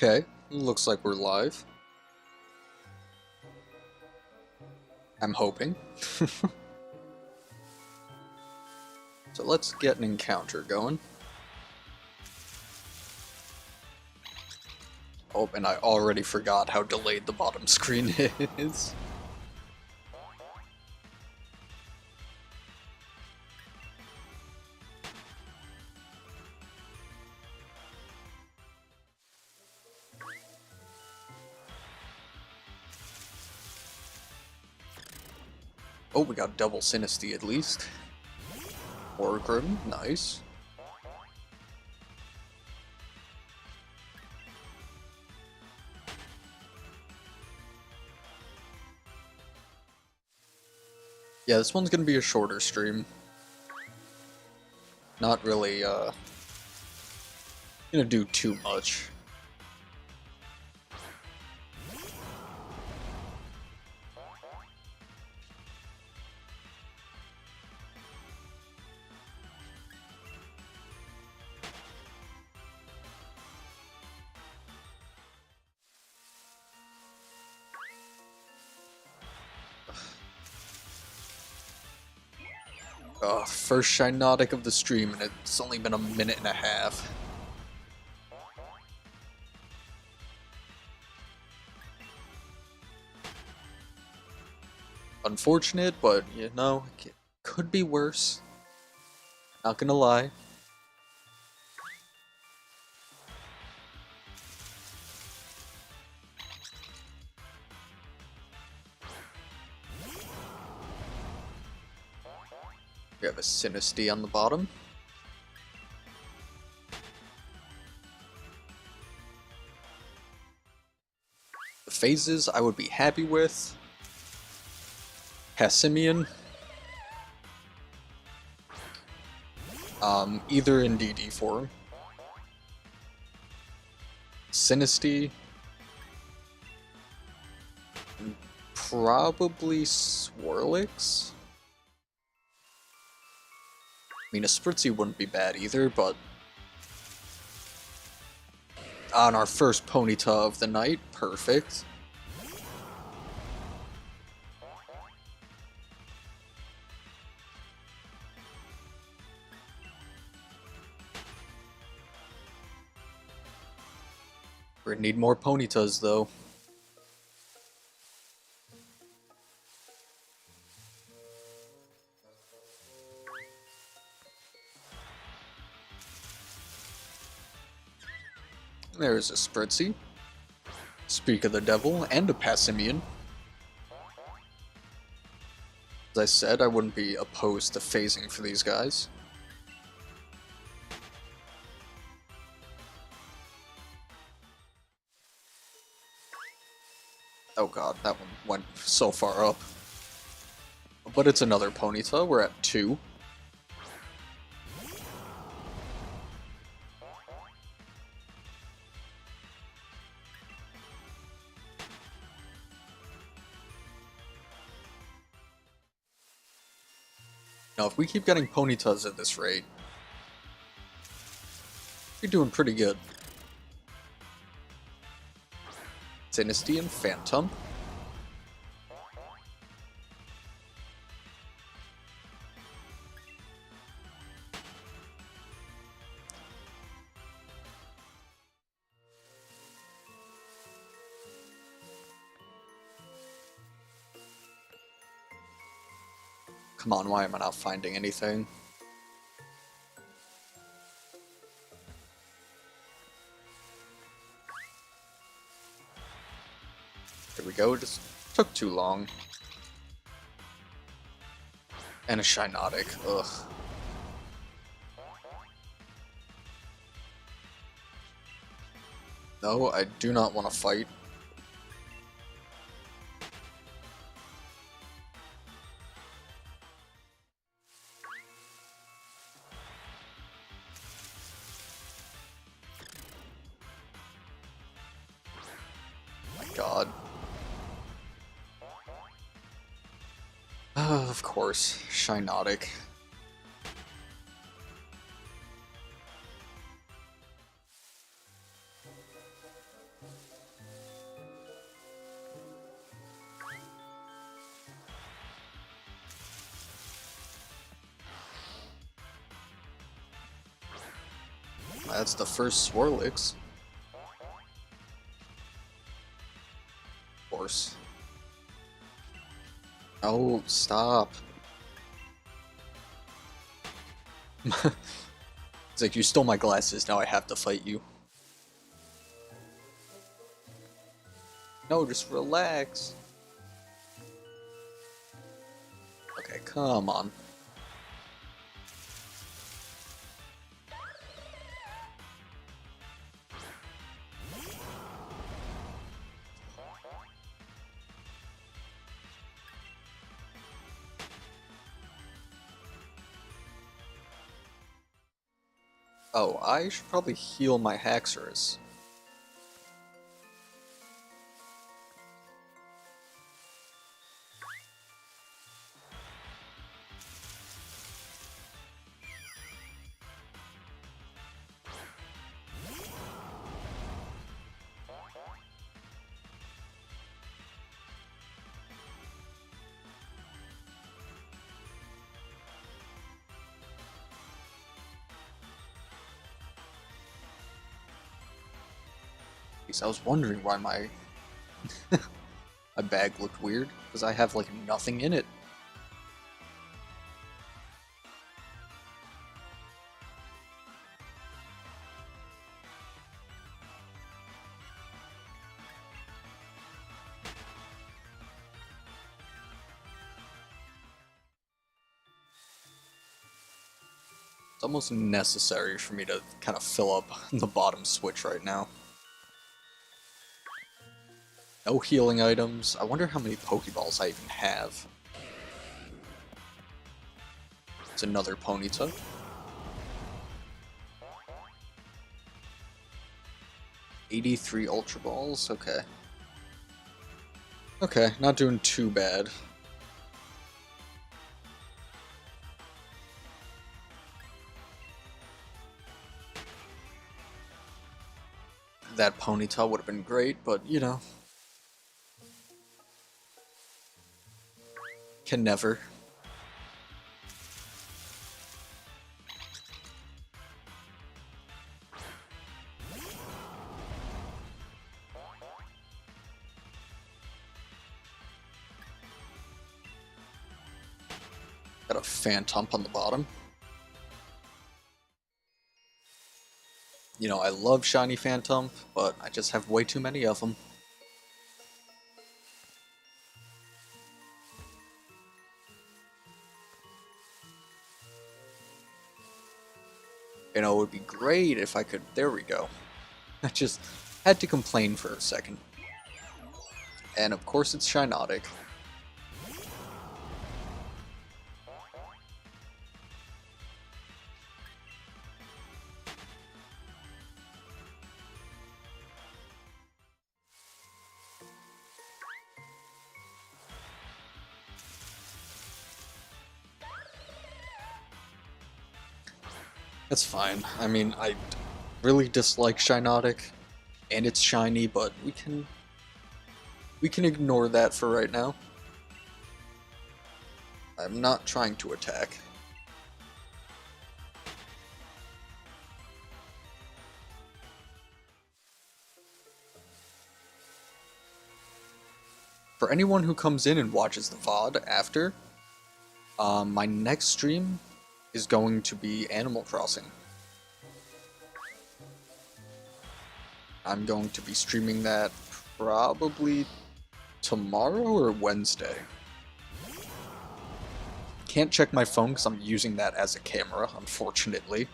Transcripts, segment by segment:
Okay, looks like we're live. I'm hoping. So let's get an encounter going. Oh, and I already forgot how delayed the bottom screen is. Oh, we got double Sinisty at least. Orgrim, nice. Yeah, this one's gonna be a shorter stream. Not really, gonna do too much. First Shinotic of the stream, and it's only been a minute and a half. Unfortunate, but you know, it could be worse. Not gonna lie. We have a Sinisty on the bottom. The phases I would be happy with. Passimian. Either in DD form. Sinisty. And probably Swirlix. I mean, a Spritzy wouldn't be bad either, but on our first Ponyta of the night, perfect. We're gonna need more Ponytas though. There's a Spritzy. Speak of the devil, and a Passimian. As I said, I wouldn't be opposed to phasing for these guys. Oh god, that one went so far up. But it's another Ponyta, we're at 2. Now, if we keep getting Ponytas at this rate, we're doing pretty good. Dynasty and Phantom. Come on, why am I not finding anything? There we go, it just took too long. And a Shinotic, ugh. No, I do not want to fight. God. Of course, Shinotic. That's the first Swirlix. Of course. Oh, stop. It's like, you stole my glasses, now I have to fight you. No, just relax. Okay, come on. Oh, I should probably heal my Haxorus. I was wondering why my my bag looked weird, because I have like nothing in it. It's almost necessary for me to kind of fill up the bottom switch right now. No healing items. I wonder how many Pokeballs I even have. It's another Ponyta. $83 Ultra Balls, okay. Okay, not doing too bad. That Ponyta would have been great, but you know. Can never. Got a Phantom on the bottom. You know, I love shiny Phantom, but I just have way too many of them. You know, it would be great if I could... There we go. I just had to complain for a second. And of course it's Shinotic. That's fine. I mean, I really dislike Shinotic, and it's shiny, but we can ignore that for right now. I'm not trying to attack. For anyone who comes in and watches the VOD after, my next stream is going to be Animal Crossing. I'm going to be streaming that probably tomorrow or Wednesday. Can't check my phone because I'm using that as a camera, unfortunately.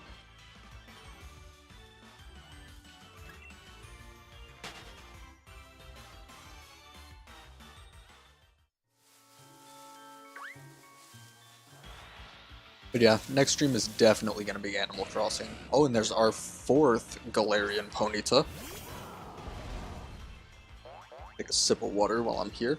But yeah, next stream is definitely going to be Animal Crossing. Oh, and there's our 4th Galarian Ponyta. Take a sip of water while I'm here.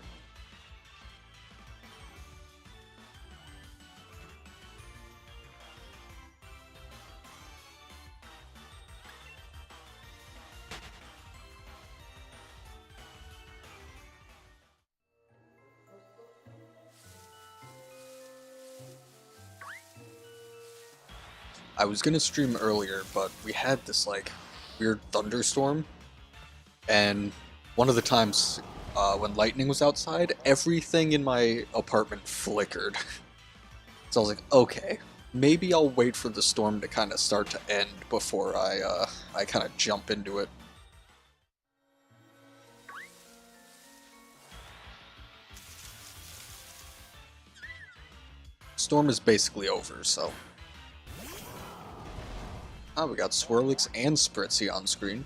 I was gonna stream earlier, but we had this like weird thunderstorm, and one of the times when lightning was outside, everything in my apartment flickered. So I was like, okay, maybe I'll wait for the storm to kind of start to end before I kind of jump into it. Storm is basically over, so. Ah, we got Swirlix and Spritzy on screen.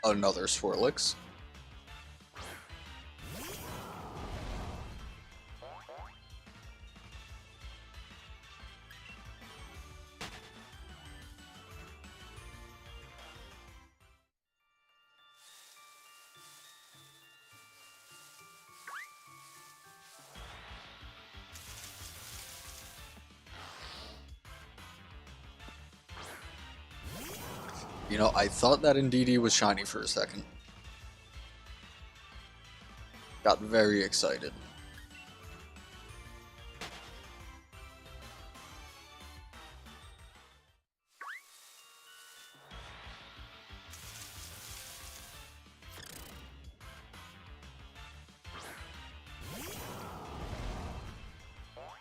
Another Swirlix. You know, I thought that Indeedee was shiny for a second. Got very excited.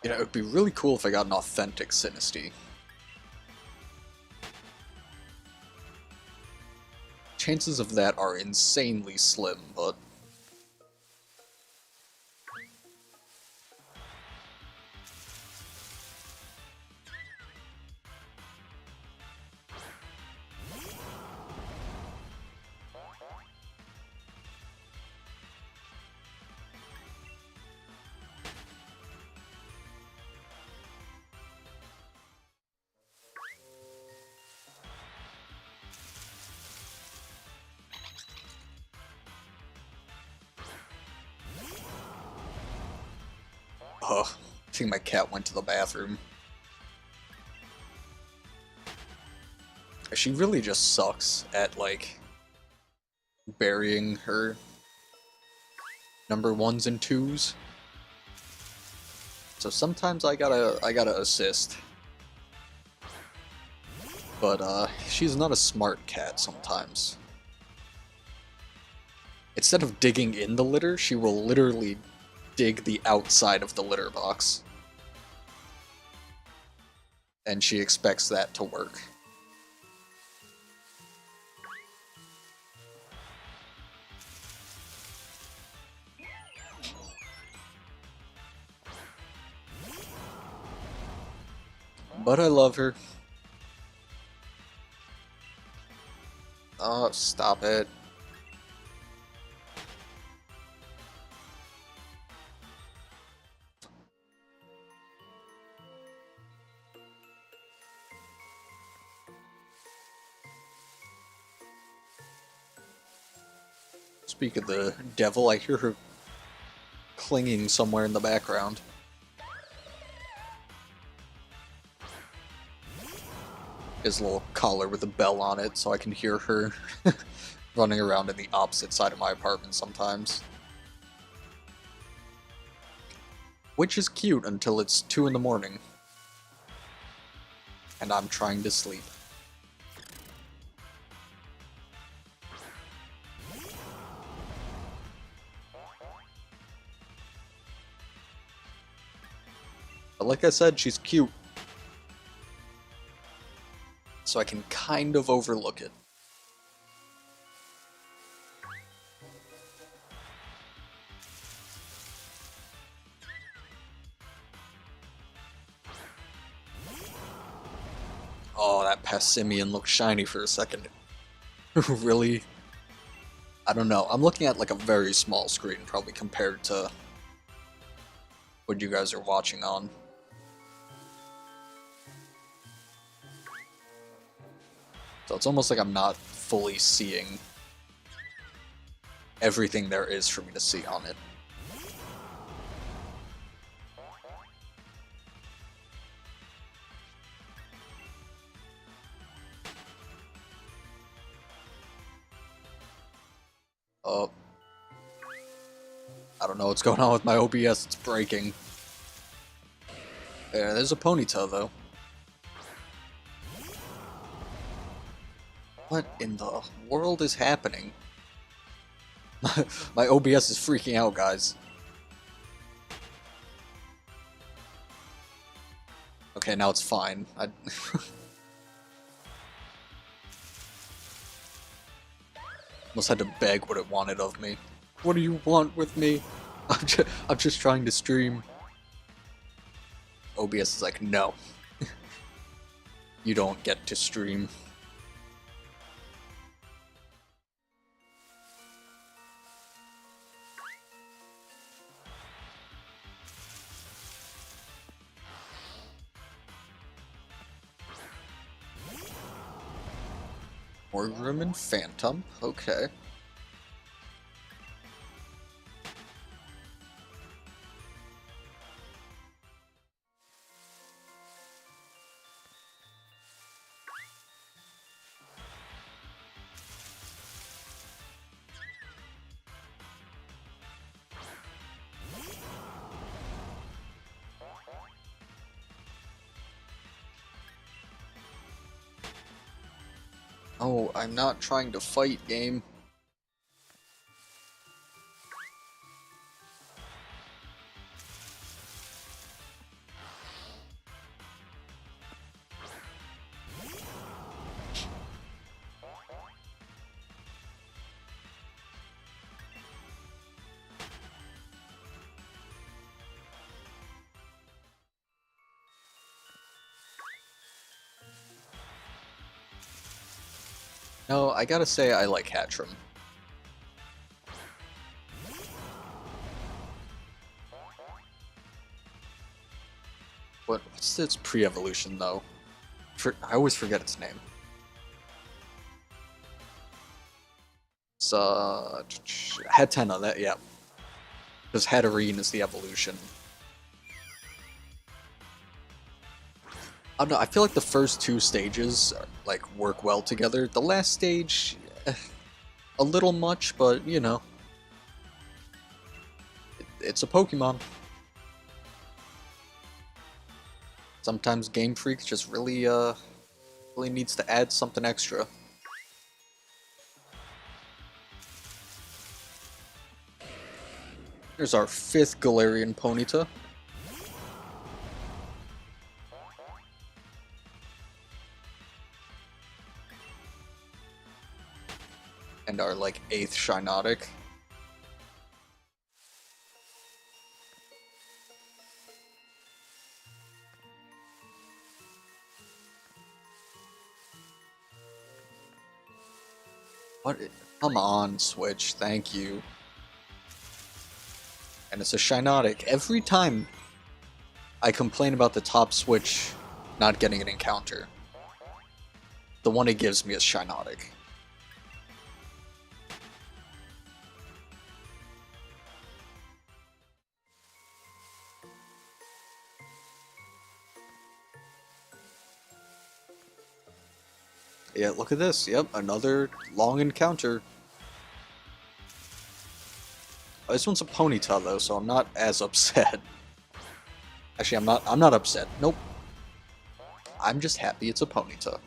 You know, it would be really cool if I got an authentic Sinistea. Chances of that are insanely slim, but... I think my cat went to the bathroom. She really just sucks at, like, burying her number 1s and 2s. So sometimes I gotta assist. But, she's not a smart cat sometimes. Instead of digging in the litter, she will literally dig the outside of the litter box. And she expects that to work. But I love her. Oh, stop it. Speak of the devil, I hear her clinging somewhere in the background. His little collar with a bell on it, so I can hear her running around in the opposite side of my apartment sometimes. Which is cute until it's 2 in the morning. And I'm trying to sleep. But like I said, she's cute. So I can kind of overlook it. Oh, that Passimian looked shiny for a second. Really? I don't know. I'm looking at like a very small screen, probably compared to what you guys are watching on. So it's almost like I'm not fully seeing everything there is for me to see on it. I don't know what's going on with my OBS, it's breaking. There's a Ponyta, though. What in the world is happening? My OBS is freaking out, guys. Okay, now it's fine. Almost had to beg what it wanted of me. What do you want with me? I'm just trying to stream. OBS is like, no. You don't get to stream. Orgrim and Phantom, okay. Oh, I'm not trying to fight, game. No, I gotta say I like Hatchram. What's its pre-evolution, though? I always forget its name. It's, Hatena, that, yeah. Because Hatterene is the evolution. I don't know, I feel like the first two stages, like, work well together. The last stage, a little much, but, you know. It's a Pokemon. Sometimes Game Freak just really needs to add something extra. Here's our 5th Galarian Ponyta. And our, like, 8th Shiinotic. What? Come on, Switch. Thank you. And it's a Shiinotic. Every time I complain about the top Switch not getting an encounter, the one it gives me is Shiinotic. Yeah, look at this. Yep, another long encounter. Oh, this one's a Ponyta though, so I'm not as upset. Actually, I'm not upset. Nope. I'm just happy it's a Ponyta.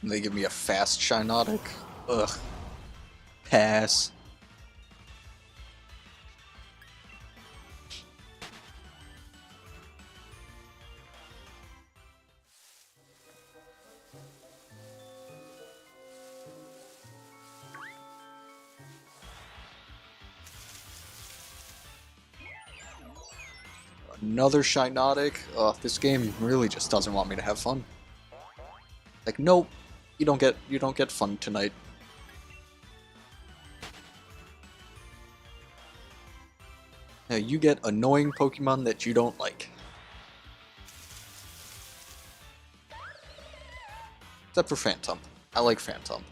They give me a fast Shiinotic. Ugh. Pass. Another Shiinotic. Ugh, this game really just doesn't want me to have fun. Like, nope, you don't get fun tonight. Now, you get annoying Pokemon that you don't like. Except for Phantom. I like Phantom.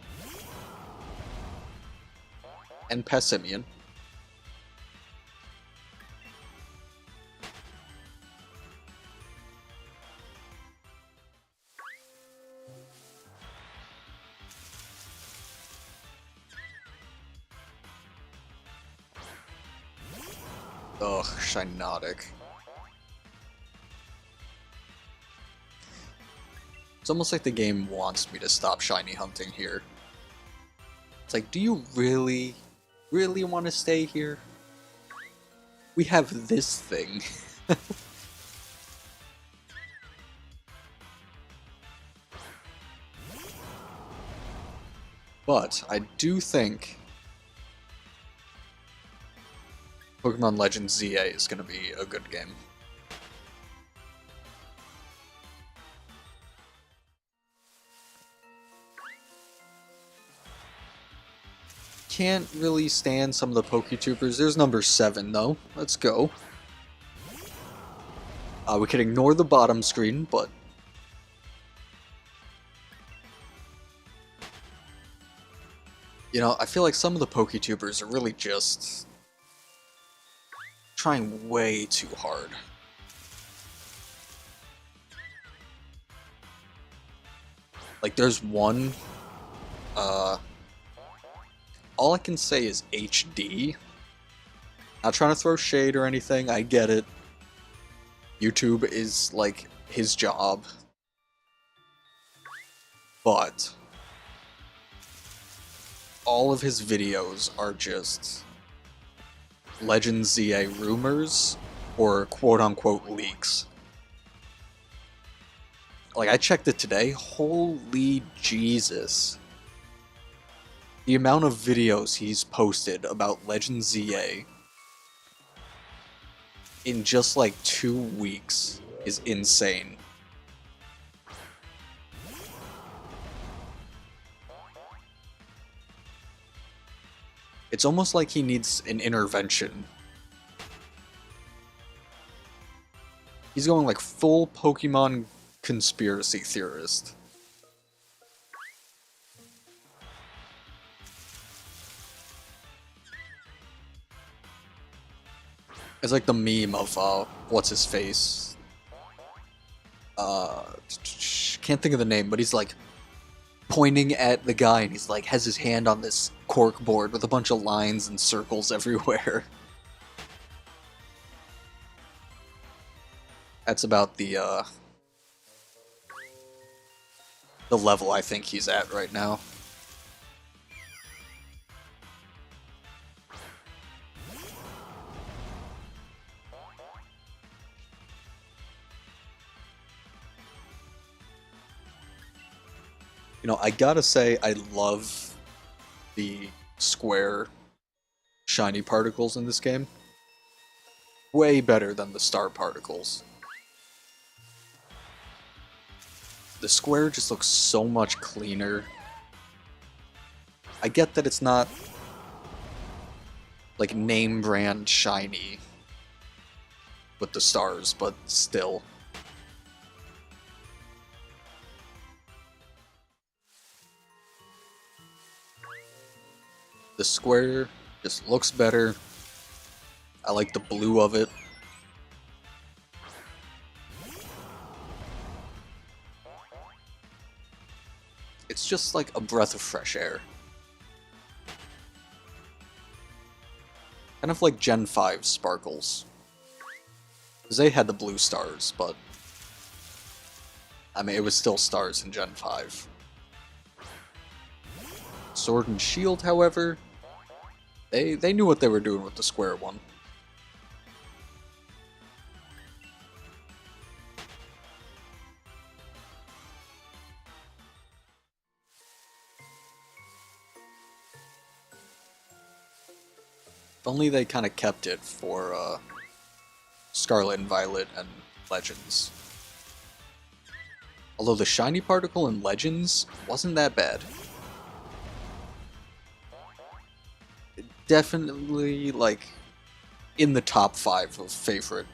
And Passimian. Ugh, Shinotic. It's almost like the game wants me to stop shiny hunting here. It's like, do you really, really want to stay here? We have this thing. But I do think Pokemon Legends ZA is going to be a good game. Can't really stand some of the Poketubers. There's number 7 though. Let's go. We can ignore the bottom screen, but you know, I feel like some of the Poketubers are really just trying way too hard. Like, there's one, all I can say is HD. Not trying to throw shade or anything, I get it. YouTube is, like, his job. But all of his videos are just Legends ZA rumors or quote-unquote leaks. Like, I checked it today, holy Jesus. The amount of videos he's posted about Legends ZA in just like 2 weeks is insane. It's almost like he needs an intervention. He's going like full Pokemon conspiracy theorist. It's like the meme of, what's his face? Can't think of the name, but he's like pointing at the guy and he's like, has his hand on this cork board with a bunch of lines and circles everywhere. That's about the level I think he's at right now. You know, I gotta say, I love the square shiny particles in this game. Way better than the star particles. The square just looks so much cleaner. I get that it's not like name brand shiny with the stars, but still. The square just looks better. I like the blue of it. It's just like a breath of fresh air. Kind of like Gen 5 Sparkles. Because they had the blue stars, but I mean, it was still stars in Gen 5. Sword and Shield, however, they knew what they were doing with the square one. If only they kind of kept it for Scarlet and Violet and Legends. Although the shiny particle in Legends wasn't that bad. Definitely, like, in the top 5 of favorite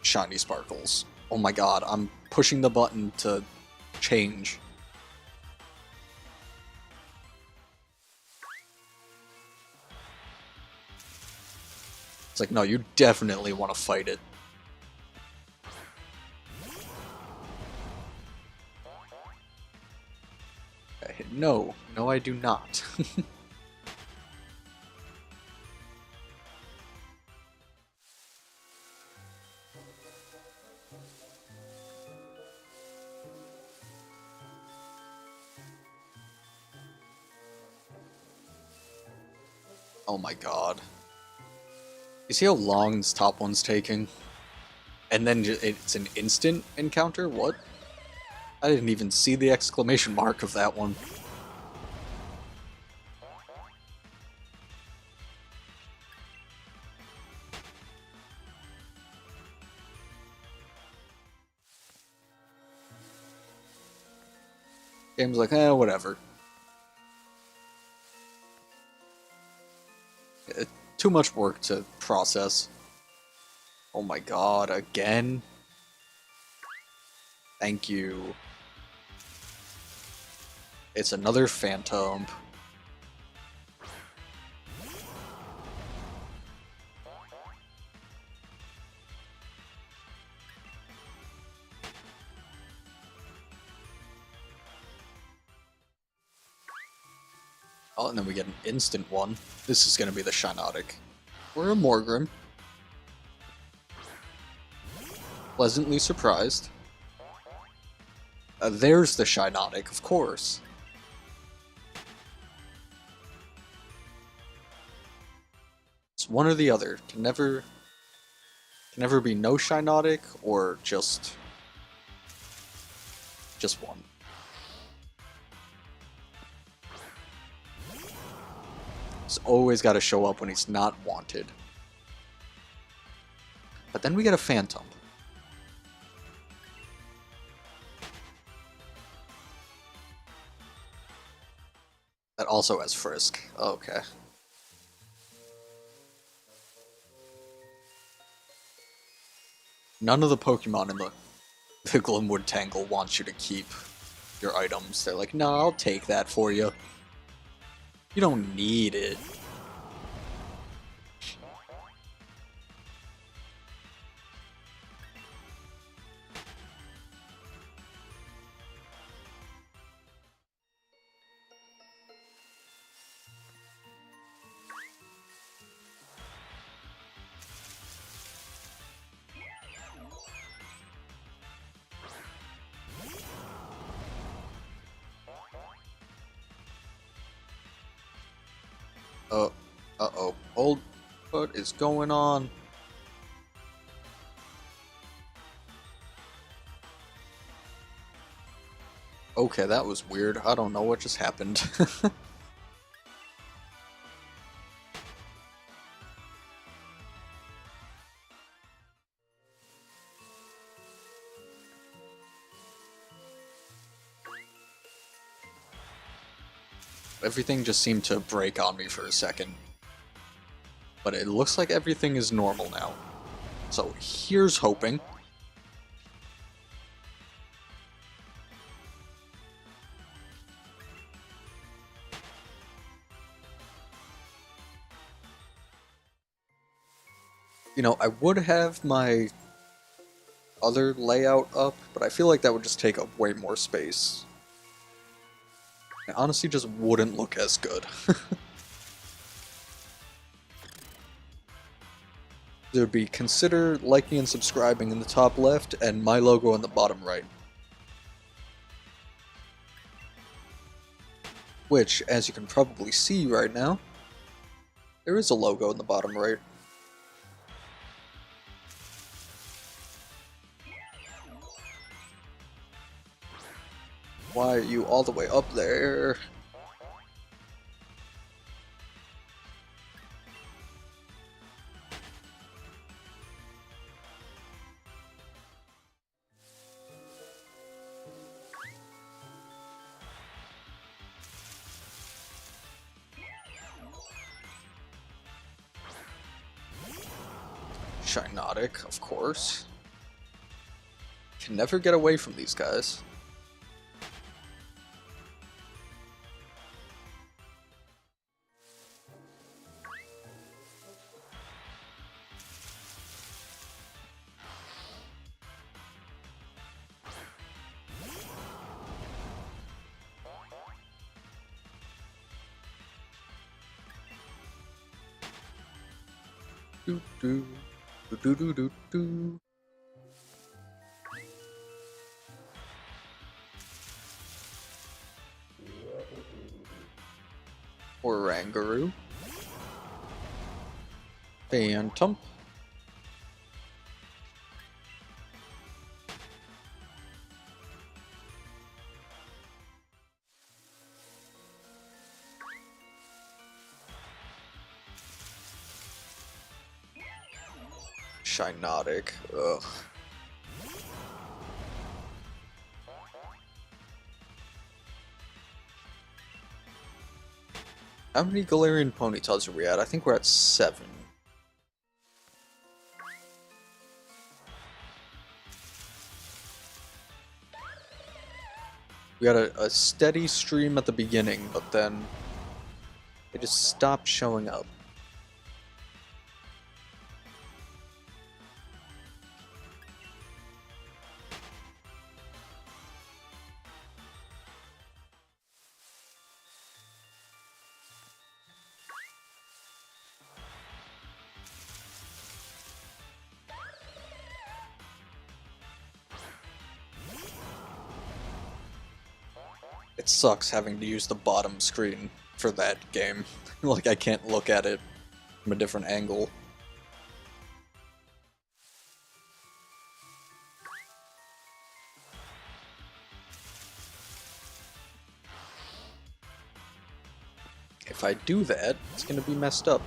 shiny sparkles. Oh my god, I'm pushing the button to change. It's like, no, you definitely want to fight it. No, no I do not. Oh my god. You see how long this top one's taking? And then it's an instant encounter? What? I didn't even see the exclamation mark of that one. Game's like, whatever. Too much work to process. Oh my god, again? Thank you. It's another phantom. Oh, and then we get an instant one. This is gonna be the Shinotic. Or a Morgrim. Pleasantly surprised. There's the Shinotic, of course. It's one or the other. Can never be no Shinotic or just one. He's always got to show up when he's not wanted. But then we get a Phantom. That also has Frisk. Okay. None of the Pokemon in the Glimwood Tangle wants you to keep your items. They're like, no, I'll take that for you. You don't need it. Uh-oh. What is going on? Okay, that was weird. I don't know what just happened. Everything just seemed to break on me for a second. But it looks like everything is normal now. So here's hoping. You know, I would have my other layout up, but I feel like that would just take up way more space. It honestly just wouldn't look as good. There would be consider liking and subscribing in the top left and my logo in the bottom right. Which, as you can probably see right now, there is a logo in the bottom right. Why are you all the way up there? Shinotic, of course. Can never get away from these guys. Do do do do do do. Or Rangaroo. Phantom. Shinotic. Ugh. How many Galarian Ponytails are we at? I think we're at 7. We got a steady stream at the beginning, but then they just stopped showing up. It sucks having to use the bottom screen for that game. Like, I can't look at it from a different angle. If I do that, it's gonna be messed up.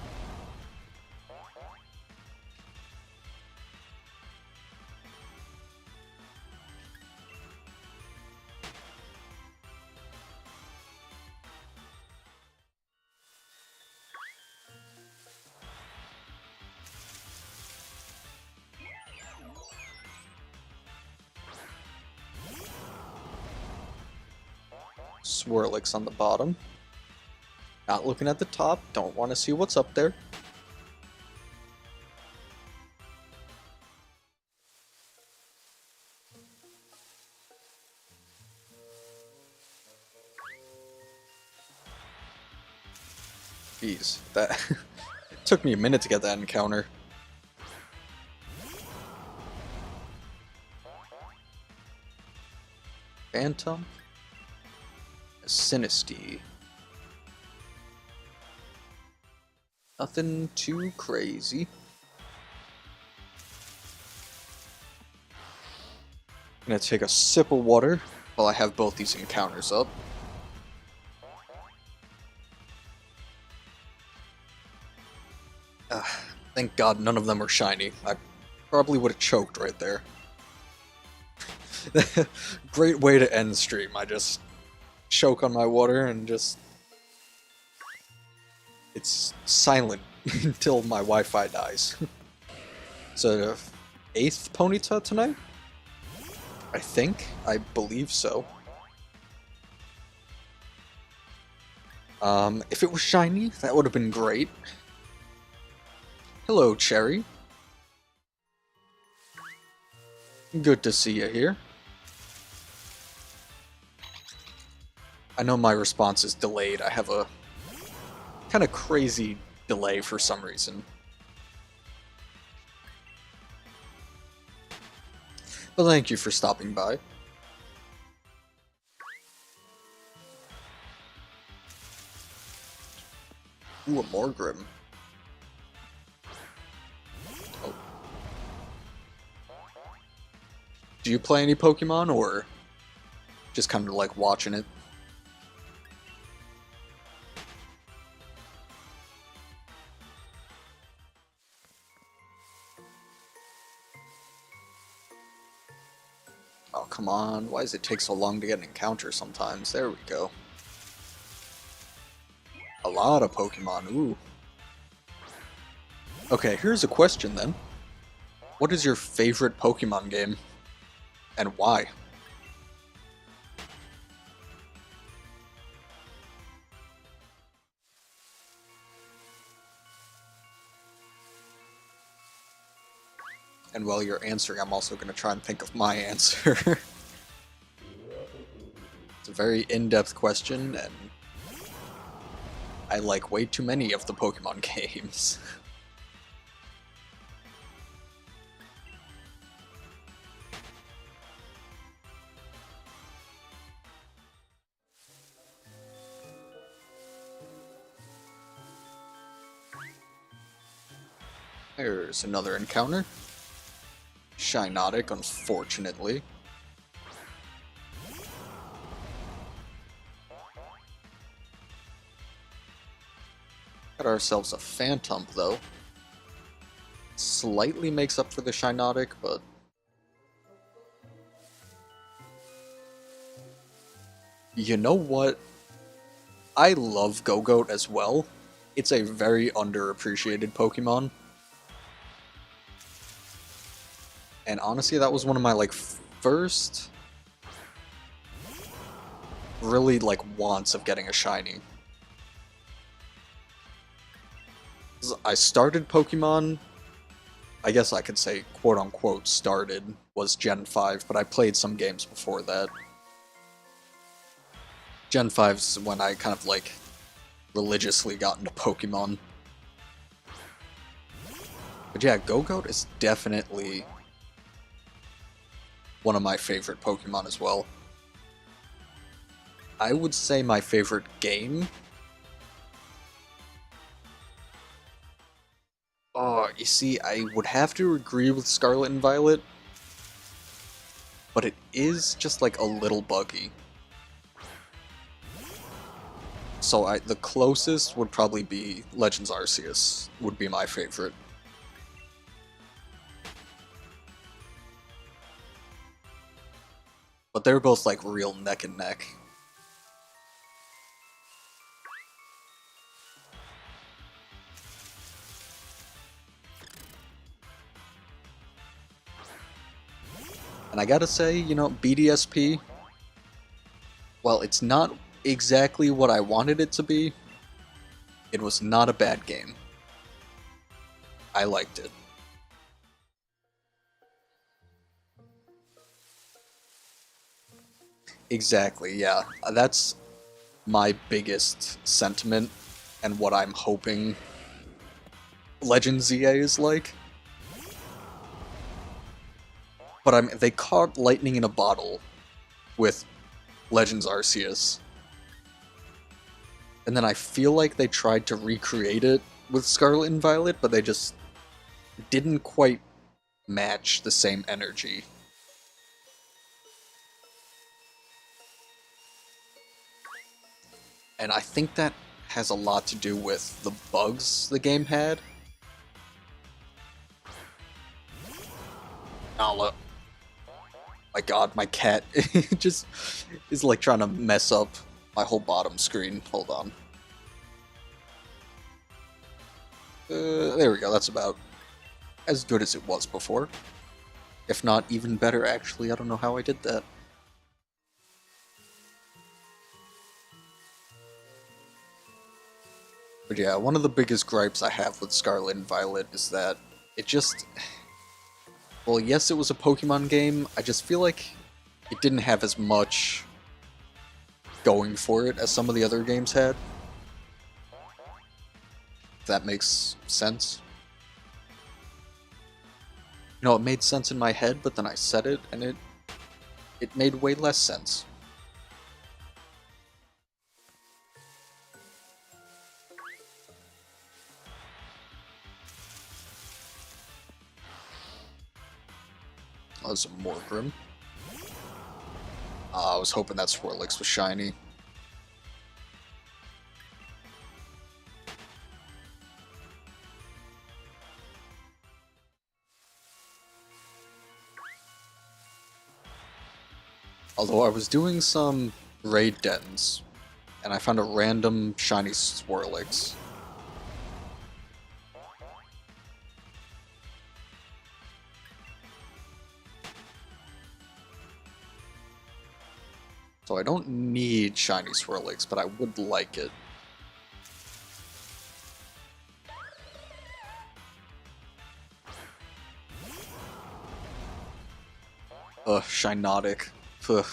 Swirlix on the bottom. Not looking at the top, don't want to see what's up there. Jeez, that it took me a minute to get that encounter. Phantom. Sinisty. Nothing too crazy. I'm gonna take a sip of water while I have both these encounters up. Thank God none of them are shiny. I probably would have choked right there. Great way to end stream. I just choke on my water and just... It's silent until my Wi-Fi dies. So, 8th Ponyta tonight? I think. I believe so. If it was shiny, that would have been great. Hello, Cherry. Good to see you here. I know my response is delayed. I have a kind of crazy delay for some reason. But thank you for stopping by. Ooh, a Morgrim. Oh. Do you play any Pokemon, or just kind of like watching it? Oh, come on. Why does it take so long to get an encounter sometimes? There we go. A lot of Pokemon, ooh. Okay, here's a question then. What is your favorite Pokemon game? And why? And while you're answering, I'm also going to try and think of my answer. It's a very in-depth question, and I like way too many of the Pokemon games. There's another encounter. Shinotic, unfortunately. Got ourselves a Phantom, though. Slightly makes up for the Shinotic, but... You know what? I love Go-Goat as well. It's a very underappreciated Pokemon. And honestly, that was one of my, like, first... really, like, wants of getting a shiny. I started Pokemon... I guess I could say, quote-unquote, started, was Gen 5, but I played some games before that. Gen 5's when I kind of, like, religiously got into Pokemon. But yeah, Go-Goat is definitely one of my favorite Pokemon as well. I would say my favorite game... Oh, you see, I would have to agree with Scarlet and Violet, but it is just like a little buggy. So the closest would probably be Legends Arceus, would be my favorite. But they're both like real neck and neck. And I gotta say, you know, BDSP, well, it's not exactly what I wanted it to be. It was not a bad game. I liked it. Exactly, yeah. That's my biggest sentiment and what I'm hoping Legend ZA is like. But they caught lightning in a bottle with Legends Arceus. And then I feel like they tried to recreate it with Scarlet and Violet, but they just didn't quite match the same energy. And I think that has a lot to do with the bugs the game had. Nala. My god, my cat just is like trying to mess up my whole bottom screen. Hold on. There we go, that's about as good as it was before. If not even better, actually. I don't know how I did that. But yeah, one of the biggest gripes I have with Scarlet and Violet is that it just... Well, yes, it was a Pokemon game. I just feel like it didn't have as much going for it as some of the other games had. If that makes sense. You know, it made sense in my head, but then I said it, and it made way less sense. Oh, there's a Morgrim. I was hoping that Swirlix was shiny. Although I was doing some raid dens, and I found a random shiny Swirlix. So I don't need shiny Swirlix, but I would like it. Ugh, Shinotic. Ugh.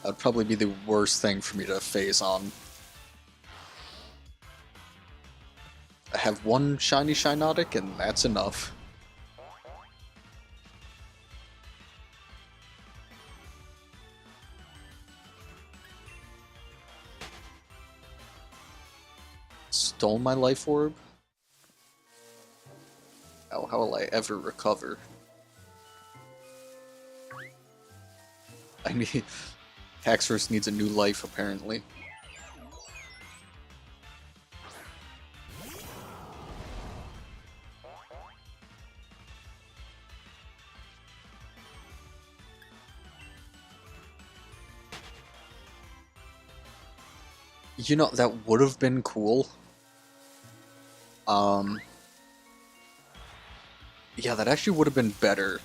That would probably be the worst thing for me to phase on. I have one shiny Shinotic, and that's enough. stole my life orb? How will I ever recover? I need... Haxorus needs a new life, apparently. You know, that would have been cool. Yeah, that actually would have been better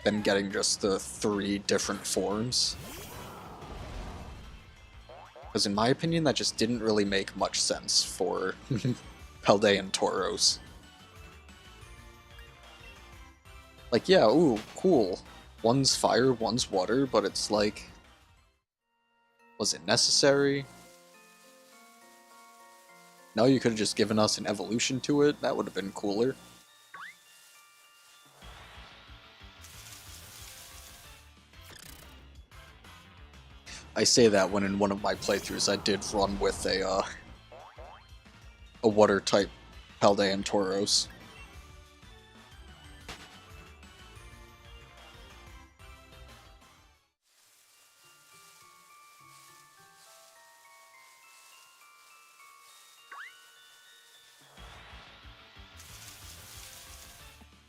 than getting just the 3 different forms. Because in my opinion, that just didn't really make much sense for Paldean Tauros. Like, yeah, ooh, cool. One's fire, one's water, but it's like... Was it necessary? No, you could have just given us an evolution to it. That would have been cooler. I say that when in one of my playthroughs I did run with a water-type Paldean Tauros.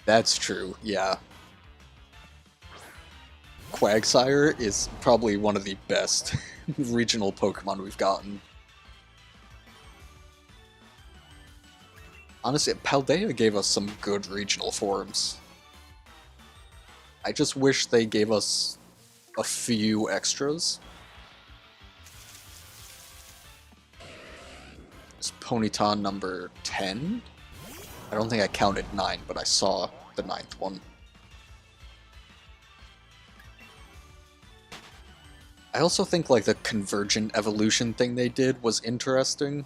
That's true, yeah. Quagsire is probably one of the best regional Pokemon we've gotten. Honestly, Paldea gave us some good regional forms. I just wish they gave us a few extras. It's Ponyta number 10? I don't think I counted 9, but I saw the 9th one. I also think like the convergent evolution thing they did was interesting.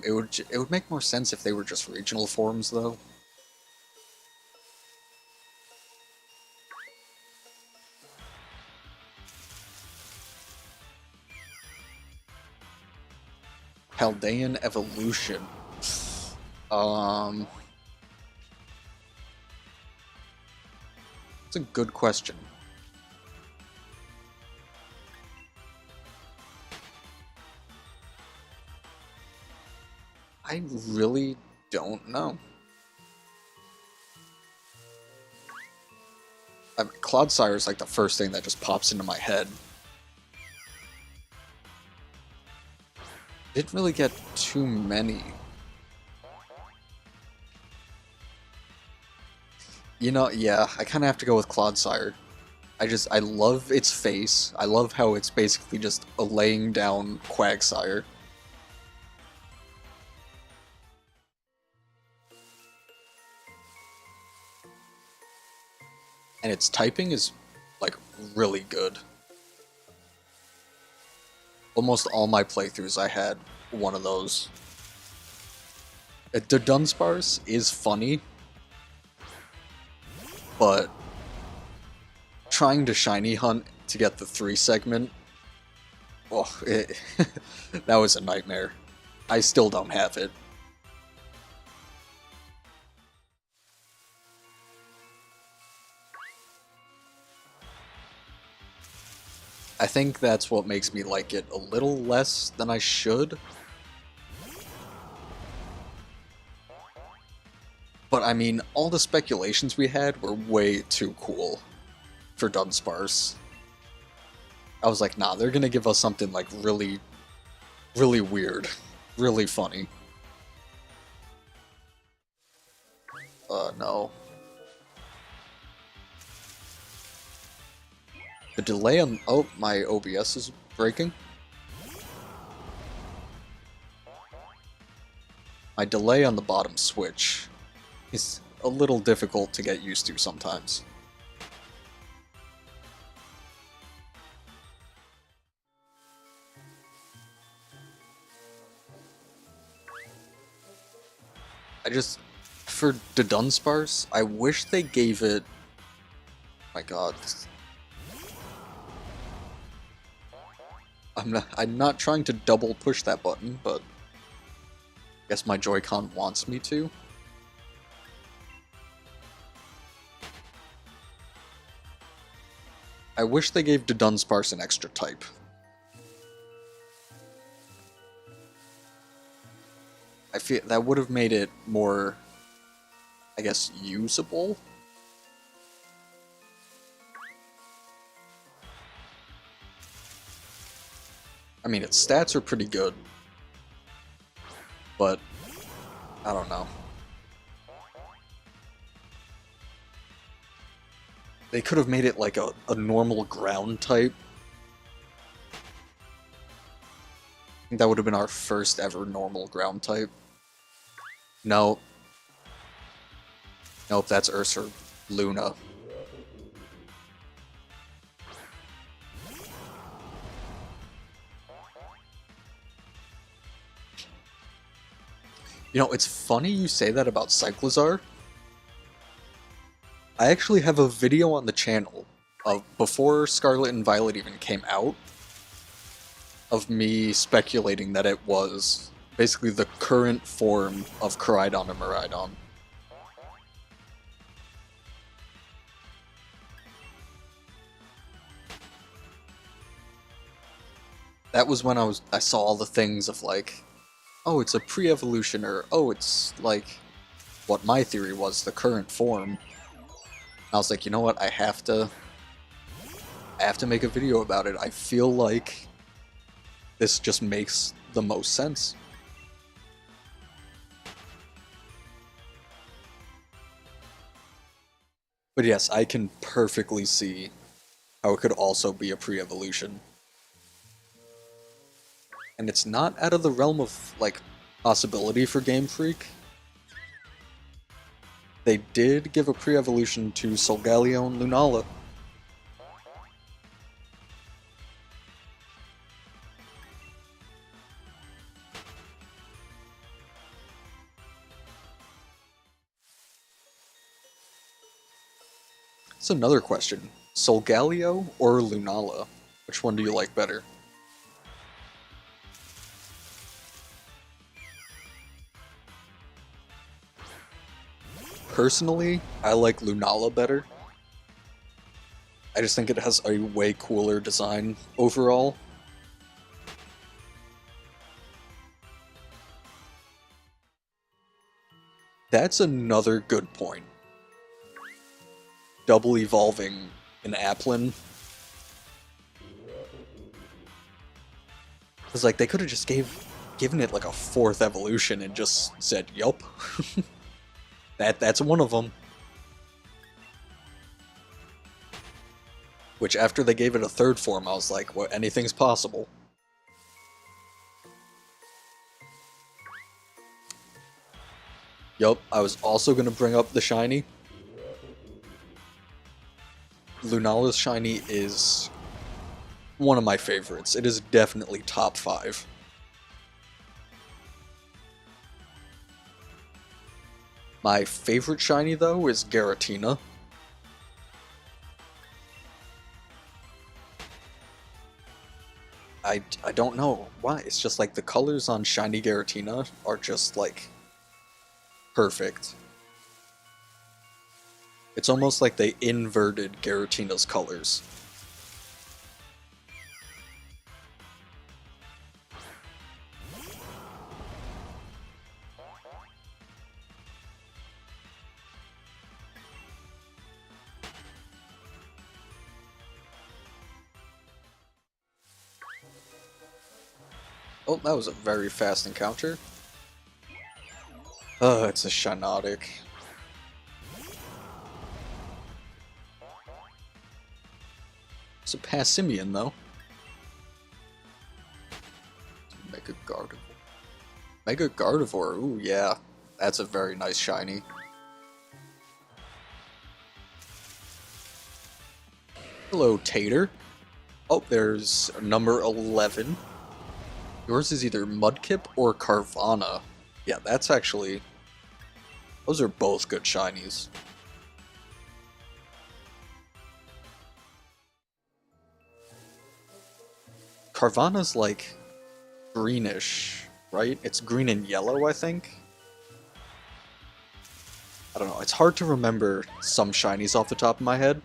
It would make more sense if they were just regional forms though. Paldean evolution. It's a good question. I really don't know. I mean, Clodsire is like the first thing that just pops into my head. Didn't really get too many. You know, yeah, I kind of have to go with Clodsire. I love its face. I love how it's basically just a laying down Quagsire. And its typing is, like, really good. Almost all my playthroughs I had one of those. The Dunsparce is funny, but trying to shiny hunt to get the 3 segment, oh, that was a nightmare. I still don't have it. I think that's what makes me like it a little less than I should. But I mean, all the speculations we had were way too cool for Dunsparce. I was like, nah, they're gonna give us something like really, really weird, really funny. No. The delay on... Oh, my OBS is breaking. My delay on the bottom switch is a little difficult to get used to sometimes. For the Dunsparce, I wish they gave it... Oh my god. I'm not trying to double push that button, but I guess my Joy-Con wants me to. I wish they gave the Dunsparce an extra type. I feel that would have made it more, I guess, usable. I mean, its stats are pretty good, but I don't know. They could have made it like a normal ground type. I think that would have been our first ever normal ground type. No. Nope, that's Ursa Luna. You know, it's funny you say that about Cyclizar. I actually have a video on the channel of before Scarlet and Violet even came out of me speculating that it was basically the current form of Koraidon and Miraidon. That was when I saw all the things of like, oh, it's a pre-evolution, or oh, it's like what my theory was, the current form. I was like, you know what, I have to make a video about it. I feel like this just makes the most sense. But yes, I can perfectly see how it could also be a pre-evolution. And it's not out of the realm of, like, possibility for Game Freak. They did give a pre-evolution to Solgaleo and Lunala. That's another question. Solgaleo or Lunala? Which one do you like better? Personally, I like Lunala better. I just think it has a way cooler design overall. That's another good point. Double evolving an Applin. It's like they could have just given it like a 4th evolution and just said, yup. That's one of them. Which after they gave it a 3rd form, I was like, well, anything's possible. Yup, I was also going to bring up the shiny. Lunala's shiny is one of my favorites. It is definitely top 5. My favorite shiny, though, is Giratina. I don't know why. It's just like the colors on shiny Giratina are just like perfect. It's almost like they inverted Giratina's colors. Oh, that was a very fast encounter. Oh, it's a Shinotic. It's a Passimian, though. Mega Gardevoir. Mega Gardevoir, ooh, yeah. That's a very nice shiny. Hello, Tater. Oh, there's number 11. Yours is either Mudkip or Carvana. Yeah, that's actually... Those are both good shinies. Carvana's like greenish, right? It's green and yellow, I think. I don't know. It's hard to remember some shinies off the top of my head.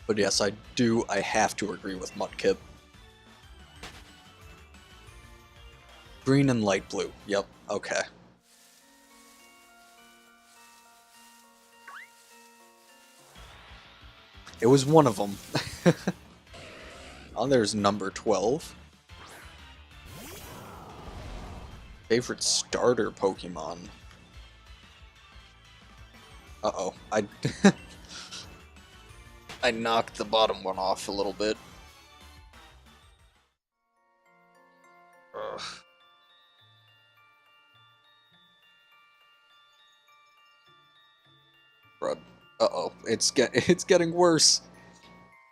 But yes, I have to agree with Mudkip. Green and light blue. Yep, okay. It was one of them. Oh, there's number 12. Favorite starter Pokemon. Uh-oh. I knocked the bottom one off a little bit. Ugh. Bruh. Uh-oh. It's getting worse.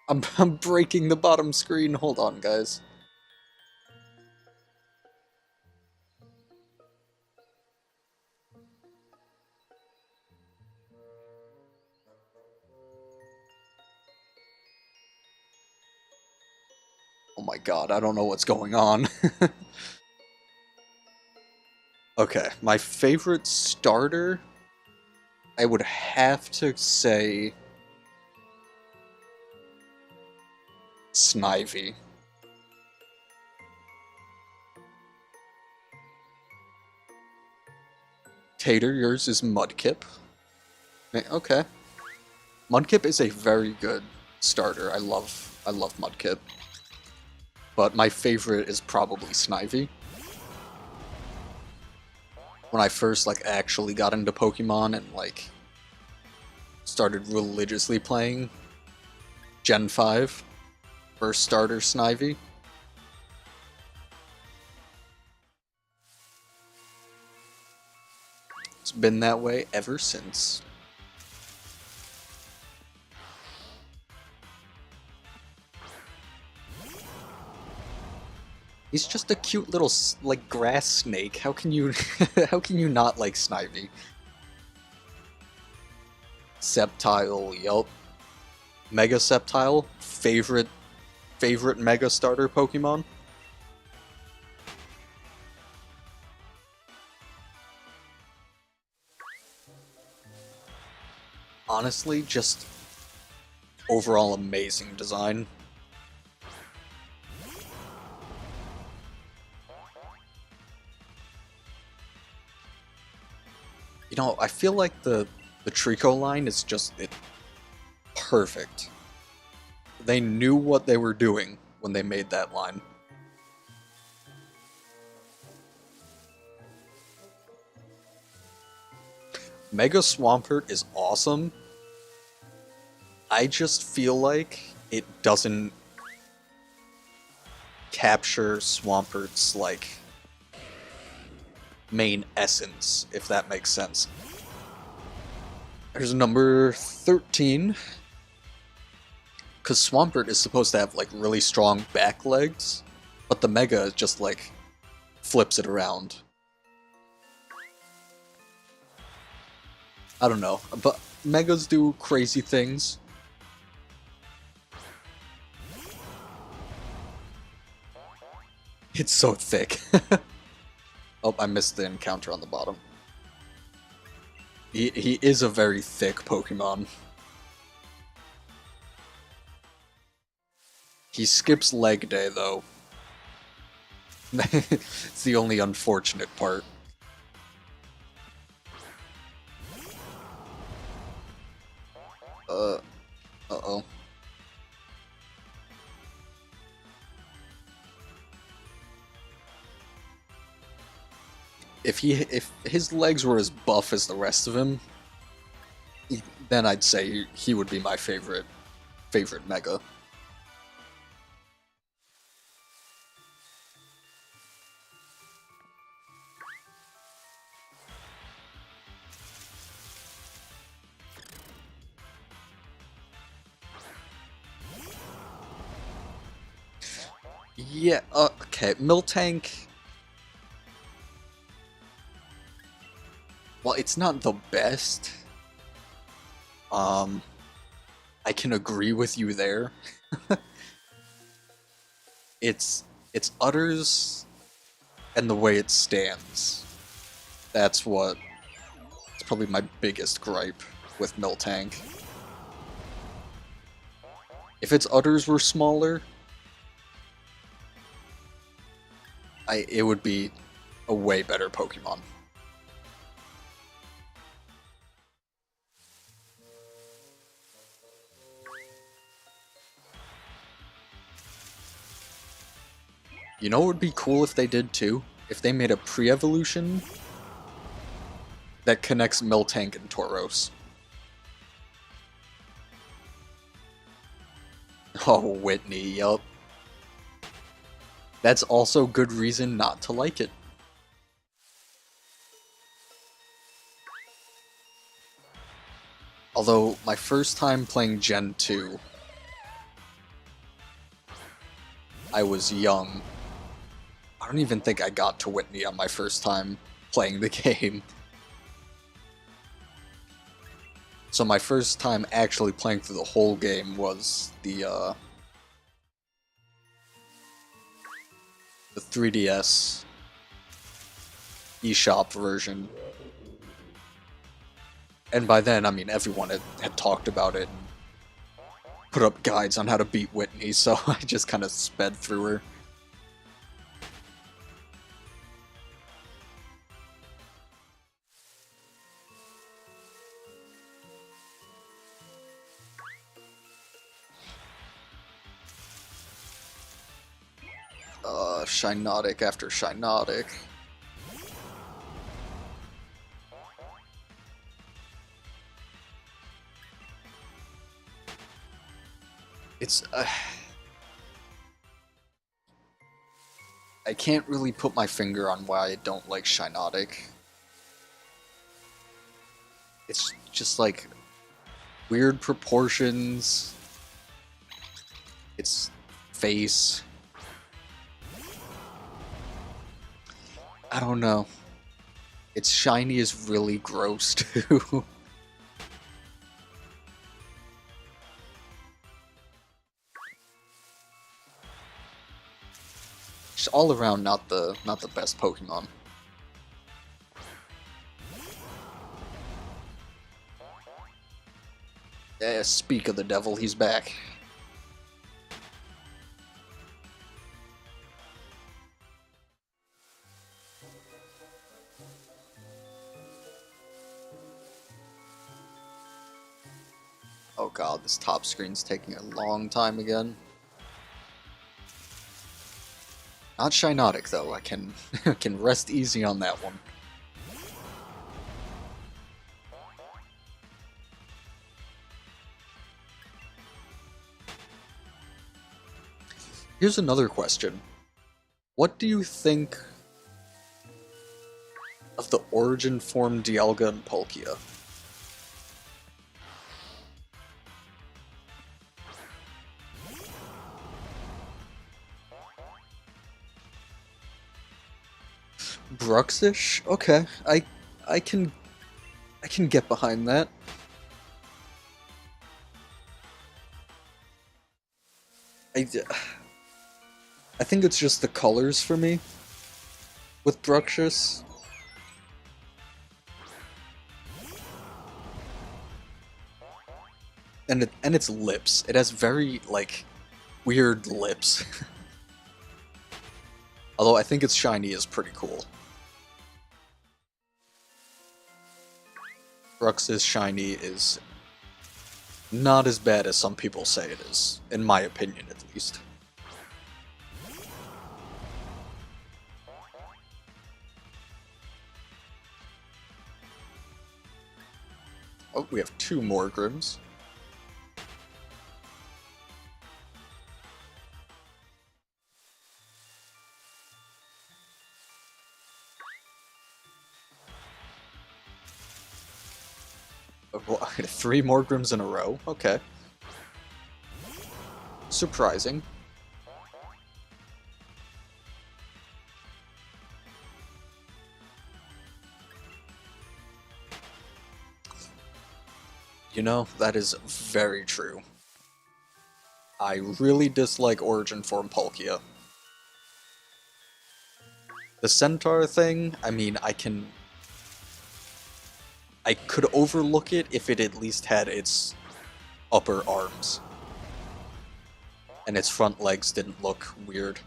I'm breaking the bottom screen. Hold on, guys. Oh my god, I don't know what's going on. Okay, my favorite starter, I would have to say Snivy. Tater, yours is Mudkip. Okay. Mudkip is a very good starter. I love Mudkip. But my favorite is probably Snivy. When I first like actually got into Pokemon and like started religiously playing Gen 5, first starter Snivy. It's been that way ever since. He's just a cute little like grass snake. How can you how can you not like Snivy? Sceptile, yup. Mega Sceptile, favorite Mega starter Pokemon. Honestly, just overall amazing design. You know, I feel like the Trico line is just perfect. They knew what they were doing when they made that line. Mega Swampert is awesome. I just feel like it doesn't capture Swampert's like main essence, if that makes sense. There's number 13. Because Swampert is supposed to have like really strong back legs, but the Mega just like flips it around. I don't know, but Megas do crazy things. It's so thick. Oh, I missed the encounter on the bottom. He is a very thick Pokemon. He skips leg day, though. It's the only unfortunate part. Uh-oh. If his legs were as buff as the rest of him, then I'd say he would be my favorite Mega. Yeah, okay, Miltank. Well, it's not the best. I can agree with you there. It's utters and the way it stands. That's what it's probably my biggest gripe with Miltank. If its udders were smaller, it would be a way better Pokemon. You know what would be cool if they did too? If they made a pre-evolution that connects Miltank and Tauros. Oh, Whitney, yup. That's also good reason not to like it. Although, my first time playing Gen 2, I was young. I don't even think I got to Whitney on my first time playing the game. So my first time actually playing through the whole game was the 3DS eShop version. And by then, I mean, everyone had talked about it and put up guides on how to beat Whitney, so I just kind of sped through her. Shinotic after Shinotic. It's, I can't really put my finger on why I don't like Shinotic. It's just like weird proportions. Its face. I don't know. Its shiny is really gross too. Just all around not the best Pokemon. Yeah, speak of the devil, he's back. Oh god, this top screen's taking a long time again. Not Shinotic though, I can can rest easy on that one. Here's another question. What do you think of the origin form Dialga and Palkia? Bruxish? Okay, I can get behind that. I think it's just the colors for me with Bruxish. And its lips. It has very like weird lips. Although I think its shiny is pretty cool. Brux's shiny is not as bad as some people say it is, in my opinion at least. Oh, we have 2 more Grims. Oh, 3 more Grims in a row? Okay. Surprising. You know, that is very true. I really dislike Origin Form Palkia. The Centaur thing, I mean, I could overlook it if it at least had its upper arms. And its front legs didn't look weird.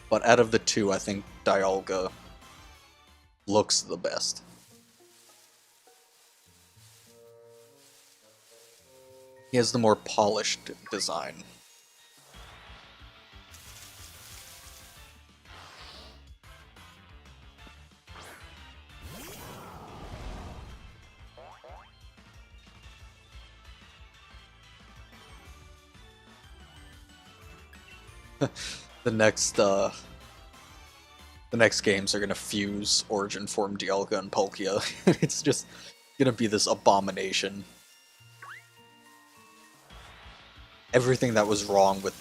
But out of the two, I think Dialga looks the best. He has the more polished design. The next games are gonna fuse Origin Form Dialga and Palkia. It's just gonna be this abomination. Everything that was wrong with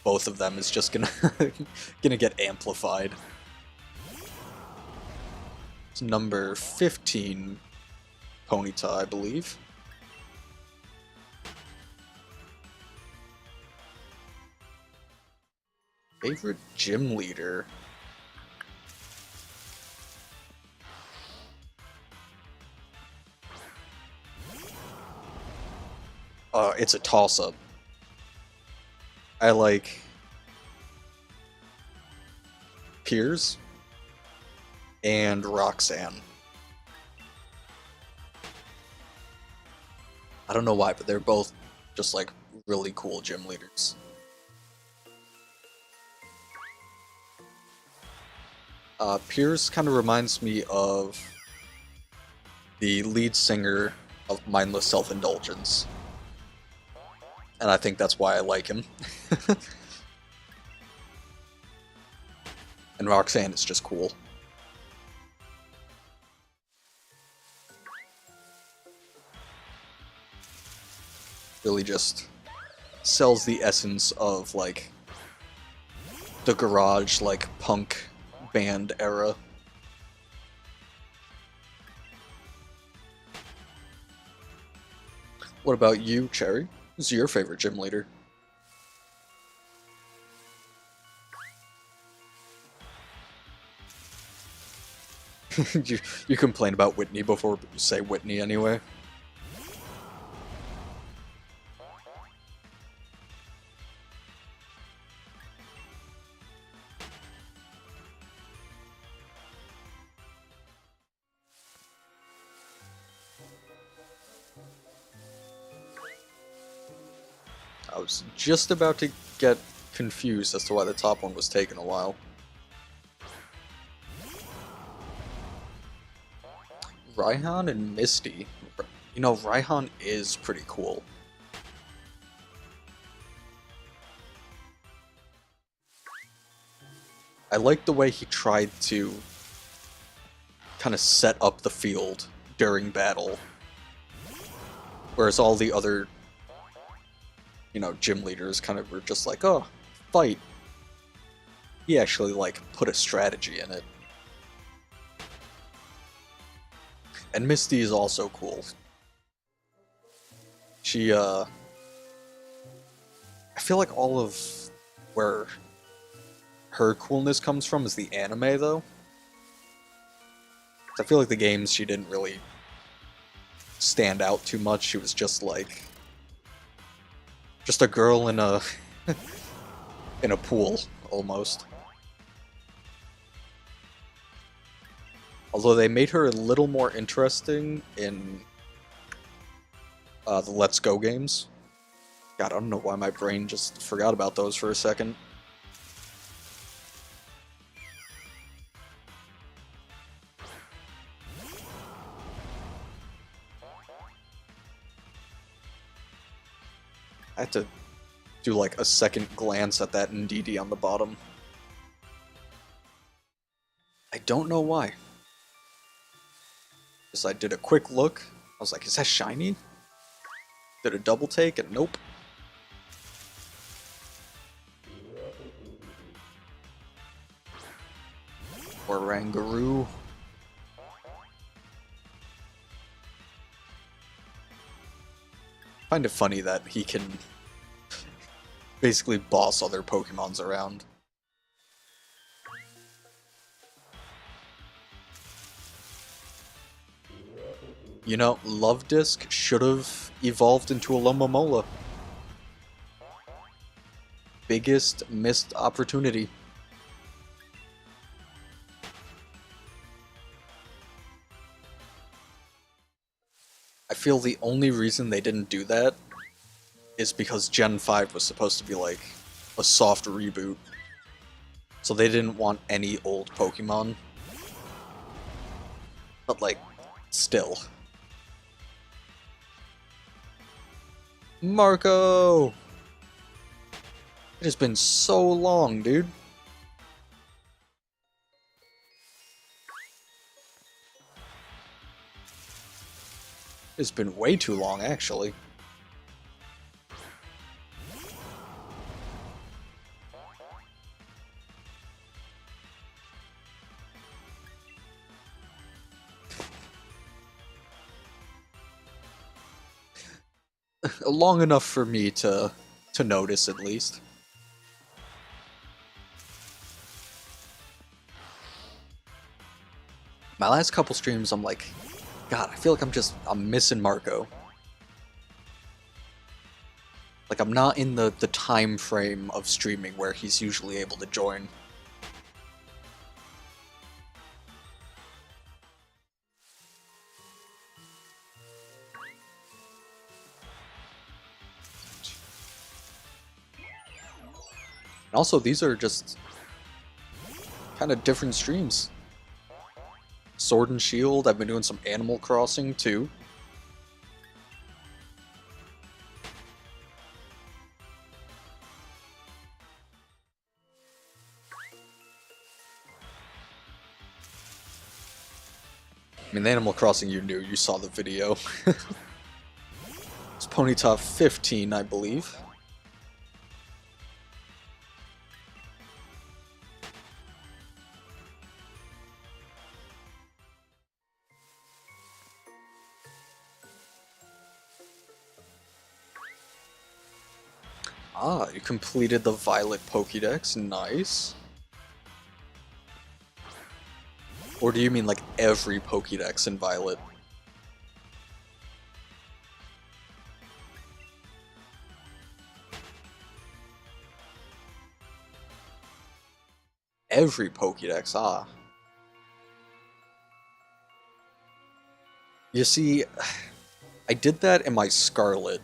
both of them is just gonna gonna get amplified. It's number 15 Ponyta, I believe. Favorite gym leader? It's a toss-up. I like Piers and Roxanne. I don't know why, but they're both just like really cool gym leaders. Piers kind of reminds me of the lead singer of Mindless Self-Indulgence. And I think that's why I like him. And Roxanne is just cool. Really just sells the essence of, like, the garage, like, punk band era. What about you, Cherry? Who's your favorite gym leader? you complain about Whitney before you say Whitney anyway. I was just about to get confused as to why the top one was taking a while. Raihan and Misty. You know, Raihan is pretty cool. I like the way he tried to kind of set up the field during battle. Whereas all the other, you know, gym leaders kind of were just like, oh, fight. He actually, like, put a strategy in it. And Misty is also cool. She, I feel like all of where her coolness comes from is the anime, though. I feel like the games she didn't really stand out too much. She was just like just a girl in a in a pool almost. Although they made her a little more interesting in the Let's Go games. God, I don't know why my brain just forgot about those for a second. I had to do like a second glance at that Ndidi on the bottom. I don't know why. Just I did a quick look. I was like, is that shiny? Did a double take and nope. Orangaroo. find it funny that he can basically boss other Pokemons around. You know, Love Disc should have evolved into a Lomomola. Biggest missed opportunity. I feel the only reason they didn't do that is because Gen 5 was supposed to be like a soft reboot. So they didn't want any old Pokemon. But like, still. Marco! It has been so long, dude. It's been way too long, actually. Long enough for me to notice, at least. My last couple streams, I'm like, God, I feel like I'm missing Marco. Like, I'm not in the time frame of streaming where he's usually able to join. And also, these are just kind of different streams. Sword and Shield, I've been doing some Animal Crossing too. I mean, the Animal Crossing you knew, you saw the video. It's Ponyta 15, I believe. Ah, you completed the Violet Pokédex, nice. Or do you mean like every Pokédex in Violet? Every Pokédex, ah. You see, I did that in my Scarlet.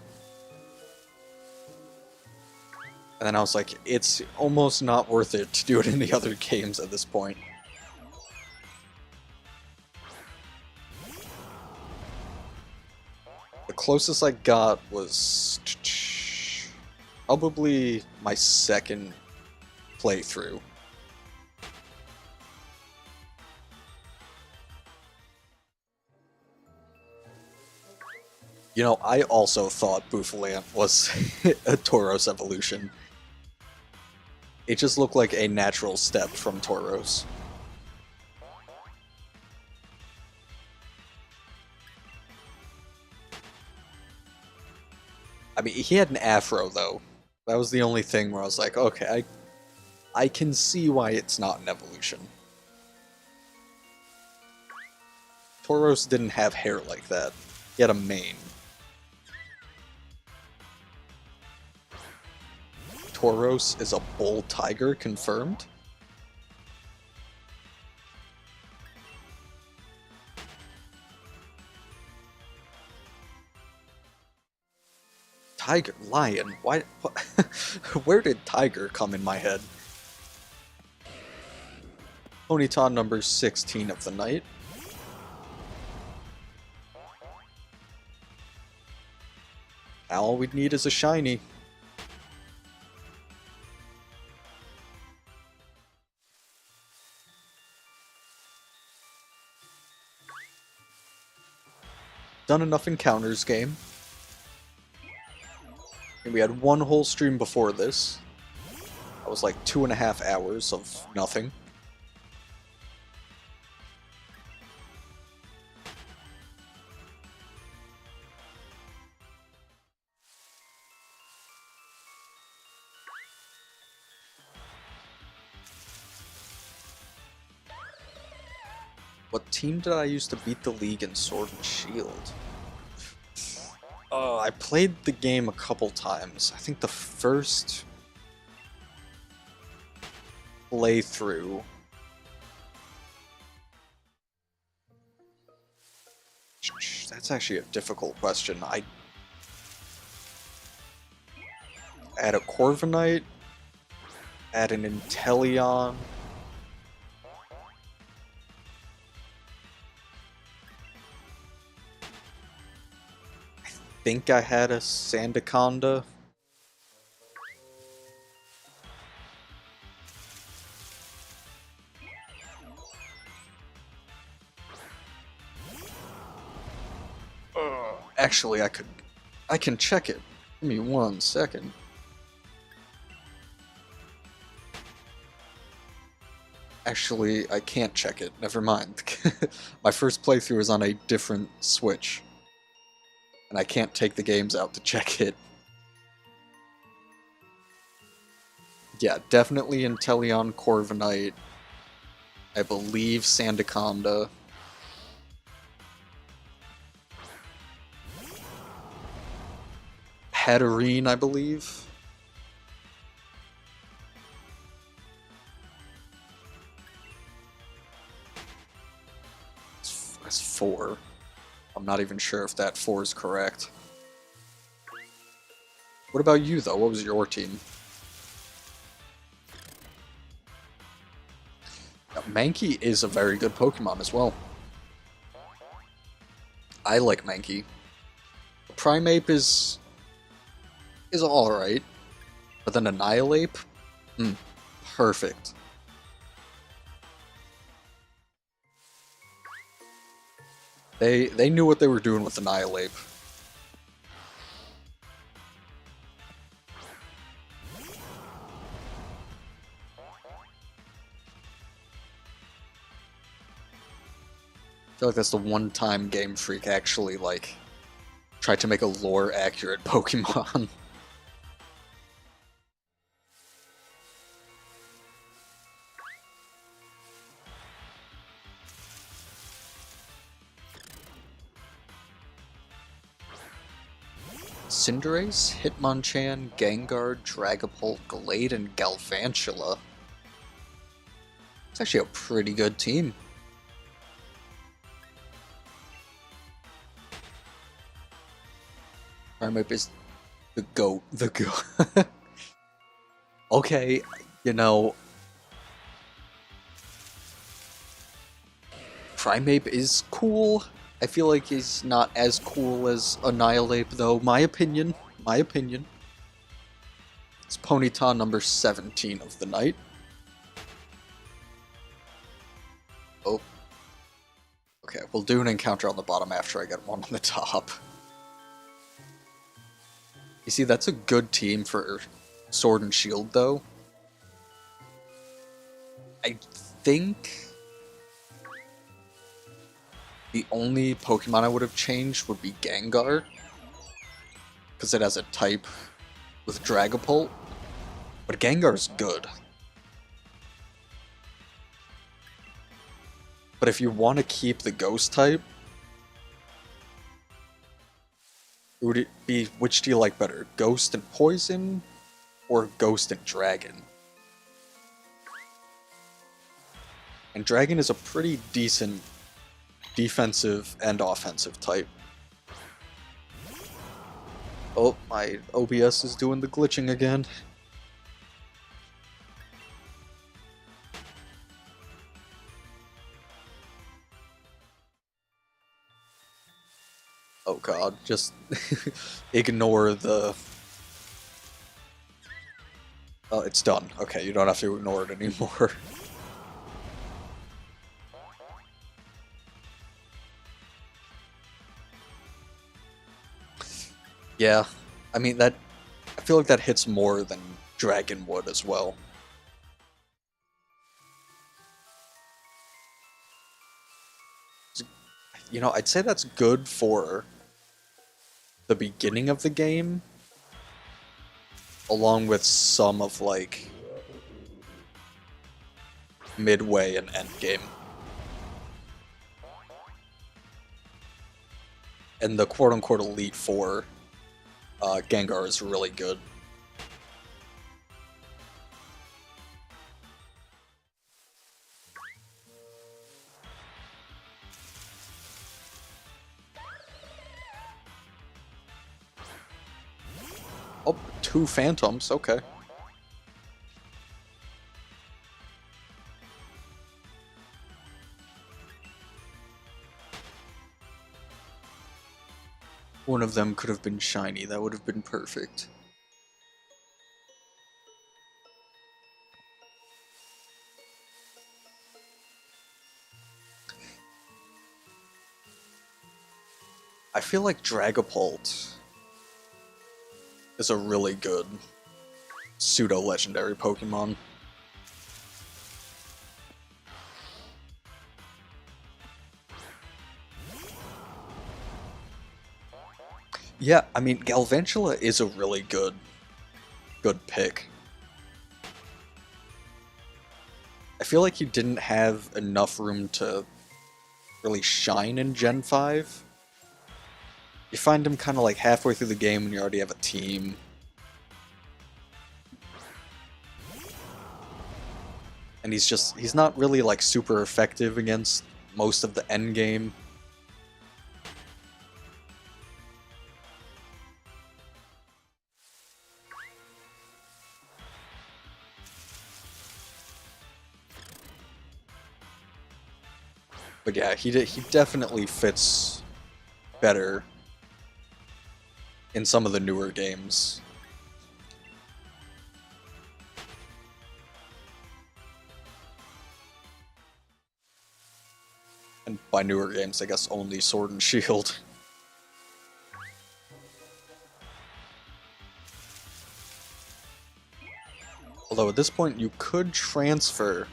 And then I was like, it's almost not worth it to do it in the other games at this point. The closest I got was probably my second playthrough. You know, I also thought Bouffalant was a Tauros evolution. It just looked like a natural step from Tauros. I mean, he had an afro, though. That was the only thing where I was like, okay, I can see why it's not an evolution. Tauros didn't have hair like that. He had a mane. Tauros is a bull tiger, confirmed? Tiger, lion, why, where did tiger come in my head? Ponyta number 16 of the night. Now all we'd need is a shiny. Done enough encounters, game. And we had one whole stream before this. That was like 2.5 hours of nothing. What team did I use to beat the league in Sword and Shield? I played the game a couple times. I think the first playthrough. That's actually a difficult question. I had a Corviknight, had an Inteleon. I think I had a Sandaconda. Actually, I can check it. Give me 1 second. Actually, I can't check it. Never mind. My first playthrough is on a different Switch, and I can't take the games out to check it. Yeah, definitely Inteleon, Corviknight. I believe Sandaconda. Hatterene, I believe. That's 4. I'm not even sure if that 4 is correct. What about you, though? What was your team? Mankey is a very good Pokemon as well. I like Mankey. Primeape is alright. But then Annihilape? Perfect. They knew what they were doing with Annihilape. I feel like that's the one time Game Freak actually, like, tried to make a lore-accurate Pokemon. Cinderace, Hitmonchan, Gengar, Dragapult, Glade, and Galvantula. It's actually a pretty good team. Primeape is the GOAT. The GOAT. Okay, you know, Primeape is cool. I feel like he's not as cool as Annihilape, though. My opinion. My opinion. It's Ponyta number 17 of the night. Oh. Okay, we'll do an encounter on the bottom after I get one on the top. You see, that's a good team for Sword and Shield, though. I think the only Pokemon I would have changed would be Gengar, because it has a type with Dragapult, but Gengar's good. But if you want to keep the Ghost type, would it be, which do you like better, Ghost and Poison, or Ghost and Dragon? And Dragon is a pretty decent defensive and offensive type. Oh, my OBS is doing the glitching again. Oh god, just ignore the... Oh, it's done. Okay, you don't have to ignore it anymore. Yeah, I mean, I feel like that hits more than Dragon would as well. You know, I'd say that's good for the beginning of the game, along with some of, like, midway and endgame. And the quote-unquote Elite Four, Gengar is really good. Oh, 2 Phantoms, okay. One of them could have been shiny, that would have been perfect. I feel like Dragapult is a really good pseudo-legendary Pokemon. Yeah, I mean, Galvantula is a really good pick. I feel like you didn't have enough room to really shine in Gen 5. You find him kind of like halfway through the game when you already have a team. And he's not really like super effective against most of the end game. But yeah, he definitely fits better in some of the newer games. And by newer games, I guess only Sword and Shield. Although at this point, you could transfer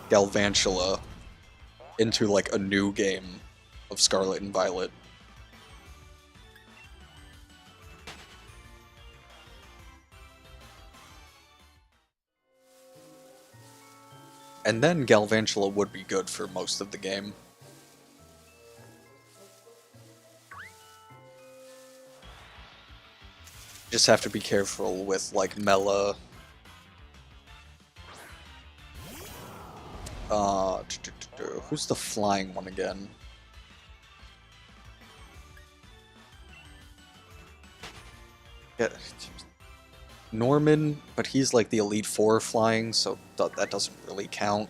Galvantula into like a new game of Scarlet and Violet. And then Galvantula would be good for most of the game. Just have to be careful with like Mela. Who's the flying one again? Yeah, Norman, but he's like the Elite Four flying, so that doesn't really count.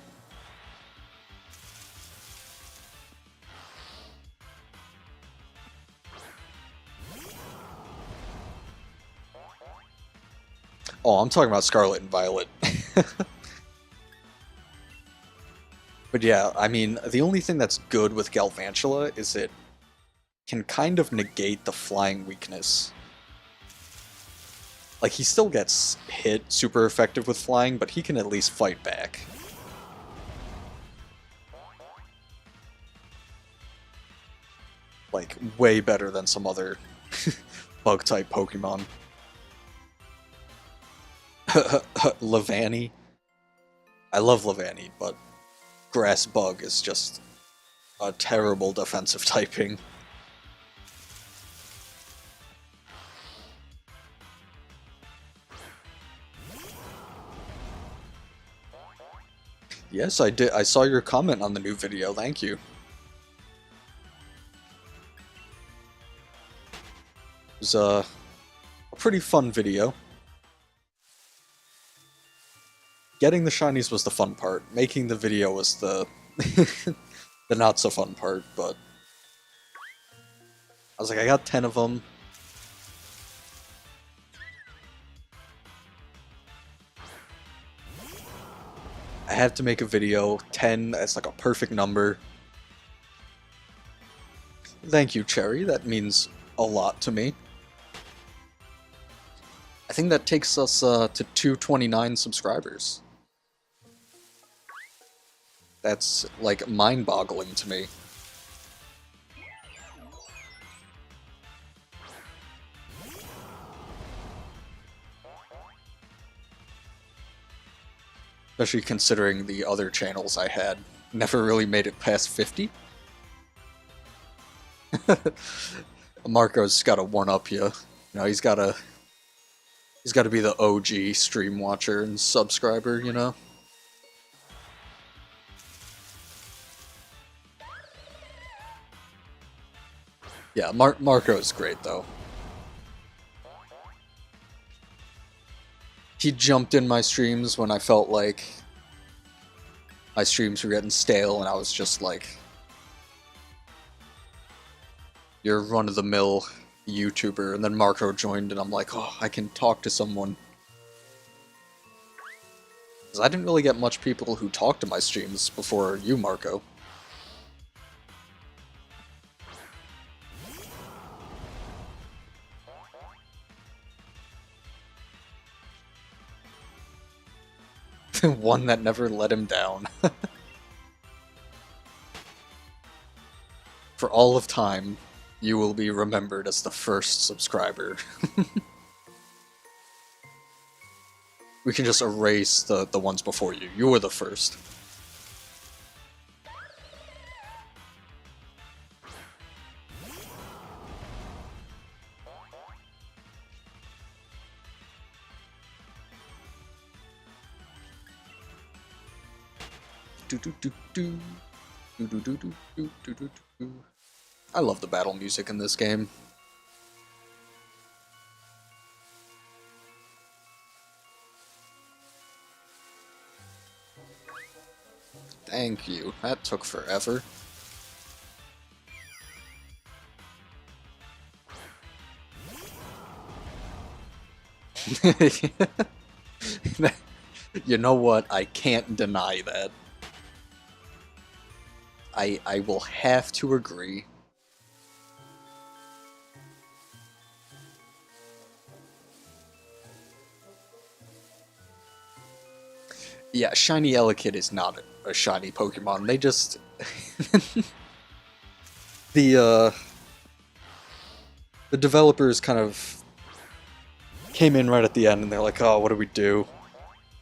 Oh, I'm talking about Scarlet and Violet. But yeah, I mean, the only thing that's good with Galvantula is it can kind of negate the flying weakness. Like, he still gets hit super effective with flying, but he can at least fight back. Like, way better than some other bug-type Pokemon. Levani. I love Levani, but Grass Bug is just a terrible defensive typing. Yes, I did. I saw your comment on the new video. Thank you. It was a pretty fun video. Getting the shinies was the fun part. Making the video was the the not so fun part, but I was like, I got 10 of them. I had to make a video. 10, that's like a perfect number. Thank you, Cherry. That means a lot to me. I think that takes us to 229 subscribers. That's, like, mind-boggling to me. Especially considering the other channels I had never really made it past 50. Marco's got to one up you. You know, he's got to be the OG stream watcher and subscriber. You know. Yeah, Marco's great though. He jumped in my streams when I felt like my streams were getting stale, and I was just like, "You're run-of-the-mill YouTuber," and then Marco joined, and I'm like, "Oh, I can talk to someone." Because I didn't really get much people who talked to my streams before you, Marco. One that never let him down. For all of time, you will be remembered as the first subscriber. We can just erase the ones before you. You were the first. Do do do do. Do do do do do do do do. I love the battle music in this game. Thank you. That took forever. You know what? I can't deny that. I will have to agree. Yeah, Shiny Elekid is not a shiny Pokemon. They just the the developers kind of came in right at the end, and they're like, "Oh, what do we do?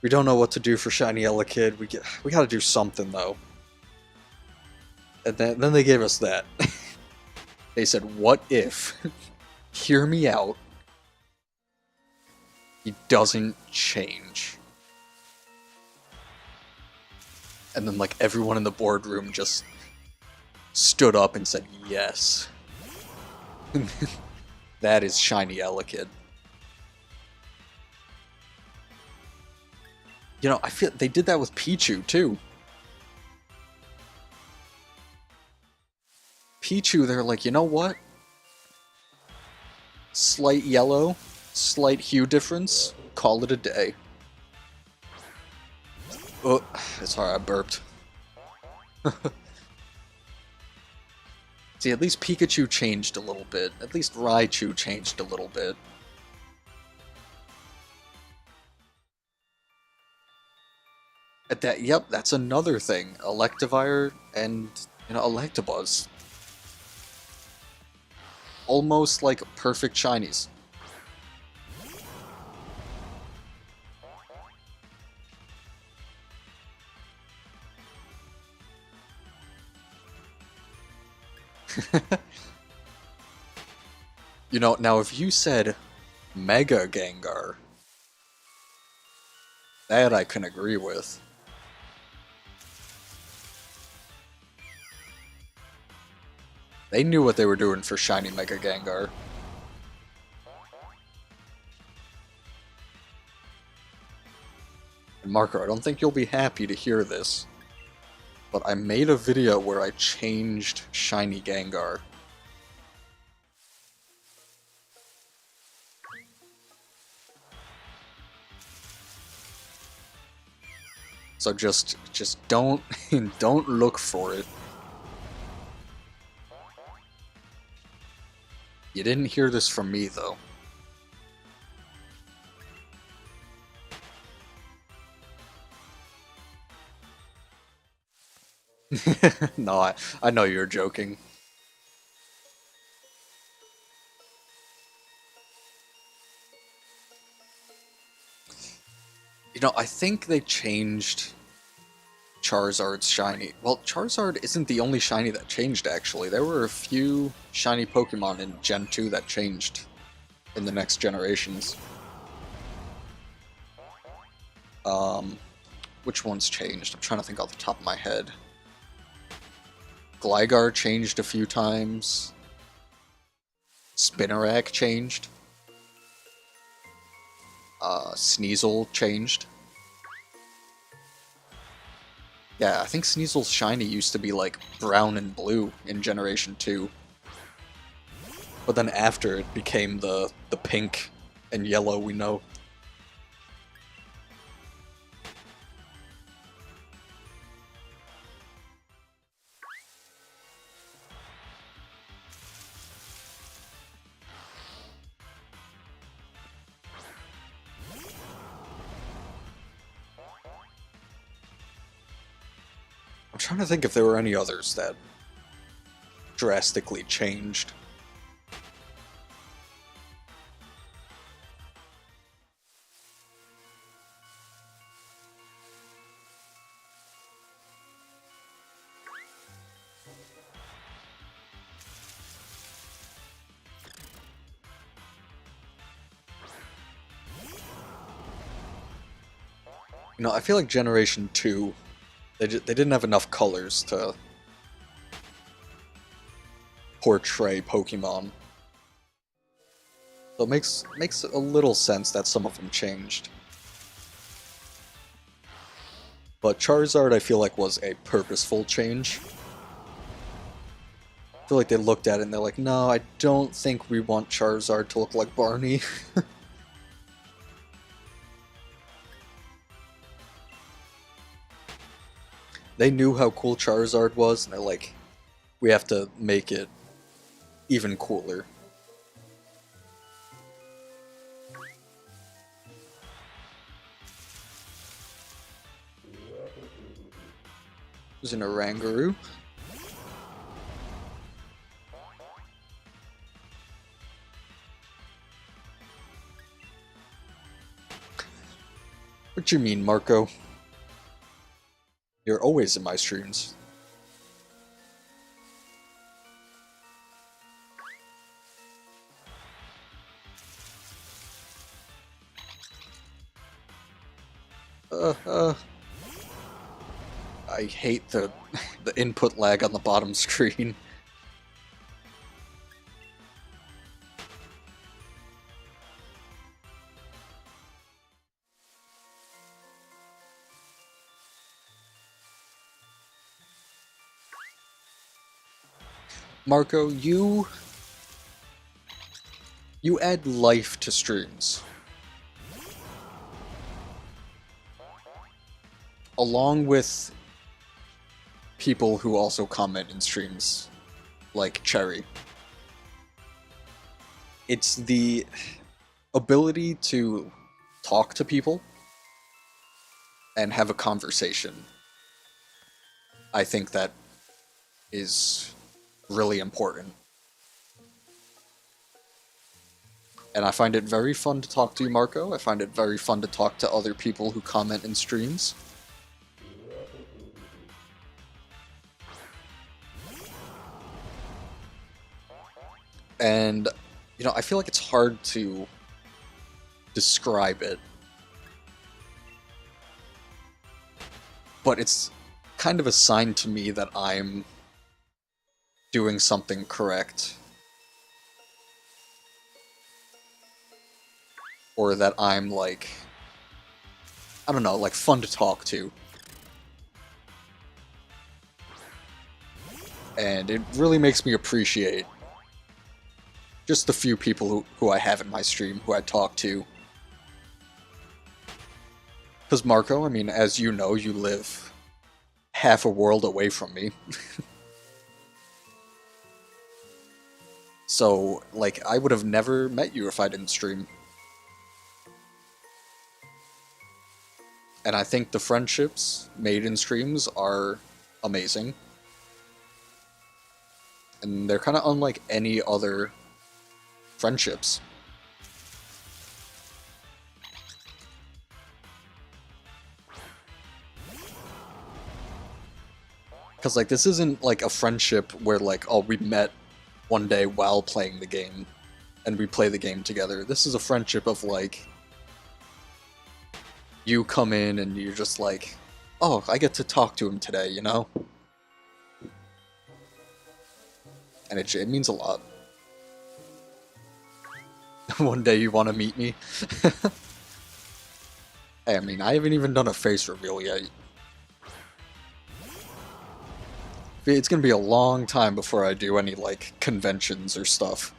We don't know what to do for Shiny Elekid. We got to do something though." And then they gave us that. They said, "What if? Hear me out. He doesn't change." And then like everyone in the boardroom just stood up and said, "Yes." That is Shiny Elekid. You know, I feel they did that with Pichu too. Pichu, they're like, you know what? Slight yellow, slight hue difference, call it a day. Oh, it's hard, I burped. See, at least Pikachu changed a little bit. At least Raichu changed a little bit. At that, yep, that's another thing. Electivire and, you know, Electabuzz. Almost like perfect shinies. You know, now if you said Mega Gengar, that I can agree with. They knew what they were doing for shiny Mega Gengar. And Marco, I don't think you'll be happy to hear this, but I made a video where I changed shiny Gengar. So just don't don't look for it. You didn't hear this from me though. No, I know you're joking. You know, I think they changed Charizard's shiny. Well, Charizard isn't the only shiny that changed, actually. There were a few shiny Pokemon in Gen 2 that changed in the next generations. Which ones changed? I'm trying to think off the top of my head. Gligar changed a few times. Spinarak changed. Sneasel changed. Yeah, I think Sneasel's shiny used to be like brown and blue in Generation 2. But then after it became the pink and yellow we know. I'm trying to think if there were any others that drastically changed. You know, I feel like Generation 2, they didn't have enough colors to portray Pokemon. So it makes a little sense that some of them changed. But Charizard, I feel like, was a purposeful change. I feel like they looked at it and they're like, no, I don't think we want Charizard to look like Barney. They knew how cool Charizard was, and they're like, we have to make it even cooler. There's an Oranguru. What you mean, Marco? You're always in my streams. I hate the input lag on the bottom screen. Marco, you add life to streams. Along with people who also comment in streams, like Cherry. It's the ability to talk to people and have a conversation. I think that is really important. And I find it very fun to talk to you, Marco. I find it very fun to talk to other people who comment in streams. And, you know, I feel like it's hard to describe it. But it's kind of a sign to me that I'm doing something correct. Or that I'm, like, I don't know, like, fun to talk to. And it really makes me appreciate just the few people who I have in my stream, who I talk to. Because Marco, I mean, as you know, you live half a world away from me. So, like, I would have never met you if I didn't stream. And I think the friendships made in streams are amazing. And they're kind of unlike any other friendships. Because, like, this isn't, like, a friendship where, like, oh, we met one day while playing the game, and we play the game together. This is a friendship of, like, you come in and you're just like, oh, I get to talk to him today, you know? And it means a lot. One day you want to meet me? Hey, I mean, I haven't even done a face reveal yet. It's gonna be a long time before I do any, like, conventions or stuff.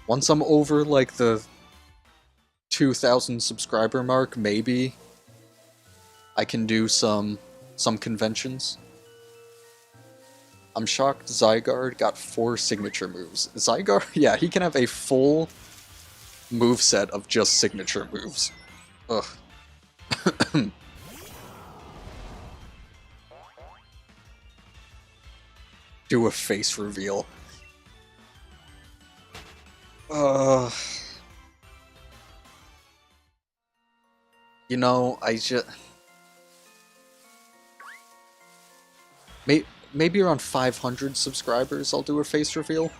Once I'm over, like, the 2,000 subscriber mark, maybe I can do some conventions. I'm shocked Zygarde got 4 signature moves. Zygarde, yeah, he can have a full moveset of just signature moves. Ugh. Do a face reveal. You know, I just... Maybe around 500 subscribers I'll do a face reveal.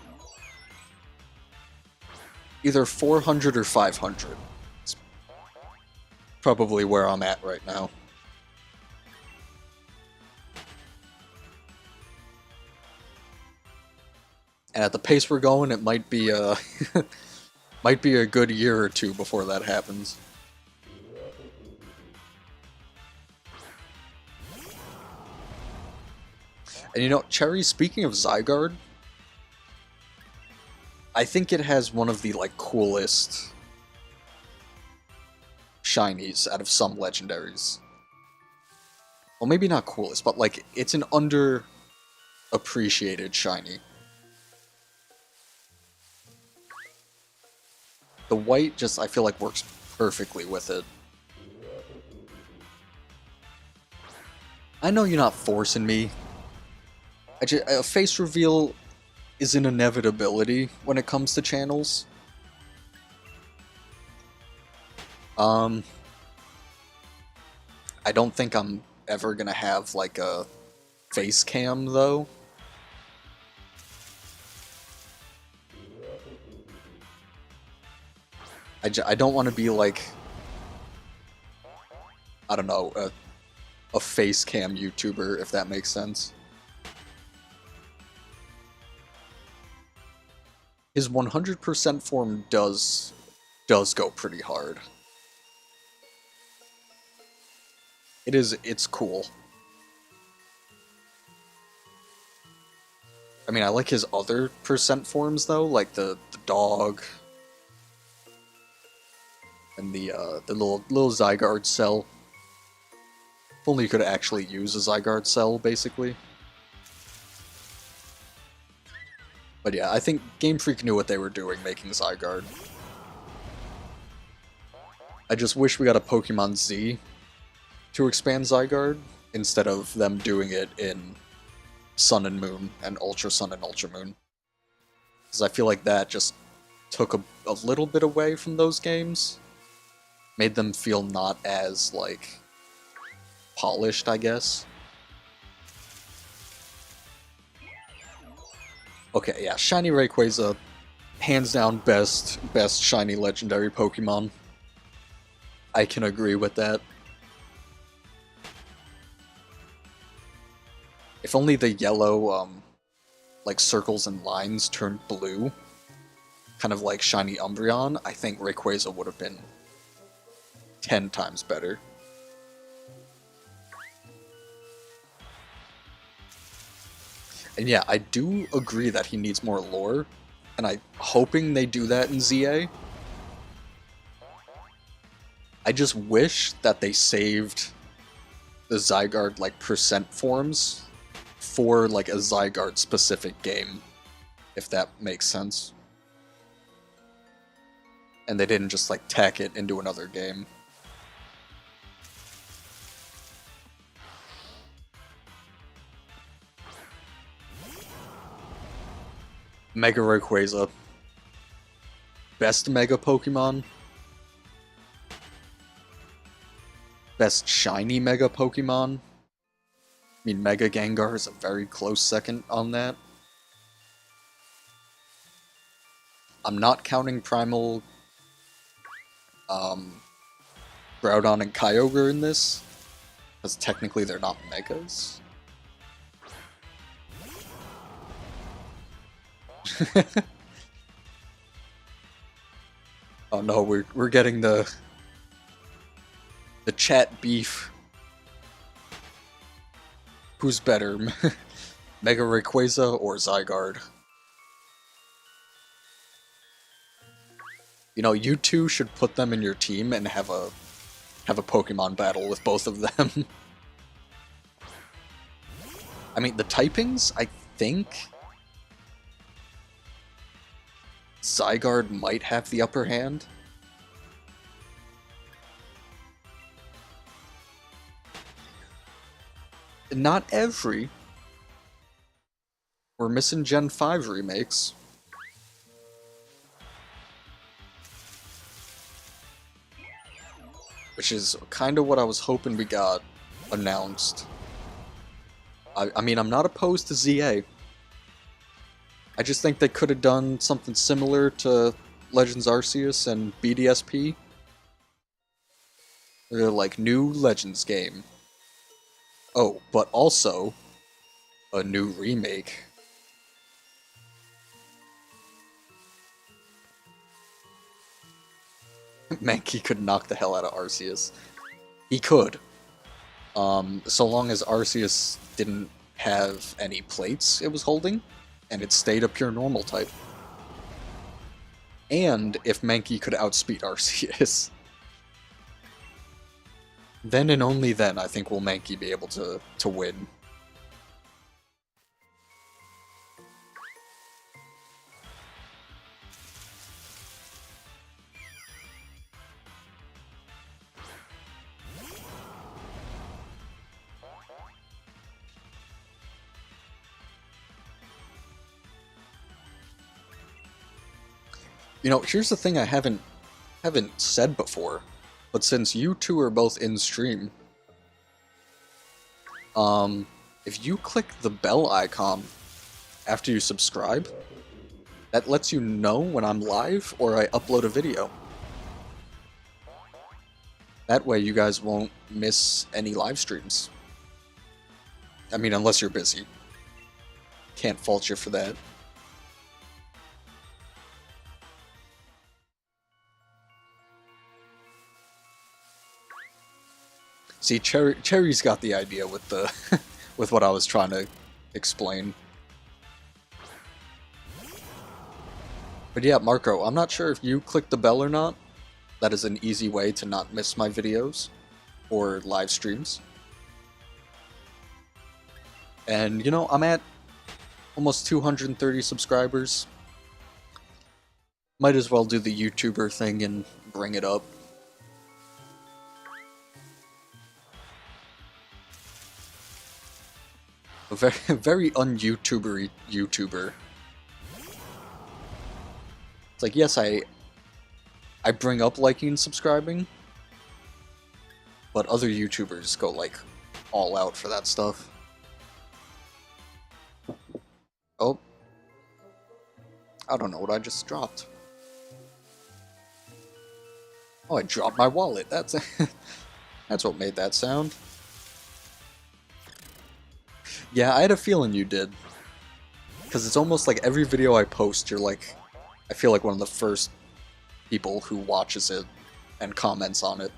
Either 400 or 500. It's probably where I'm at right now. And at the pace we're going, it might be might be a good year or two before that happens. And you know, Cherry, speaking of Zygarde, I think it has one of the, like, coolest shinies out of some legendaries. Well, maybe not coolest, but, like, it's an underappreciated shiny. The white just, I feel like, works perfectly with it. I know you're not forcing me. A face reveal is an inevitability when it comes to channels. I don't think I'm ever gonna have, like, a face cam, though. I don't want to be, like, I don't know, a face cam YouTuber, if that makes sense. His 100% form does go pretty hard. It's cool. I mean, I like his other percent forms, though, like the dog and the little Zygarde cell. If only you could actually use a Zygarde cell, basically. But yeah, I think Game Freak knew what they were doing making Zygarde. I just wish we got a Pokemon Z to expand Zygarde, instead of them doing it in Sun and Moon and Ultra Sun and Ultra Moon. Because I feel like that just took a little bit away from those games. Made them feel not as, like, polished, I guess. Okay, yeah, Shiny Rayquaza, hands down best shiny legendary Pokemon. I can agree with that. If only the yellow, like, circles and lines turned blue, kind of like Shiny Umbreon, I think Rayquaza would have been 10 times better. And yeah, I do agree that he needs more lore, and I'm hoping they do that in ZA. I just wish that they saved the Zygarde, like, percent forms for, like, a Zygarde specific game, if that makes sense. And they didn't just, like, tack it into another game. Mega Rayquaza. Best Mega Pokemon? best shiny Mega Pokemon. I mean, Mega Gengar is a very close second on that. I'm not counting Primal Groudon and Kyogre in this, because technically they're not Megas. Oh no, we're getting the chat beef. Who's better, Mega Rayquaza or Zygarde? You know, you two should put them in your team and have a Pokemon battle with both of them. I mean, the typings, I think Zygarde might have the upper hand. Not every. We're missing Gen 5 remakes. Which is kind of what I was hoping we got announced. I mean, I'm not opposed to ZA. I just think they could have done something similar to Legends Arceus and BDSP. They're like, new Legends game. Oh, but also a new remake. Mankey could knock the hell out of Arceus. He could. So long as Arceus didn't have any plates it was holding, and it stayed a pure normal type. And if Mankey could outspeed Arceus. Then and only then I think will Mankey be able to win. You know, here's the thing I haven't said before, but since you two are both in stream, if you click the bell icon after you subscribe, that lets you know when I'm live or I upload a video. That way you guys won't miss any live streams. I mean, unless you're busy. Can't fault you for that. See, Cherry's got the idea with the with what I was trying to explain. But yeah, Marco, I'm not sure if you click the bell or not. That is an easy way to not miss my videos or live streams. And you know, I'm at almost 230 subscribers. Might as well do the YouTuber thing and bring it up. A very un-YouTubery YouTuber. It's like, yes, I bring up liking and subscribing, but other YouTubers go, like, all out for that stuff. Oh. I don't know what I just dropped. Oh, I dropped my wallet. That's that's what made that sound. Yeah, I had a feeling you did. Because it's almost like every video I post, you're like, I feel like one of the first people who watches it and comments on it.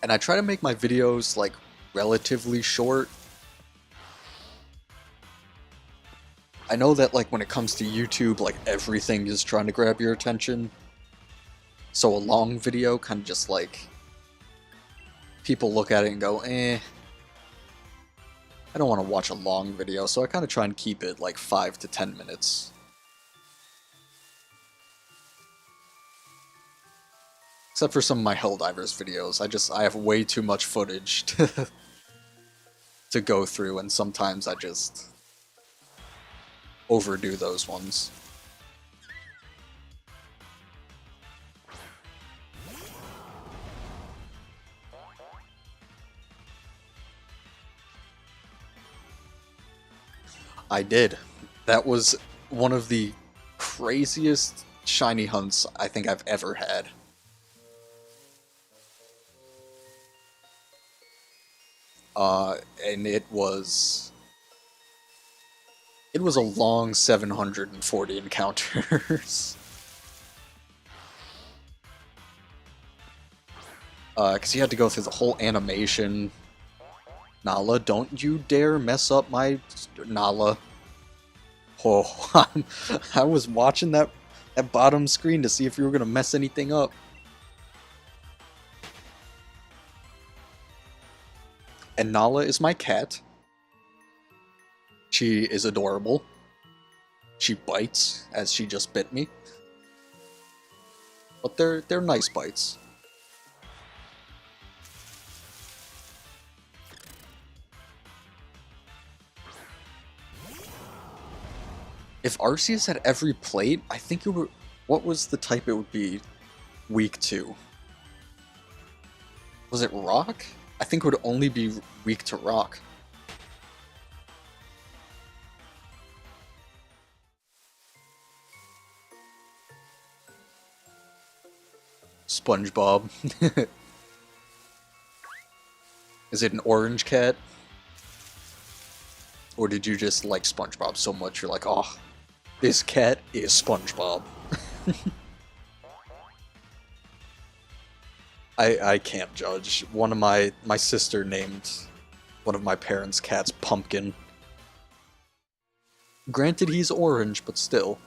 And I try to make my videos, like, relatively short. I know that, like, when it comes to YouTube, like, everything is trying to grab your attention. So a long video kind of just, like, people look at it and go, eh. I don't want to watch a long video, so I kind of try and keep it, like, 5 to 10 minutes. Except for some of my Helldivers videos. I have way too much footage to to go through, and sometimes I just overdo those ones. I did. That was one of the craziest shiny hunts I think I've ever had. And it was a long 740 encounters. Because you had to go through the whole animation. Nala, don't you dare mess up my... Nala. Oh, I was watching that bottom screen to see if you were going to mess anything up. And Nala is my cat. She is adorable. She bites, as she just bit me. But they're nice bites. If Arceus had every plate, I think it would... What was the type it would be weak to? Was it rock? I think it would only be weak to rock. SpongeBob. Is it an orange cat? Or did you just like SpongeBob so much you're like, oh, this cat is SpongeBob. I can't judge. One of my sister named one of my parents' cats Pumpkin. Granted, he's orange, but still.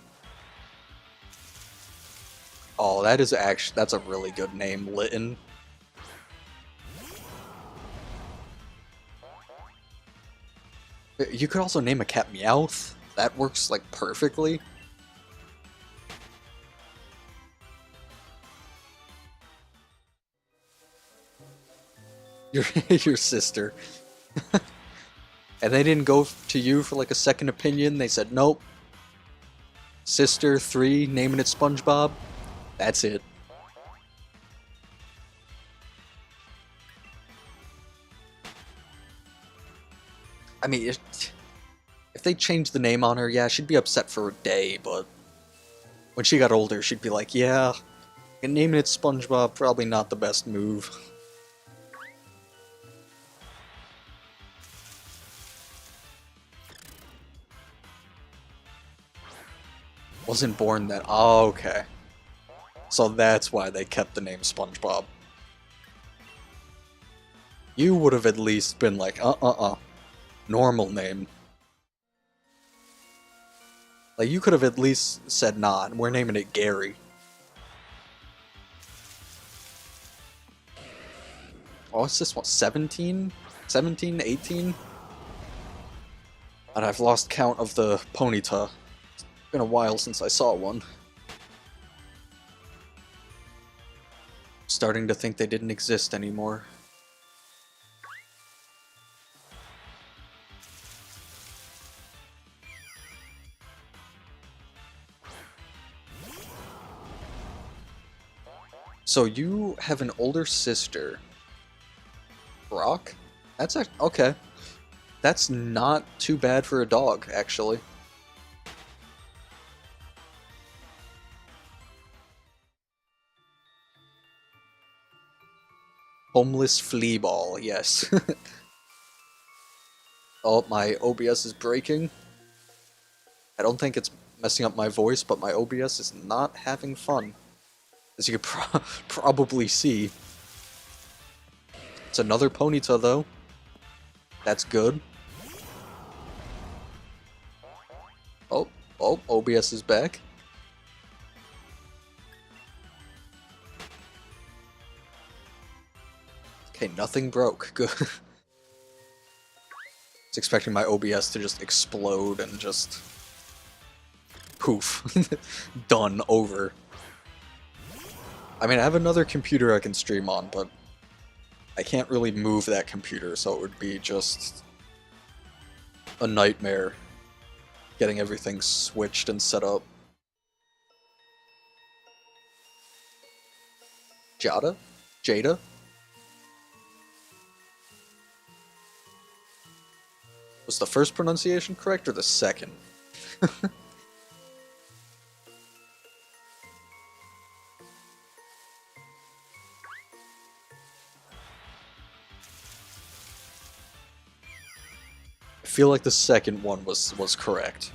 Oh, that's a really good name, Litten. You could also name a cat Meowth. That works, like, perfectly. Your sister. And they didn't go to you for, like, a second opinion? They said, nope. Sister 3, naming it SpongeBob. That's it. I mean, if they changed the name on her, yeah, she'd be upset for a day, but when she got older, she'd be like, yeah, naming it SpongeBob, probably not the best move. Wasn't born then. Oh, okay. So that's why they kept the name SpongeBob. You would have at least been like, normal name. Like, you could have at least said, nah, we're naming it Gary. Oh, what's this one? 17? 17? 18? And I've lost count of the Ponyta. It's been a while since I saw one. Starting to think they didn't exist anymore. So you have an older sister, Brock? That's okay. That's not too bad for a dog, actually. Homeless flea ball, yes. Oh, my OBS is breaking. I don't think it's messing up my voice, but my OBS is not having fun. As you could probably see. It's another Ponyta, though. That's good. Oh, OBS is back. Okay, nothing broke. Good. I was expecting my OBS to just explode and just... poof. Done. Over. I mean, I have another computer I can stream on, but I can't really move that computer, so it would be just a nightmare getting everything switched and set up. Jada? Jada? Was the first pronunciation correct or the second? I feel like the second one was correct.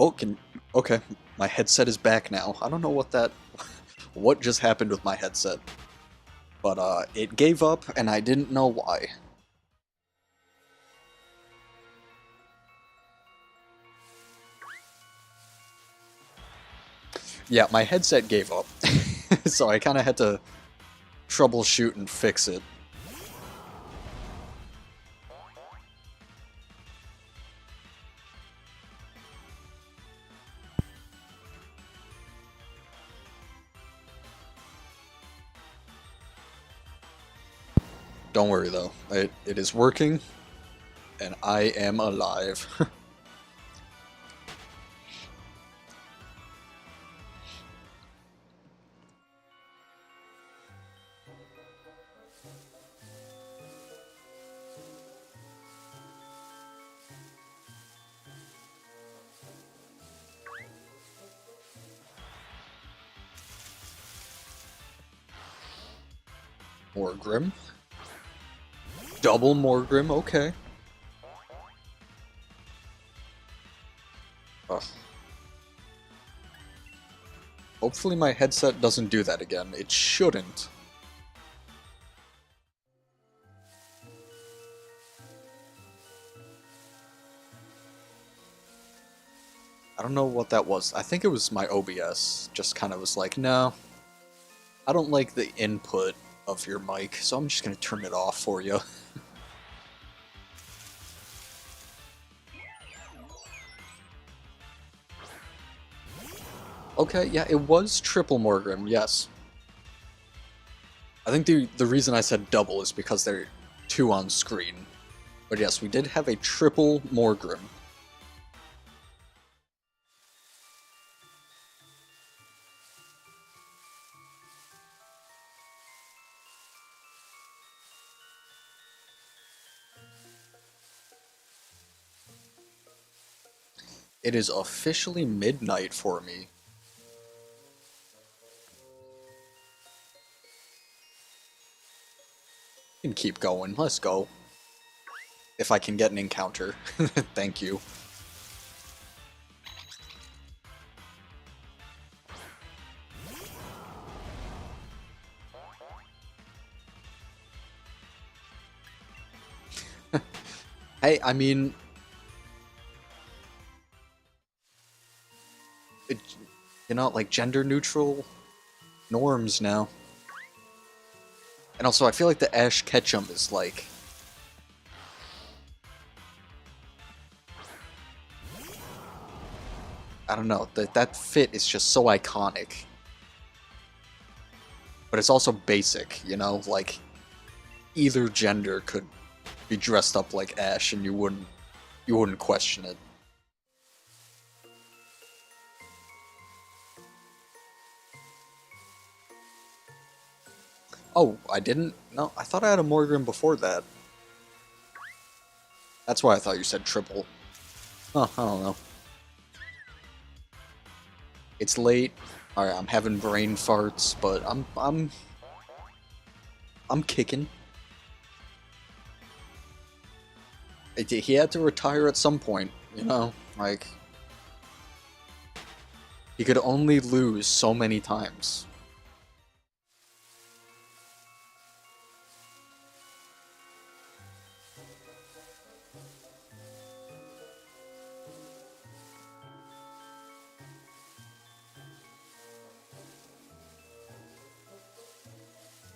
Oh, okay. My headset is back now. I don't know what just happened with my headset. But it gave up and I didn't know why. Yeah, my headset gave up. So I kind of had to troubleshoot and fix it. Don't worry though, it is working, and I am alive. Morgrim. Double Morgrim, okay. Ugh. Hopefully my headset doesn't do that again. It shouldn't. I don't know what that was. I think it was my OBS. Just kind of was like, no, I don't like the input of your mic, so I'm just gonna turn it off for you. Okay, yeah, it was triple Morgrim, yes. I think the reason I said double is because they're two on screen. But yes, we did have a triple Morgrim. It is officially midnight for me. We can keep going, let's go. If I can get an encounter. Thank you. Hey, I mean... you know, like gender-neutral norms now. And also, I feel like the Ash Ketchum is like... I don't know, that fit is just so iconic. But it's also basic, you know? Like, either gender could be dressed up like Ash and you wouldn't question it. Oh, I didn't? No, I thought I had a Morgrim before that. That's why I thought you said triple. Huh, I don't know. It's late. Alright, I'm having brain farts, but I'm kicking. He had to retire at some point, you know? Like, he could only lose so many times.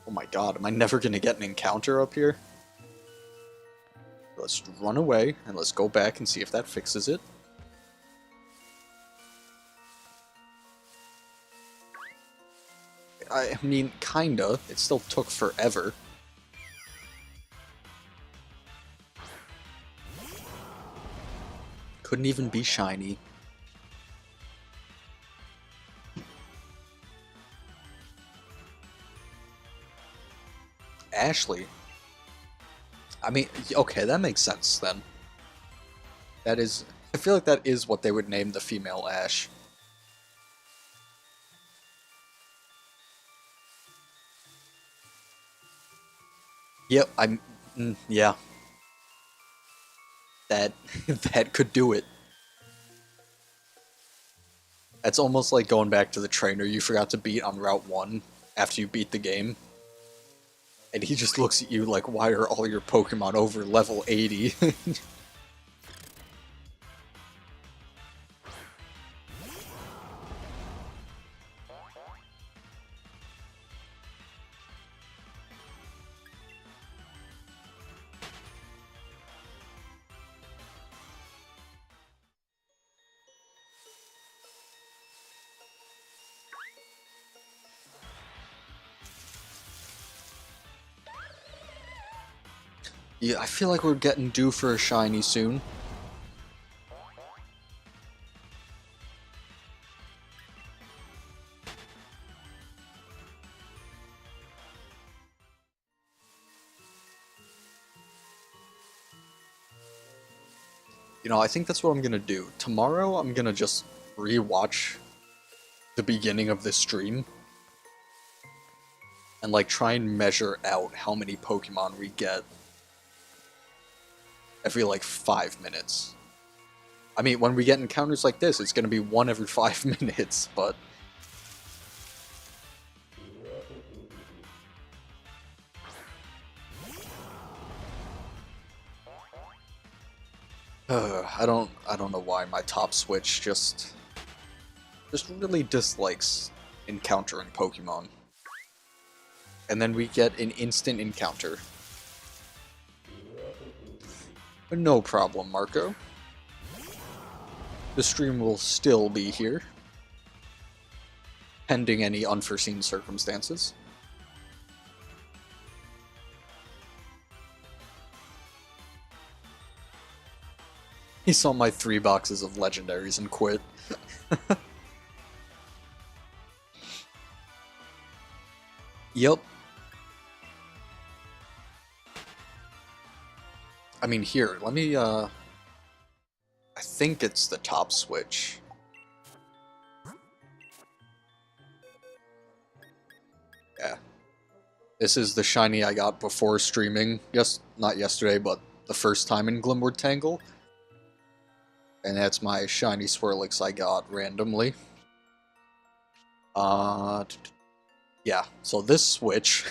Oh my god, am I never gonna get an encounter up here? Let's run away, and let's go back and see if that fixes it. I mean, kinda. It still took forever. Couldn't even be shiny. Ashley. I mean, okay, that makes sense then. That is... I feel like that is what they would name the female Ash. Yep, yeah. That... that could do it. That's almost like going back to the trainer you forgot to beat on Route 1 after you beat the game. And he just looks at you like, why are all your Pokemon over level 80? Yeah, I feel like we're getting due for a shiny soon. You know, I think that's what I'm gonna do. Tomorrow, I'm gonna just re-watch the beginning of this stream and like try and measure out how many Pokemon we get every like 5 minutes. I mean, when we get encounters like this, it's gonna be one every 5 minutes, but... I don't know why my top switch just really dislikes encountering Pokemon. And then we get an instant encounter. But no problem, Marco. The stream will still be here, pending any unforeseen circumstances. He saw my 3 boxes of legendaries and quit. Yep. I mean, here, let me, I think it's the top switch. Yeah. This is the shiny I got before streaming. Not yesterday, but the first time in Glimwood Tangle. And that's my shiny Swirlix I got randomly. Yeah, so this switch...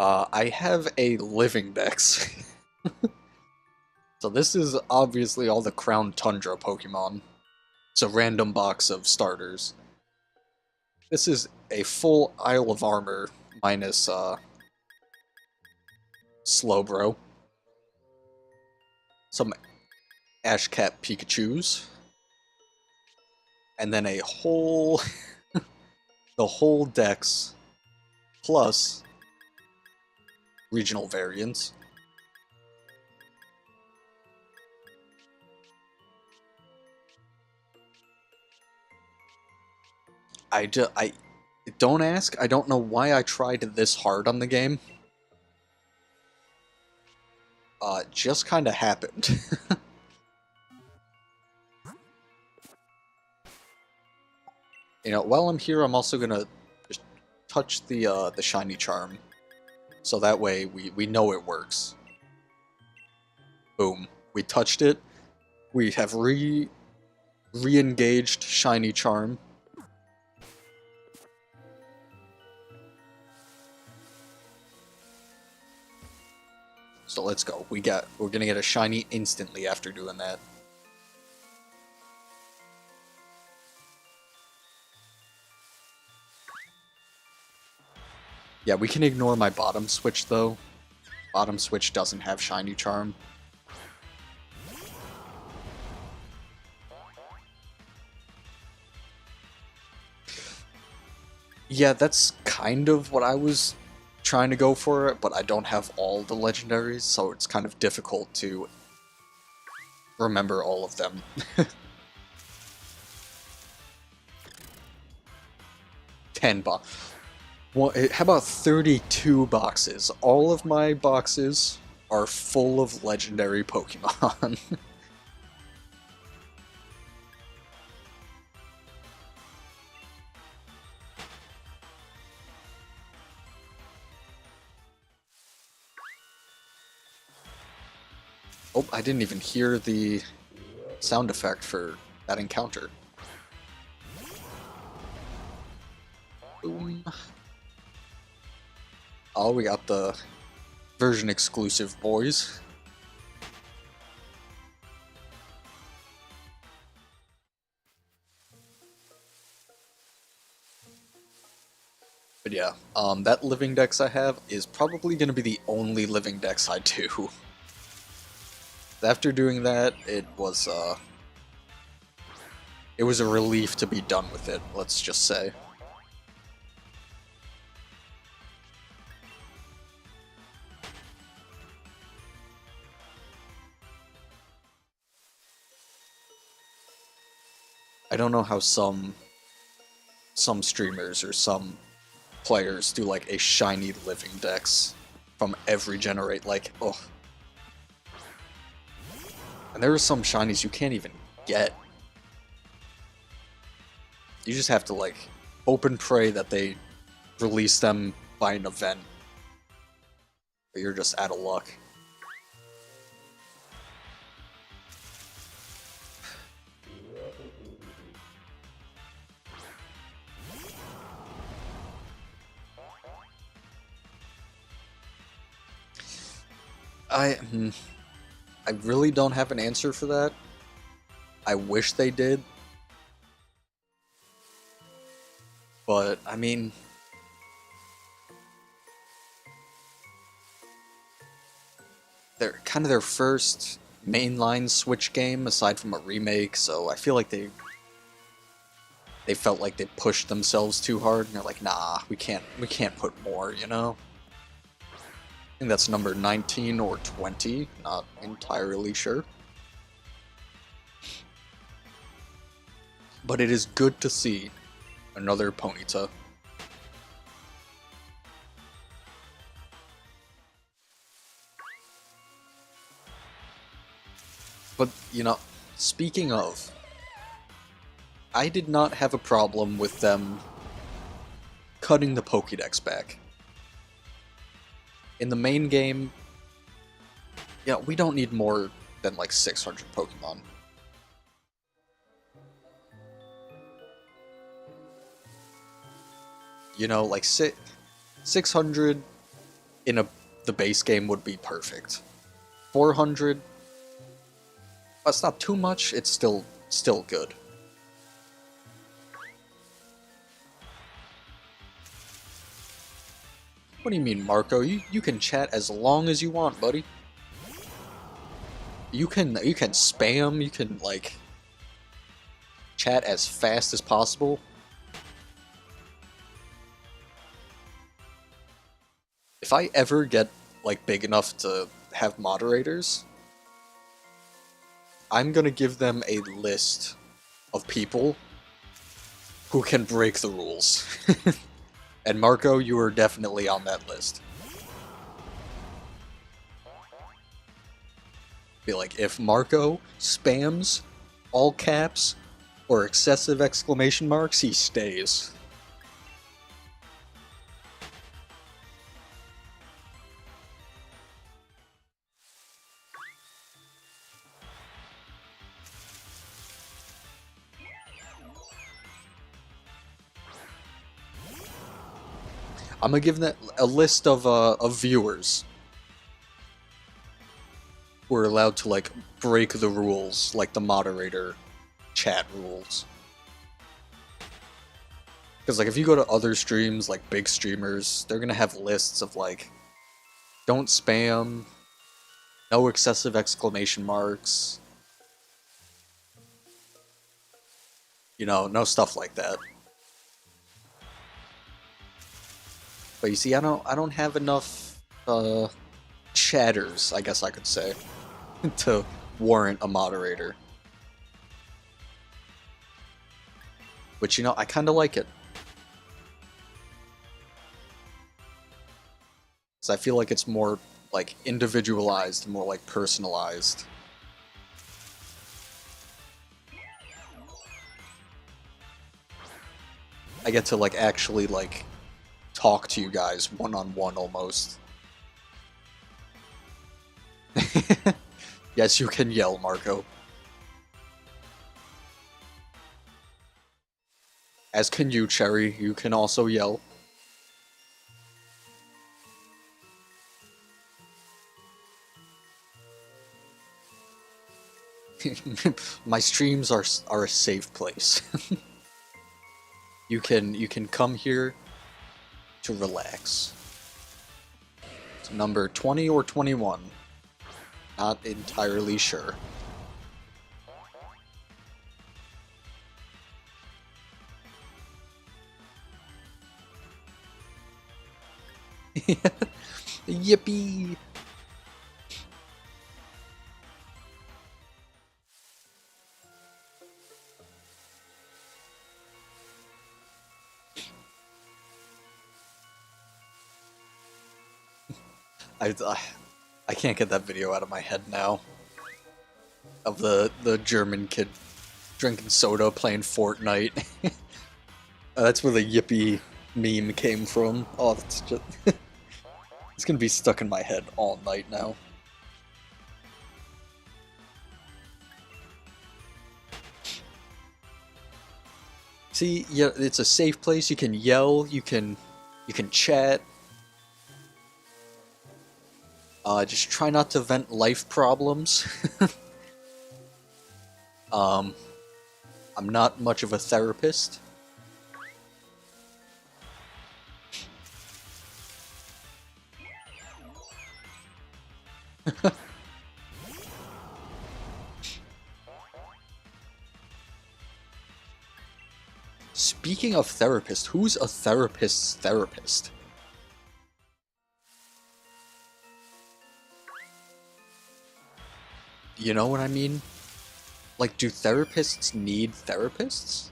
I have a living dex. So this is obviously all the Crown Tundra Pokemon. It's a random box of starters. This is a full Isle of Armor minus, Slowbro. Some Ashcat Pikachus. And then a whole... the whole dex plus regional variants. I don't ask. I don't know why I tried this hard on the game. Just kind of happened. You know, while I'm here, I'm also gonna just touch the shiny charm, so that way we know it works. Boom. We touched it. We have re-engaged shiny charm. So let's go. We're gonna get a shiny instantly after doing that. Yeah, we can ignore my bottom switch though. Bottom switch doesn't have shiny charm. Yeah, that's kind of what I was trying to go for, but I don't have all the legendaries, so it's kind of difficult to remember all of them. 10 box. Well, how about 32 boxes? All of my boxes are full of legendary Pokemon. Oh, I didn't even hear the sound effect for that encounter. Boom. Oh, we got the version exclusive boys. But yeah, that living dex I have is probably going to be the only living dex I do. After doing that, it was a relief to be done with it, let's just say. I don't know how some streamers or some players do like a shiny living dex from every generate, like, oh. And there are some shinies you can't even get. You just have to like hope and pray that they release them by an event. But you're just out of luck. I really don't have an answer for that. I wish they did. But, I mean... they're kind of their first mainline Switch game, aside from a remake, so I feel like they felt like they pushed themselves too hard, and they're like, nah, we can't put more, you know? I think that's number 19 or 20, not entirely sure. But it is good to see another Ponyta. But, you know, speaking of, I did not have a problem with them cutting the Pokédex back. In the main game, yeah, we don't need more than like 600 Pokemon. You know, like 600 in the base game would be perfect. 400, that's not too much, it's still good. What do you mean, Marco? You can chat as long as you want, buddy. You can spam, you can like chat as fast as possible. If I ever get like big enough to have moderators, I'm gonna give them a list of people who can break the rules. And Marco, you are definitely on that list. Be like, if Marco spams all caps or excessive exclamation marks, he stays. I'm gonna give that a list of viewers who are allowed to like break the rules, like the moderator chat rules. Because like if you go to other streams, like big streamers, they're gonna have lists of like, don't spam, no excessive exclamation marks, you know, no stuff like that. But you see, I don't have enough chatters, I guess I could say, to warrant a moderator. Which, you know, I kind of like it. So I feel like it's more like individualized, more like personalized. I get to like actually like talk to you guys one-on-one almost. Yes, you can yell, Marco. As can you, Cherry. You can also yell. My streams are a safe place. You can come here to relax. It's number 20 or 21. Not entirely sure. Yippee! I can't get that video out of my head now. Of the German kid drinking soda playing Fortnite. That's where the yippee meme came from. Oh, that's just it's gonna be stuck in my head all night now. See, yeah, it's a safe place. You can yell. You can chat. Just try not to vent life problems. I'm not much of a therapist. Speaking of therapist, who's a therapist's therapist? You know what I mean? Like, do therapists need therapists?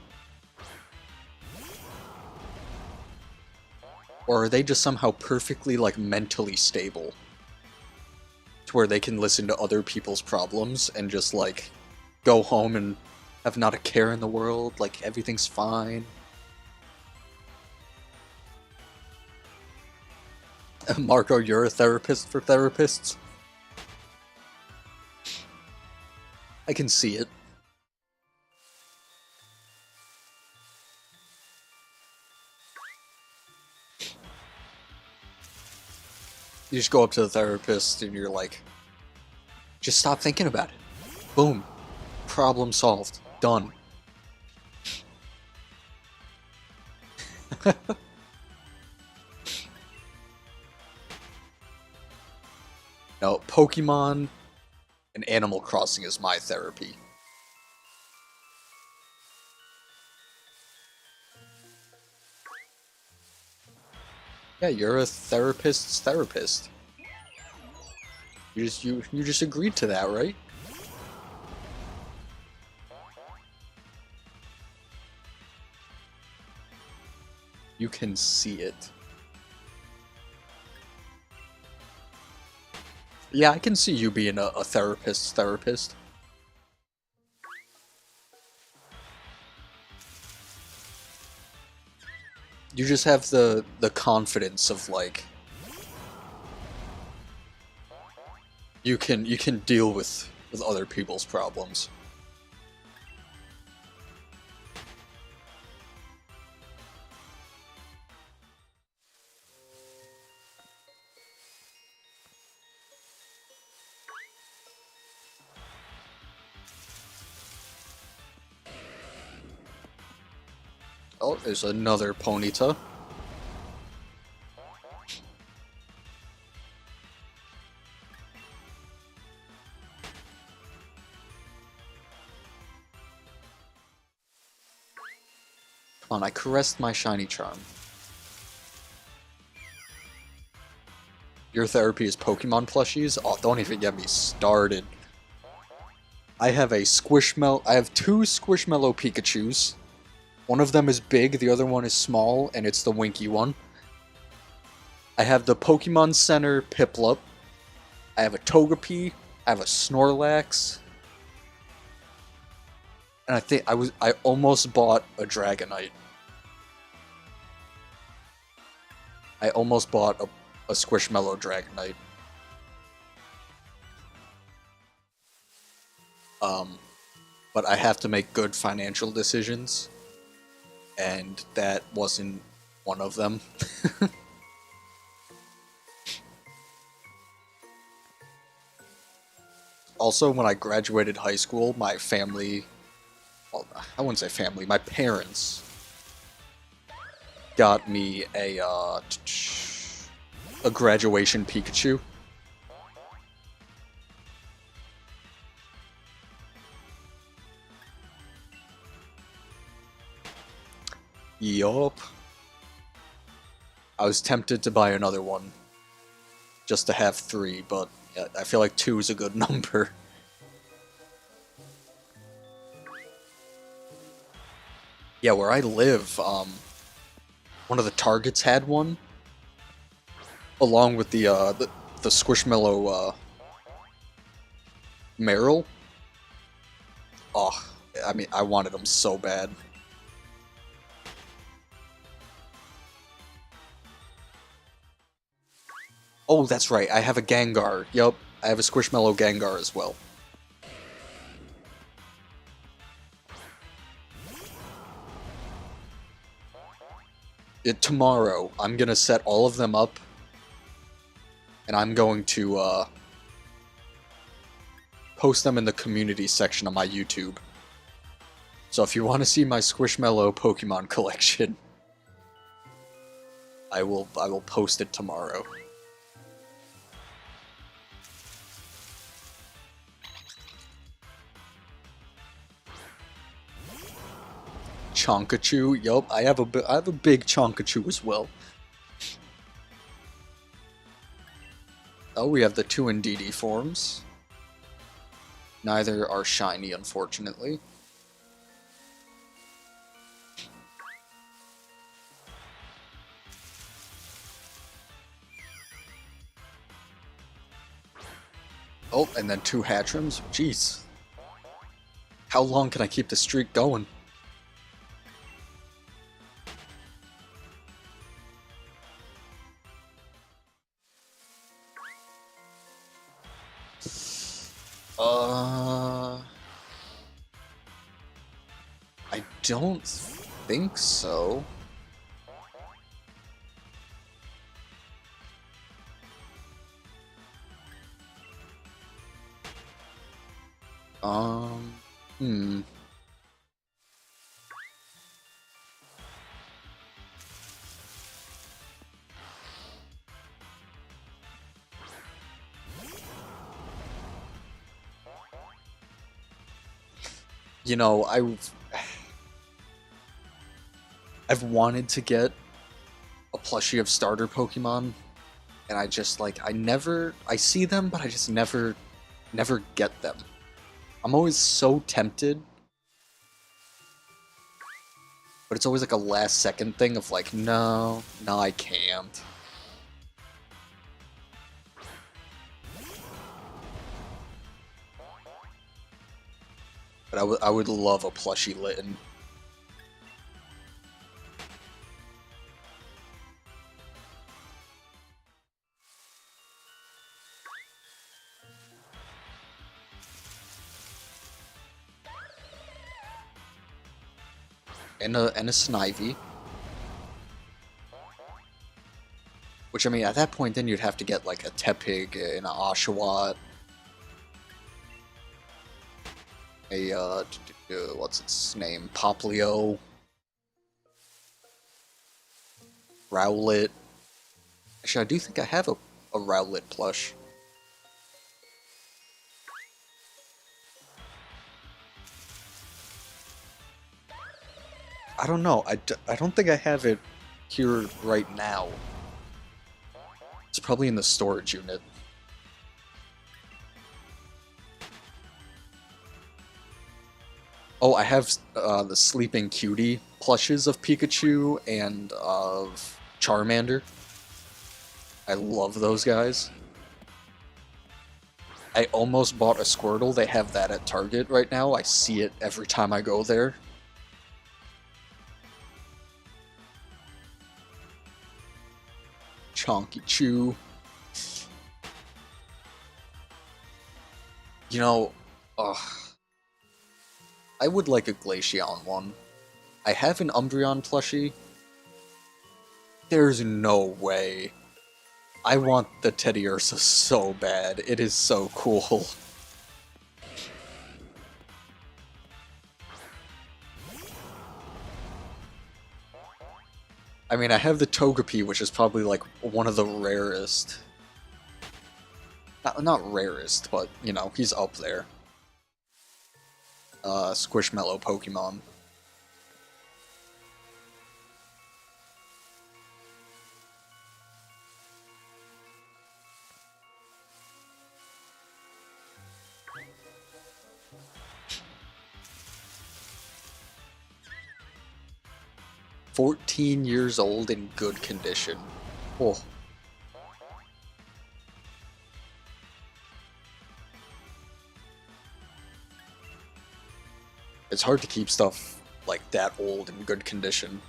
Or are they just somehow perfectly, like, mentally stable? To where they can listen to other people's problems and just, like, go home and have not a care in the world, like, everything's fine. Marco, you're a therapist for therapists? I can see it. You just go up to the therapist and you're like, just stop thinking about it. Boom. Problem solved. Done. No, Pokemon and Animal Crossing is my therapy. Yeah, you're a therapist's therapist. You just agreed to that, right? You can see it. Yeah, I can see you being a therapist's therapist. You just have the confidence of like you can deal with other people's problems. Oh, there's another Ponyta. Come on, I caressed my shiny charm. Your therapy is Pokemon plushies? Oh, don't even get me started. I have a Squishmallow. I have two Squishmallow Pikachus. One of them is big, the other one is small, and it's the winky one. I have the Pokemon Center Piplup. I have a Togepi. I have a Snorlax. And I almost bought a Dragonite. I almost bought a Squishmallow Dragonite. But I have to make good financial decisions, and that wasn't one of them. Also, when I graduated high school, my family, well, I wouldn't say family, my parents got me a graduation Pikachu. Yup. I was tempted to buy another one, just to have three, but yeah, I feel like two is a good number. Yeah, where I live, one of the Targets had one, along with the Squishmallow, Meryl. Oh, I mean, I wanted them so bad. Oh, that's right, I have a Gengar. Yup, I have a Squishmallow Gengar as well. Tomorrow, I'm gonna set all of them up, and I'm going to, post them in the community section of my YouTube. So if you want to see my Squishmallow Pokemon collection, I will post it tomorrow. Chonkachu, yup, I have a big Chonkachu as well. Oh, we have the 2 Indeedee forms. Neither are shiny, unfortunately. Oh, and then 2 Hatrams? Jeez. How long can I keep the streak going? I don't think so. Hmm. You know, I've wanted to get a plushie of starter Pokemon, and I just like I see them, but I just never get them. I'm always so tempted, but it's always like a last second thing of like, no, I can't. But I would love a plushie Litten. And a Snivy. Which, I mean, at that point, then you'd have to get, like, a Tepig and an Oshawott. A, what's its name? Poplio. Rowlet. Actually, I do think I have a Rowlet plush. I don't know. I don't think I have it here right now. It's probably in the storage unit. Oh, I have the Sleeping Cutie plushes of Pikachu and of Charmander. I love those guys. I almost bought a Squirtle. They have that at Target right now. I see it every time I go there. Chonky Chew. You know, I would like a Glaceon one. I have an Umbreon plushie. There's no way. I want the Teddiursa so bad. It is so cool. I mean, I have the Togepi, which is probably like one of the rarest. Not rarest, but, you know, he's up there. Squishmallow Pokemon. "14 years old in good condition." Oh. It's hard to keep stuff like that old in good condition.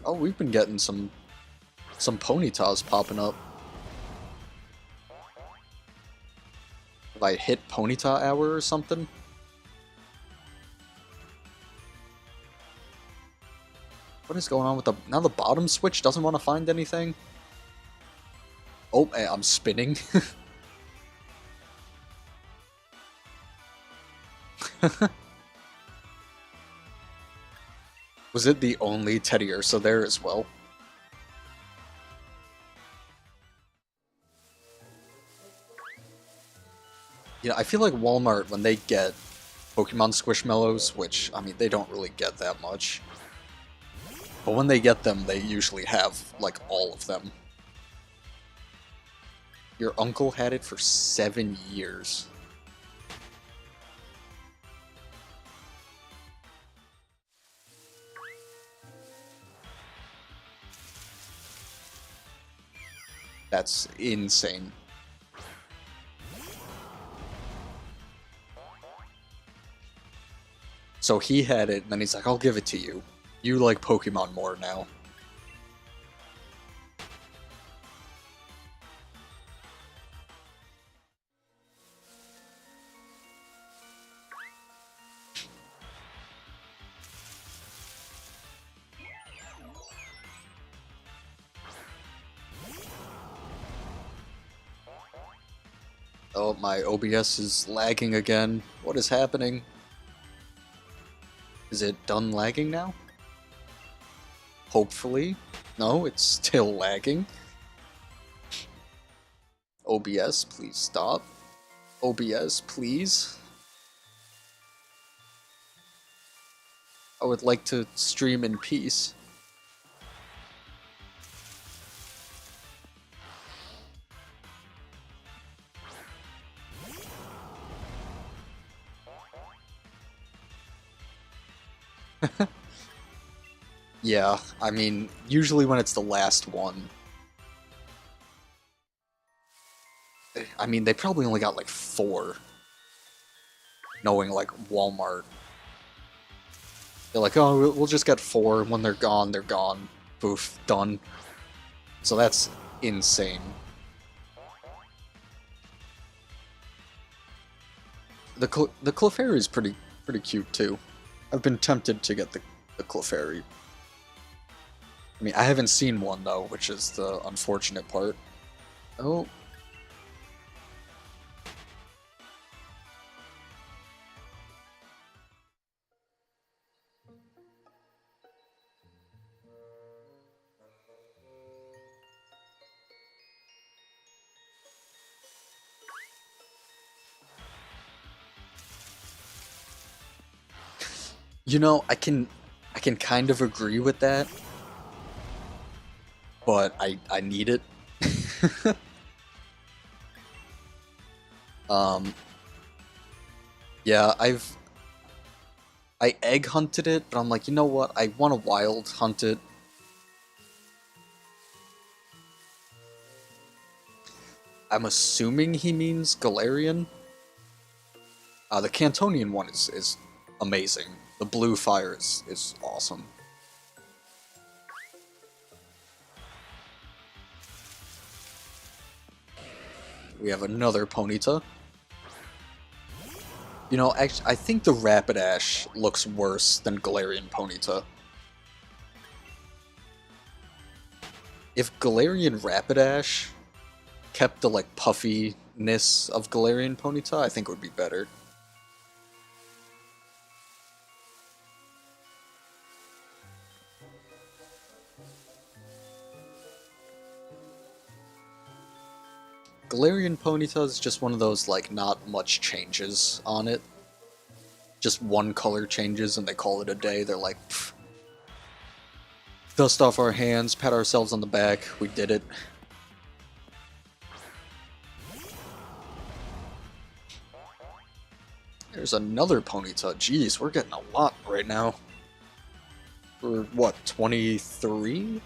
Oh, we've been getting some Ponytas popping up. Have I hit Ponyta hour or something? What is going on with now the bottom switch doesn't want to find anything? Oh, I'm spinning. Was it the only Teddiursa there as well? You know, I feel like Walmart, when they get Pokemon Squishmallows, which, I mean, they don't really get that much, but when they get them, they usually have, like, all of them. Your uncle had it for 7 years. That's insane. So he had it, and then he's like, I'll give it to you. You like Pokemon more now. Oh, my OBS is lagging again. What is happening? Is it done lagging now? Hopefully. No, it's still lagging. OBS, please stop. OBS, please. I would like to stream in peace. Yeah, I mean, usually when it's the last one. I mean, they probably only got like 4. Knowing, like, Walmart. They're like, oh, we'll just get 4, and when they're gone, they're gone. Poof, done. So that's insane. The Clefairy is pretty cute, too. I've been tempted to get the Clefairy. I mean, I haven't seen one, though, which is the unfortunate part. Oh. You know, I can kind of agree with that, but I need it. Um, yeah, I egg hunted it, but I'm like, you know what? I want to wild hunt it. I'm assuming he means Galarian. The Cantonian one is amazing. The blue fire is awesome. We have another Ponyta. You know, actually, I think the Rapidash looks worse than Galarian Ponyta. If Galarian Rapidash kept the, like, puffiness of Galarian Ponyta, I think it would be better. Galarian Ponyta is just one of those, like, not much changes on it. Just one color changes and they call it a day. They're like, pfft, dust off our hands, pat ourselves on the back, we did it. There's another Ponyta. Jeez, we're getting a lot right now. We're, what, 23?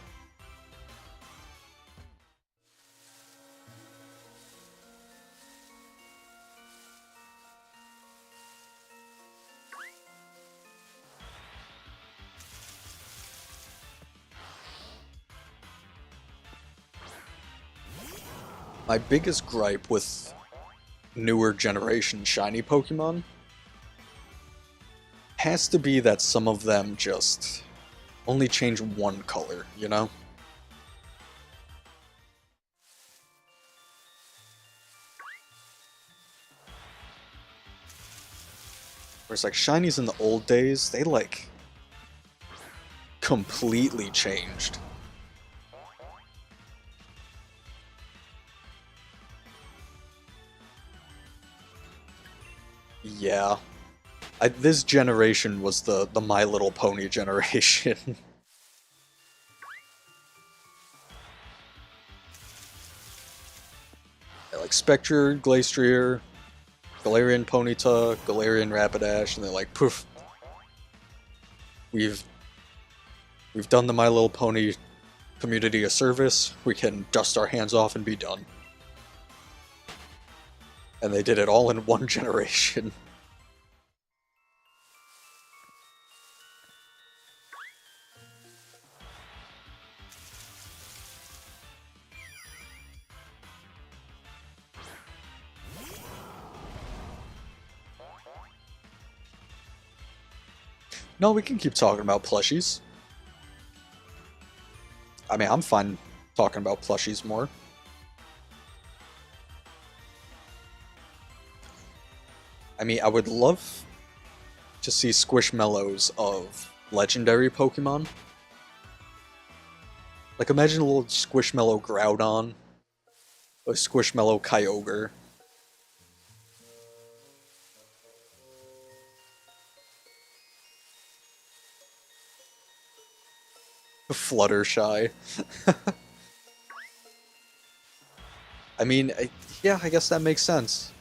My biggest gripe with newer generation shiny Pokemon has to be that some of them just only change one color, you know? Whereas like shinies in the old days, they like completely changed. Yeah. This generation was the My Little Pony generation. Like Spectre, Glastrier, Galarian Ponyta, Galarian Rapidash, and they're like, poof. We've done the My Little Pony community a service. We can dust our hands off and be done. And they did it all in one generation. No, we can keep talking about plushies. I mean, I'm fine talking about plushies more. I mean, I would love to see Squishmallows of legendary Pokemon. Like, imagine a little Squishmallow Groudon, a Squishmallow Kyogre. Fluttershy. I mean, yeah, I guess that makes sense.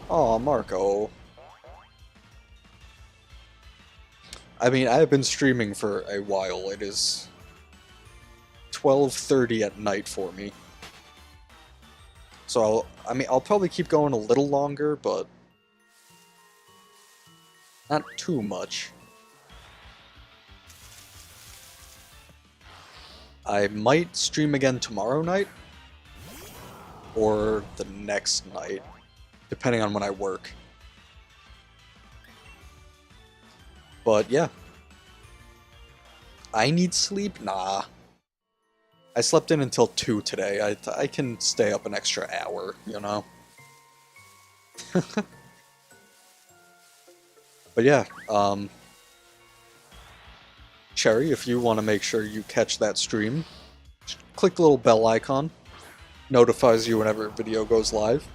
Oh, Marco. I mean, I have been streaming for a while. It is 12:30 at night for me. So, I'll probably keep going a little longer, but not too much. I might stream again tomorrow night, or the next night, depending on when I work. But yeah. I need sleep? Nah. I slept in until 2 today. I can stay up an extra hour, you know? But yeah, Cherry, if you want to make sure you catch that stream, click the little bell icon. Notifies you whenever a video goes live.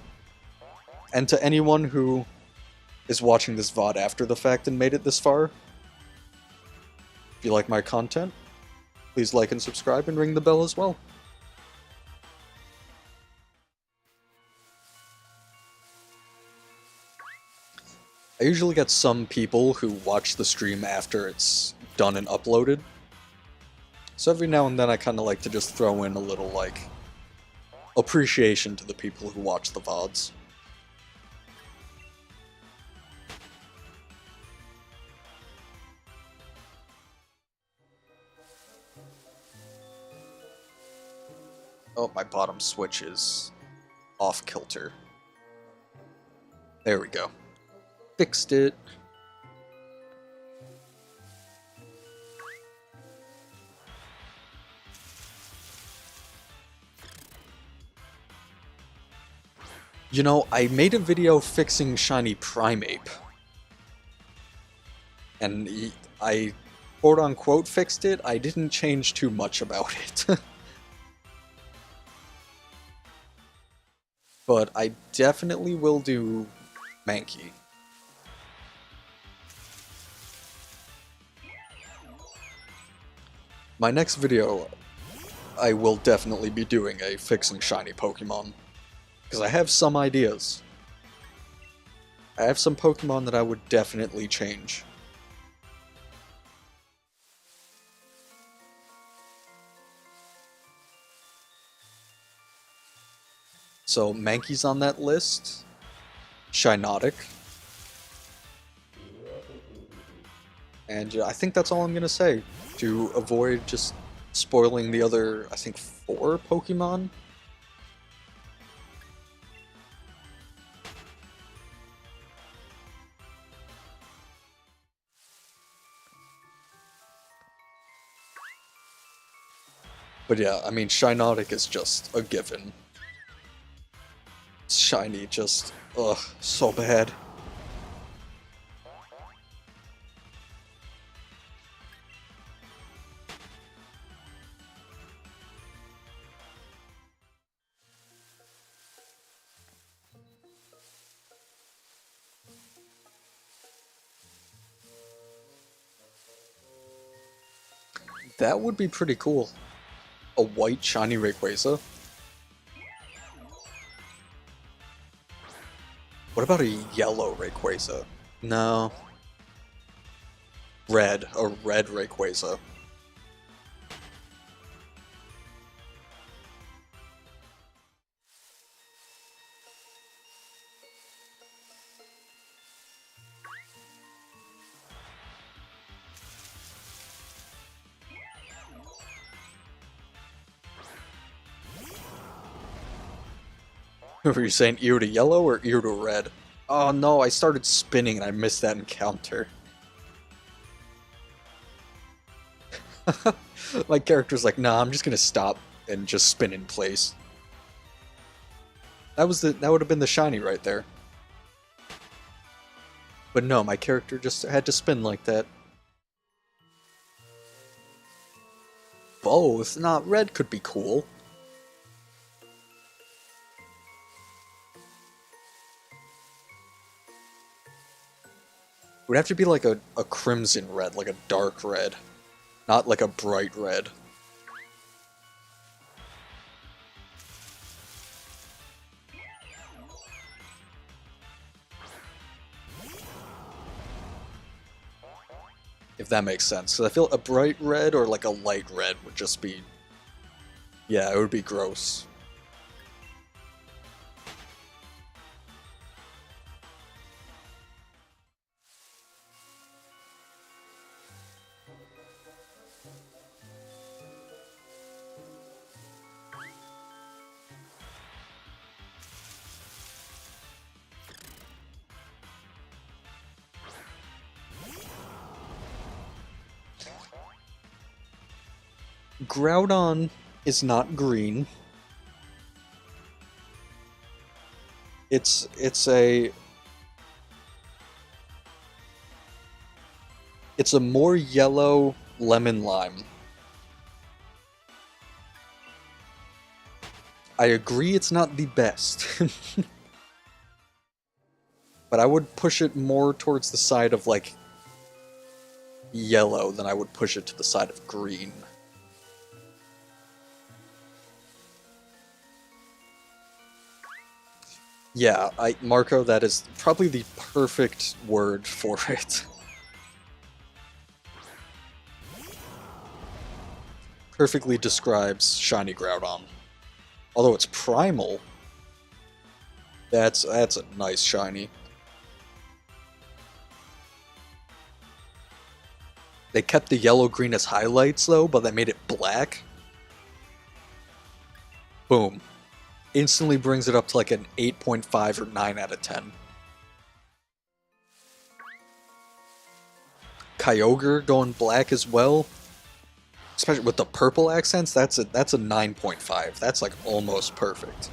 And to anyone who is watching this VOD after the fact and made it this far, if you like my content, please like and subscribe and ring the bell as well. I usually get some people who watch the stream after it's done and uploaded. So every now and then I kind of like to just throw in a little, like, appreciation to the people who watch the VODs. Oh, my bottom switch is off kilter. There we go. Fixed it. You know, I made a video fixing Shiny Primeape. And I quote-unquote fixed it. I didn't change too much about it. But I definitely will do Mankey. My next video, I will definitely be doing a fixing shiny Pokemon. Because I have some ideas. I have some Pokemon that I would definitely change. So Mankey's on that list. Shinotic. And I think that's all I'm gonna say, to avoid just spoiling the other, I think, 4 Pokemon? But yeah, I mean, Shinotic is just a given. Shiny, just, ugh, so bad. That would be pretty cool. A white shiny Rayquaza. What about a yellow Rayquaza? No. Red. A red Rayquaza. Were you saying ear to yellow or ear to red? Oh no, I started spinning and I missed that encounter. My character's like, nah, I'm just gonna stop and just spin in place. That would have been the shiny right there. But no, my character just had to spin like that. Both? Not red could be cool. It would have to be like a crimson red, like a dark red. Not like a bright red. If that makes sense. So I feel a bright red or like a light red would just be... yeah, it would be gross. Groudon is not green. It's a more yellow lemon lime. I agree it's not the best. But I would push it more towards the side of, like, yellow than I would push it to the side of green. Yeah, Marco, that is probably the perfect word for it. Perfectly describes Shiny Groudon. Although it's primal, that's a nice shiny. They kept the yellow-green as highlights, though, but they made it black. Boom. Instantly brings it up to like an 8.5 or 9 out of 10. Kyogre going black as well. Especially with the purple accents, that's a 9.5. That's like almost perfect.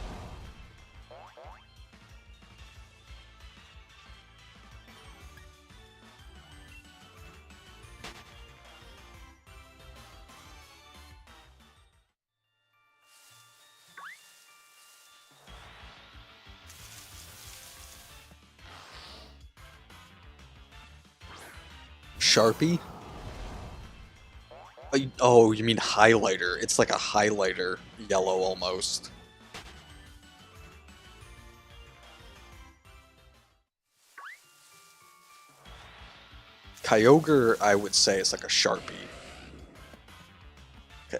Sharpie? Oh, you mean highlighter. It's like a highlighter yellow almost. Kyogre, I would say, is like a Sharpie.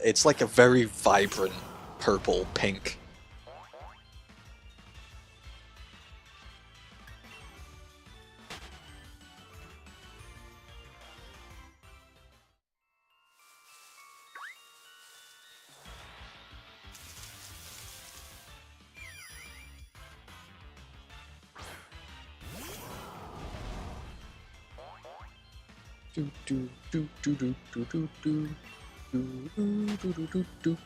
It's like a very vibrant purple, pink. Do do do do do do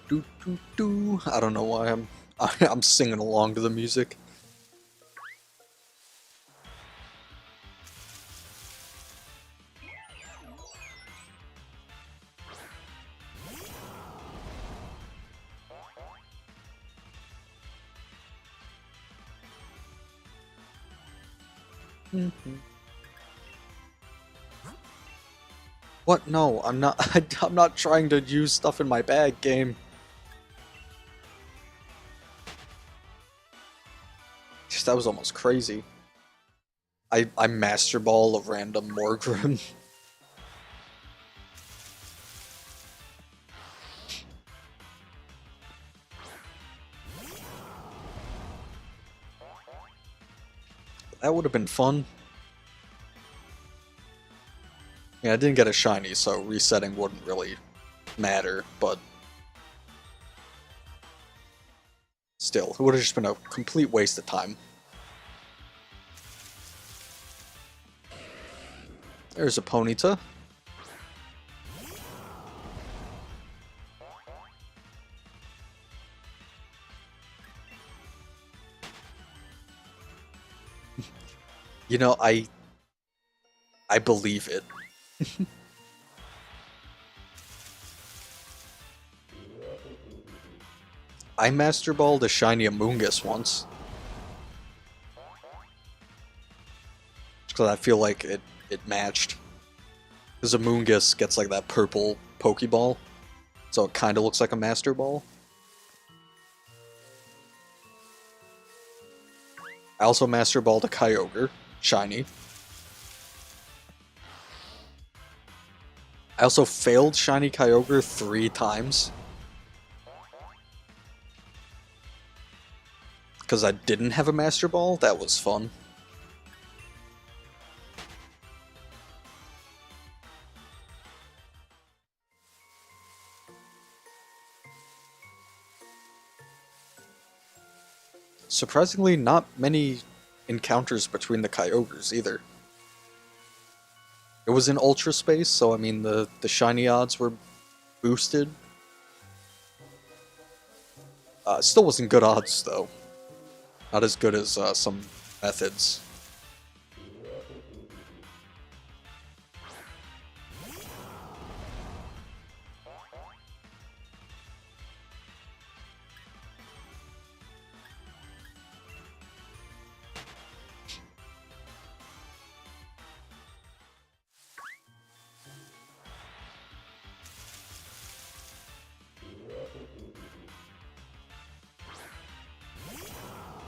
do do. I don't know why I'm singing along to the music. What? No, I'm not. I'm not trying to use stuff in my bag, game. Just, that was almost crazy. I Master Ball a random Morgrim. That would have been fun. Yeah, I didn't get a shiny, so resetting wouldn't really matter, but still, it would have just been a complete waste of time. There's a Ponyta. You know, I believe it. I Master Balled a shiny Amoonguss once. Because I feel like it matched. Because Amoonguss gets like that purple Pokeball, so it kind of looks like a Master Ball. I also Master Balled a Kyogre, shiny. I also failed shiny Kyogre 3 times. Because I didn't have a Master Ball, that was fun. Surprisingly, not many encounters between the Kyogres either. It was in Ultra Space, so I mean the shiny odds were boosted. Still wasn't good odds though. Not as good as some methods.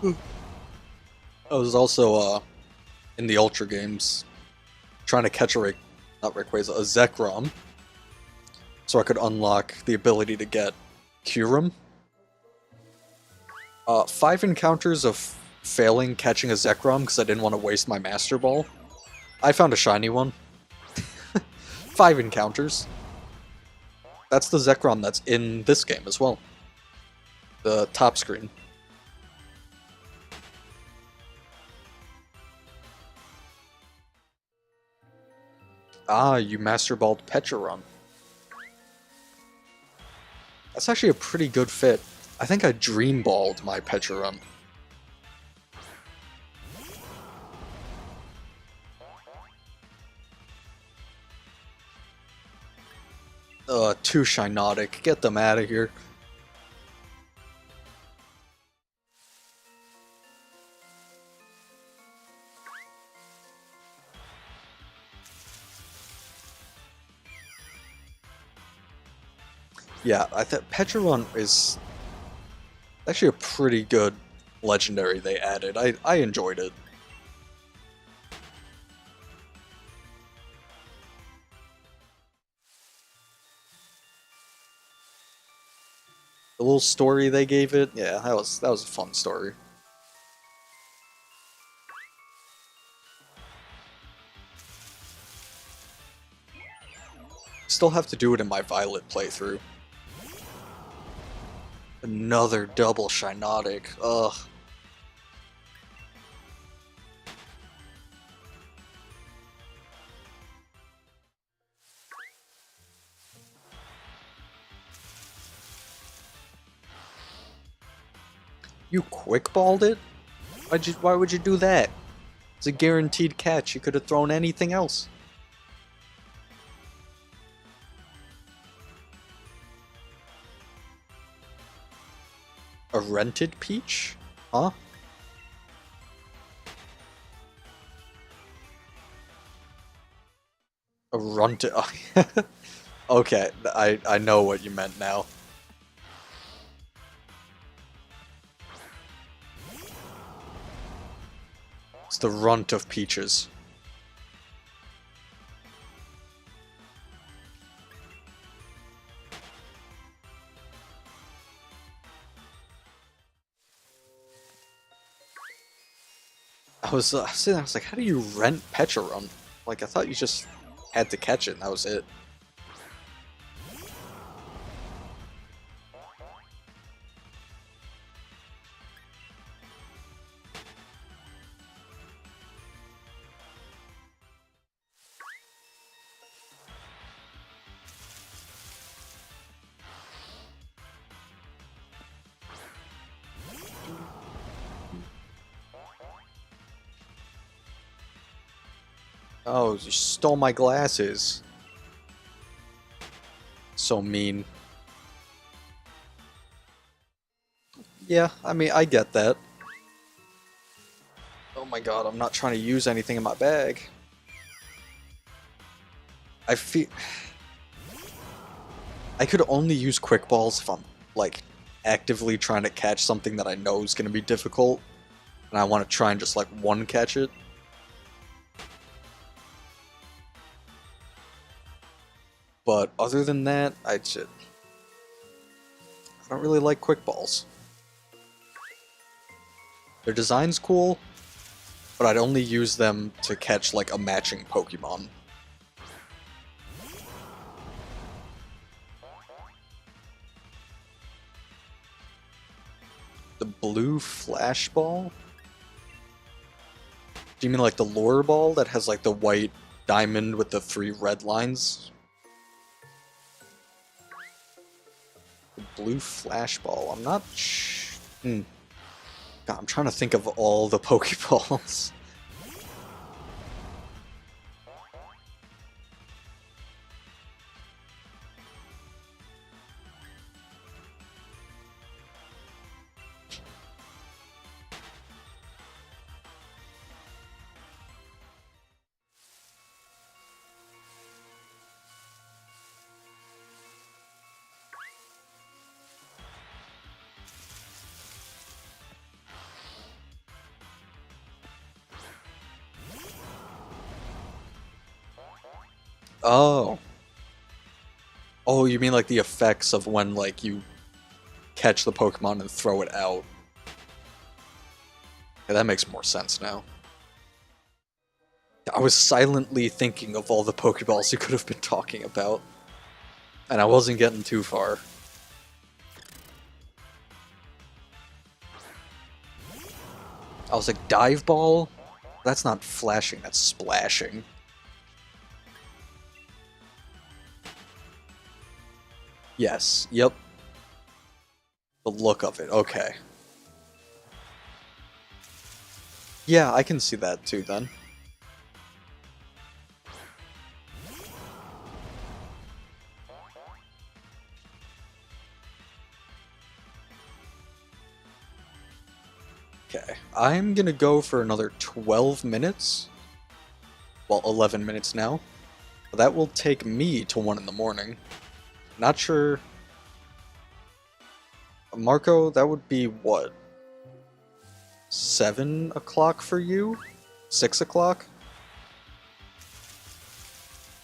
I was also in the Ultra games trying to catch not Rayquaza, a Zekrom, so I could unlock the ability to get Kyurem. 5 encounters of failing catching a Zekrom because I didn't want to waste my Master Ball. I found a shiny one. 5 encounters. That's the Zekrom that's in this game as well. The top screen. Ah, you Master Balled Pecharon. That's actually a pretty good fit. I think I Dream Balled my Pecharon. Too Shinotic. Get them out of here. Yeah, I think Pecharon is actually a pretty good legendary they added. I enjoyed it. The little story they gave it, yeah, that was a fun story. Still have to do it in my Violet playthrough. Another double Shinotic. Ugh. You quick-balled it? Why would you do that? It's a guaranteed catch. You could have thrown anything else. A rented Peach? Huh? A runted... Okay, I know what you meant now. It's the runt of Peaches. I was sitting there, I was like, how do you rent Pecharon? Like, I thought you just had to catch it and that was it. Oh, you stole my glasses. So mean. Yeah, I mean, I get that. Oh my god, I'm not trying to use anything in my bag. I feel... I could only use quick balls if I'm, like, actively trying to catch something that I know is going to be difficult. And I want to try and just, like, one catch it. But other than that, I don't really like quick balls. Their design's cool, but I'd only use them to catch, like, a matching Pokemon. The blue flash ball? Do you mean like the lure ball that has like the white diamond with the 3 red lines? The blue flash ball. I'm not God, I'm trying to think of all the Pokeballs. Oh. Oh, you mean like the effects of when like you catch the Pokemon and throw it out. Yeah, that makes more sense now. I was silently thinking of all the Pokeballs you could have been talking about, and I wasn't getting too far. I was like, Dive Ball? That's not flashing, that's splashing. Yes, yep. The look of it, okay. Yeah, I can see that too then. Okay, I'm gonna go for another 12 minutes. Well, 11 minutes now. That will take me to 1 in the morning. Not sure. Marco, that would be what? 7 o'clock for you? 6 o'clock?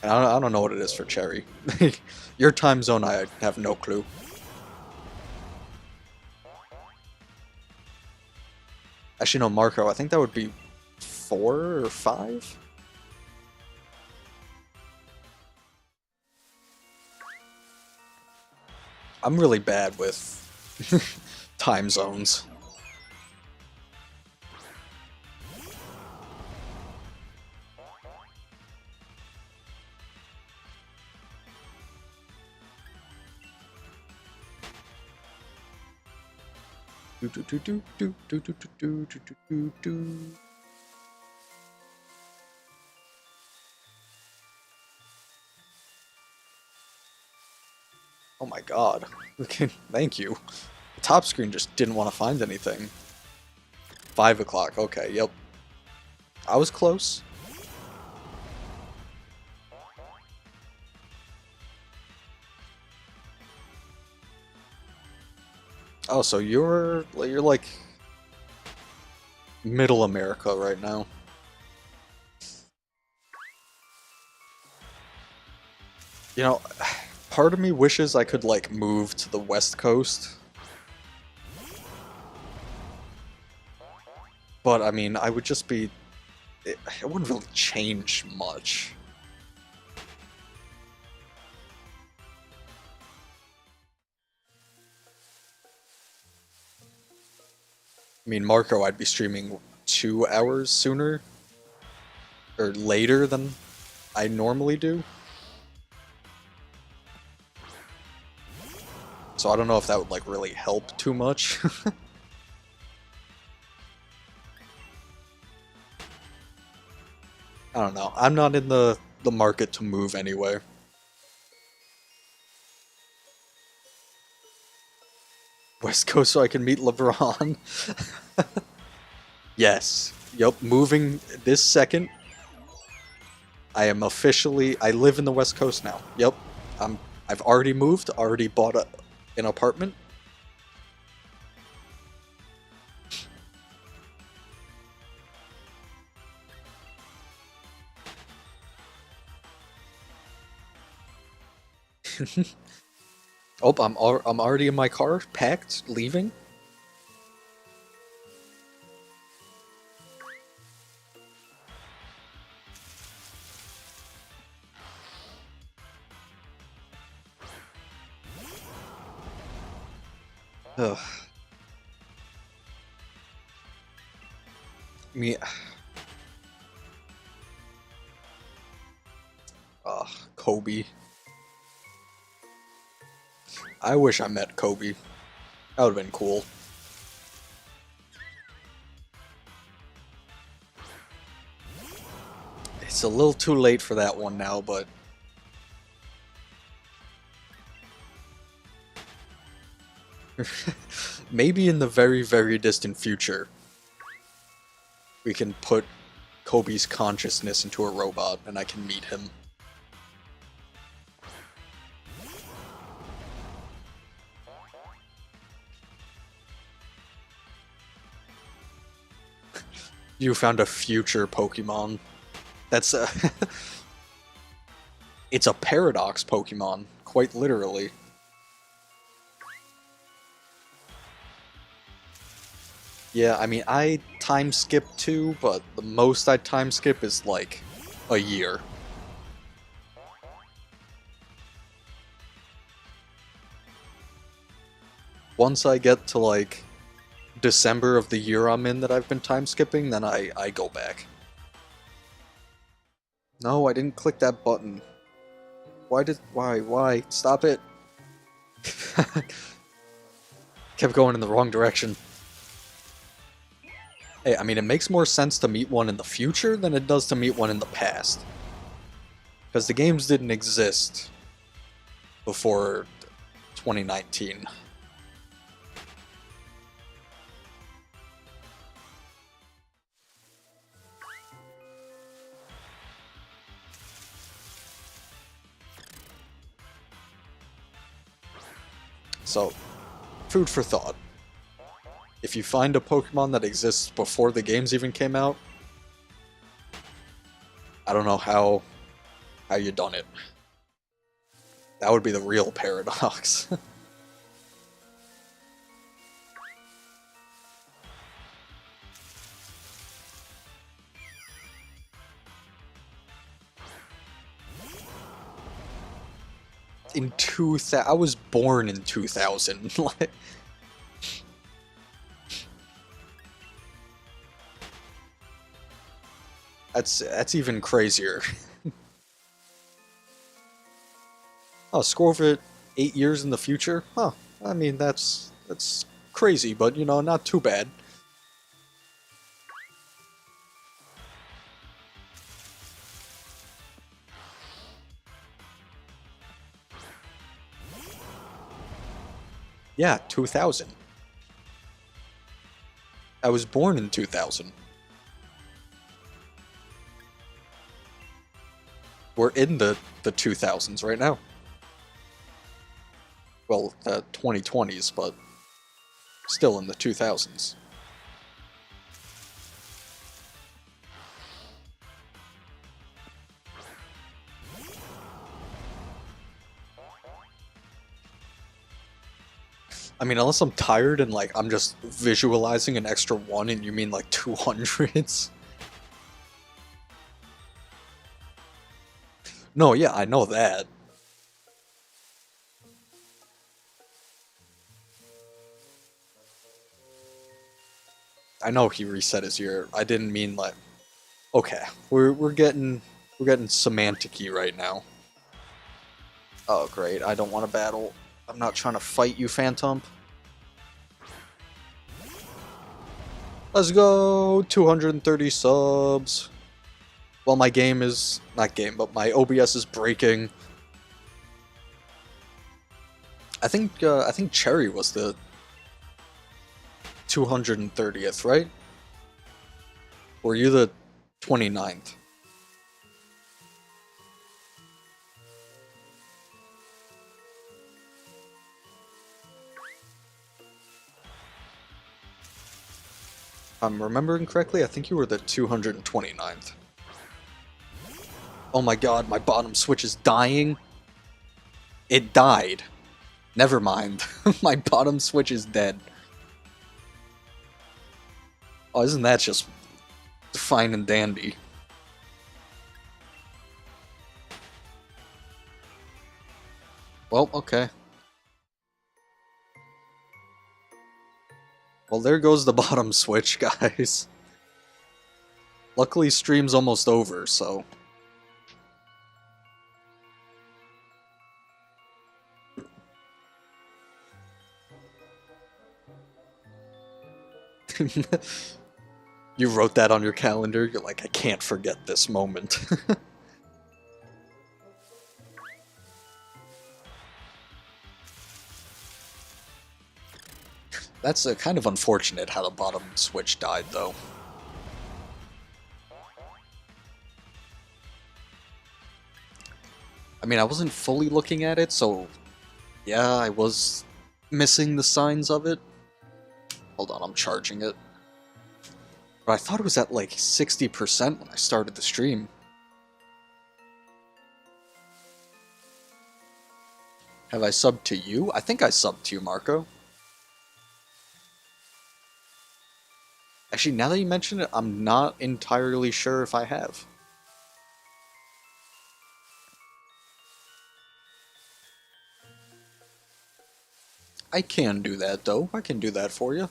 I don't know what it is for Cherry. Your time zone, I have no clue. Actually, no, Marco, I think that would be 4 or 5? I'm really bad with time zones. Do do do do do do do do do do do do. Oh my god. Okay, thank you. The top screen just didn't want to find anything. 5 o'clock, okay, yep. I was close. Oh, so you're like middle America right now. You know, part of me wishes I could like move to the West Coast. But I mean, I would just be it wouldn't really change much. I mean, Marco, I'd be streaming 2 hours sooner or later than I normally do. So I don't know if that would like really help too much. I don't know. I'm not in the market to move anyway. West Coast so I can meet LeBron. Yes. Yup, moving this second. I am officially I live in the West Coast now. Yep. I've already moved, already bought an apartment. Oh, I'm already in my car, packed, leaving. Ugh. Me. Kobe. I wish I met Kobe. That would have been cool. It's a little too late for that one now, but maybe in the very, very distant future, we can put Kobe's consciousness into a robot and I can meet him. You found a future Pokemon. That's It's a paradox Pokemon, quite literally. Yeah, I mean, I time skip too, but the most I time skip is like a year. Once I get to like December of the year I'm in that I've been time skipping, then I go back. No, I didn't click that button. Why? Stop it. Kept going in the wrong direction. Hey, I mean, it makes more sense to meet one in the future than it does to meet one in the past. Because the games didn't exist before 2019. So, food for thought. If you find a Pokemon that exists before the games even came out, I don't know how you done it. That would be the real paradox. In 2000, I was born in 2000. Like, that's even crazier. Oh, Scorvit 8 years in the future? Huh. I mean, that's crazy, but you know, not too bad. Yeah, 2000. I was born in 2000. We're in the 2000s right now. Well, 2020s, but still in the 2000s. I mean, unless I'm tired and like I'm just visualizing an extra one and you mean like 200s. No, yeah, I know that. I know he reset his year. I didn't mean like okay. We're getting semantic-y right now. Oh great, I don't want to battle. I'm not trying to fight you, Phantom. Let's go! 230 subs. Well, my game is not game, but my OBS is breaking. I think Cherry was the 230th, right? Were you the 29th? If I'm remembering correctly, I think you were the 229th. Oh my god, my bottom switch is dying. It died. Never mind. My bottom switch is dead. Oh, isn't that just fine and dandy? Well, okay. Well, there goes the bottom switch, guys. Luckily, stream's almost over, so... You wrote that on your calendar, you're like, I can't forget this moment. That's kind of unfortunate how the bottom switch died, though. I mean, I wasn't fully looking at it, so yeah, I was missing the signs of it. Hold on, I'm charging it. But I thought it was at like 60% when I started the stream. Have I subbed to you? I think I subbed to you, Marco. Actually, now that you mention it, I'm not entirely sure if I have. I can do that, though. I can do that for you.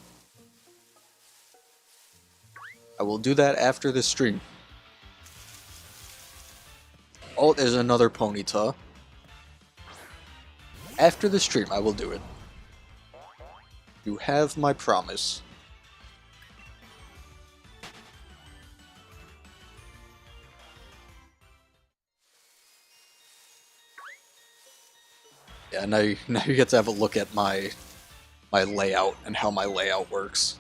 I will do that after this stream. Oh, there's another Ponyta. After the stream, I will do it. You have my promise. Yeah, now you get to have a look at my layout and how my layout works.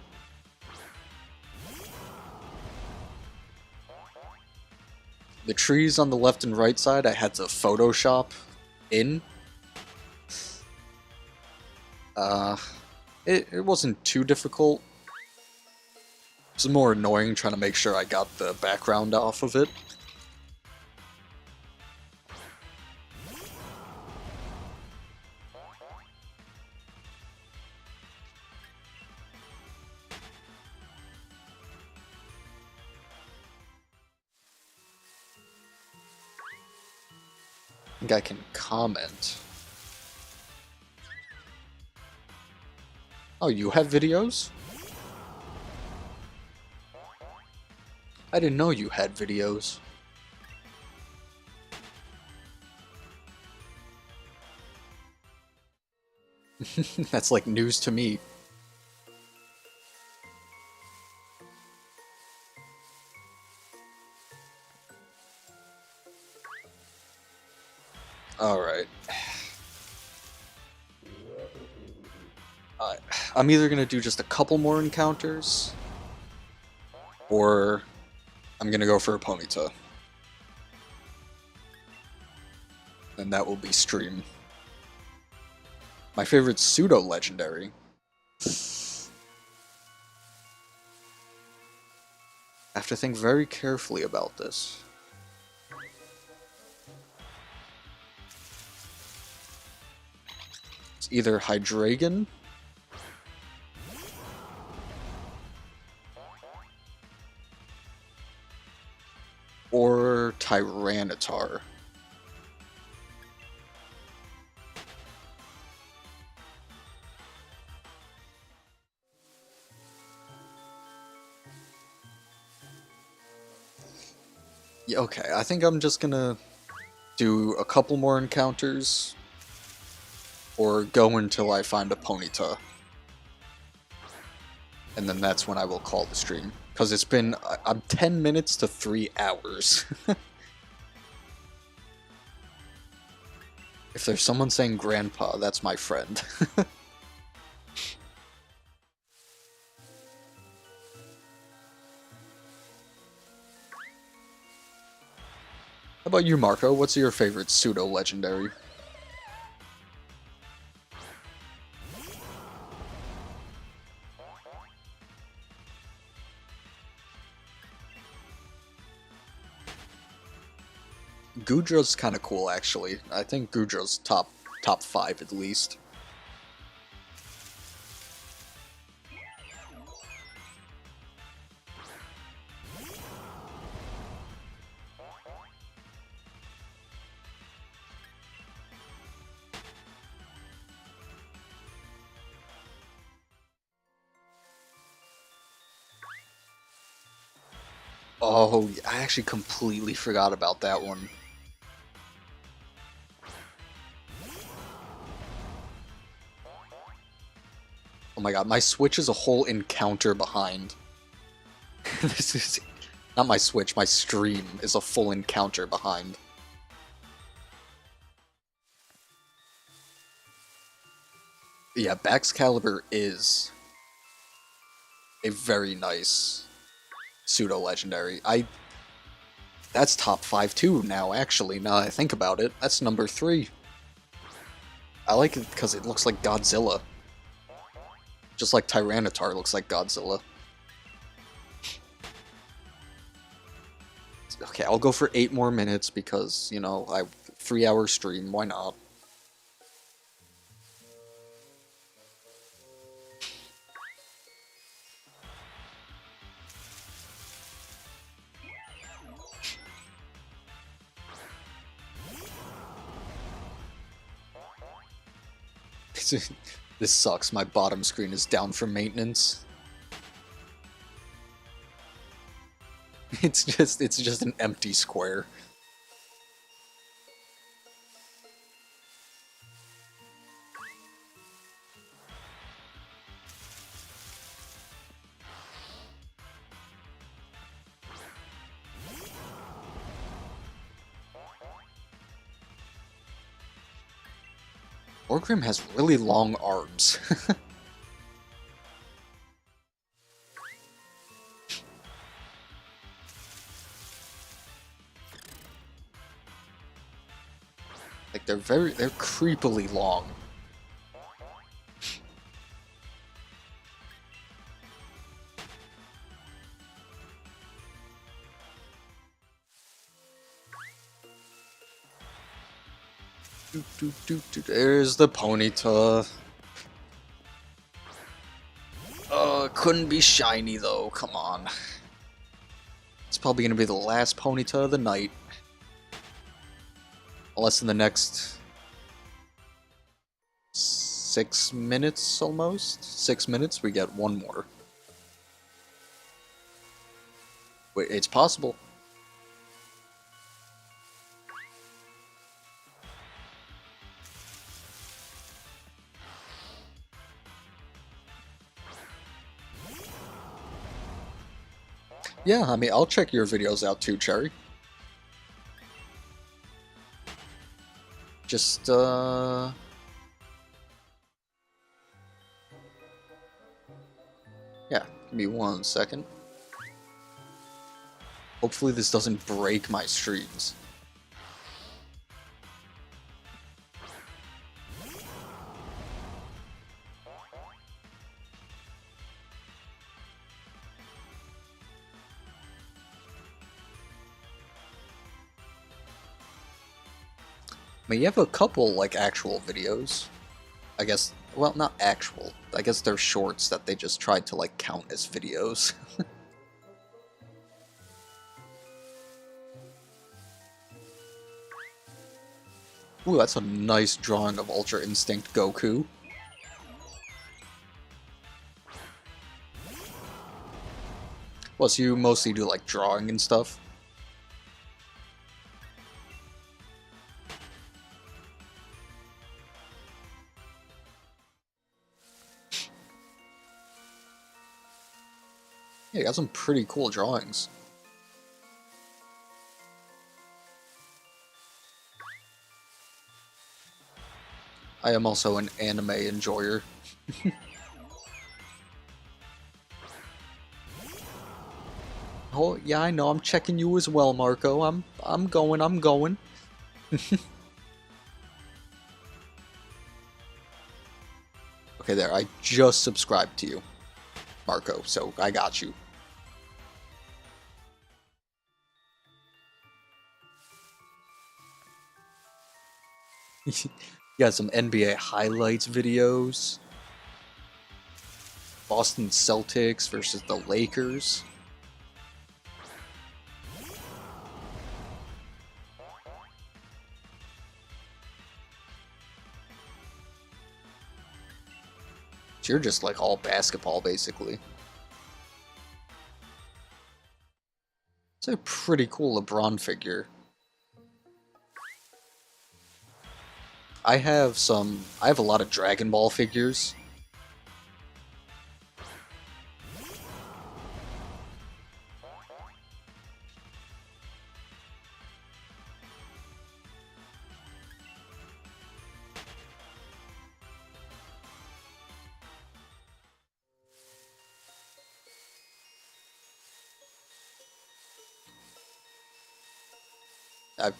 The trees on the left and right side I had to Photoshop in. It wasn't too difficult. It was more annoying trying to make sure I got the background off of it. I think I can comment. Oh, you have videos? I didn't know you had videos. That's like news to me. Alright. I'm either gonna do just a couple more encounters, or I'm gonna go for a Ponyta. And that will be stream. My favorite pseudo-legendary. I have to think very carefully about this. It's either Hydreigon or Tyranitar. Yeah, okay, I think I'm just gonna do a couple more encounters or go until I find a Ponyta. And then that's when I will call the stream. Because it's been... I'm 10 minutes to 3 hours. If there's someone saying grandpa, that's my friend. How about you, Marco? What's your favorite pseudo-legendary? Gudra's kind of cool, actually. I think Gudra's top 5 at least. Oh, I actually completely forgot about that one. Oh my god, my Switch is a whole encounter behind. This is... Not my Switch, my stream is a full encounter behind. Yeah, Baxcalibur is a very nice pseudo-legendary. That's top 5 too now, actually, now that I think about it. That's number 3. I like it because it looks like Godzilla. Just like Tyranitar looks like Godzilla. Okay, I'll go for 8 more minutes because, you know, 3-hour stream, why not? This sucks. My bottom screen is down for maintenance. It's just an empty square. Orgrim has really long arms. Like they're creepily long. There's the Ponyta. Couldn't be shiny though, come on. It's probably gonna be the last Ponyta of the night. Unless in the next 6 minutes almost? 6 minutes, we get one more. Wait, it's possible. Yeah, I mean, I'll check your videos out too, Cherry. Just, yeah, give me 1 second. Hopefully this doesn't break my streams. I mean, you have a couple, like, actual videos. I guess, well, not actual. I guess they're shorts that they just tried to, like, count as videos. Ooh, that's a nice drawing of Ultra Instinct Goku. Well, so you mostly do, like, drawing and stuff? Yeah, you got some pretty cool drawings. I am also an anime enjoyer. Oh, yeah, I know, I'm checking you as well, Marco. I'm going. Okay, there, I just subscribed to you, Marco, so I got you. You got some NBA highlights videos. Boston Celtics versus the Lakers. So you're just like all basketball, basically. It's a pretty cool LeBron figure. I have a lot of Dragon Ball figures.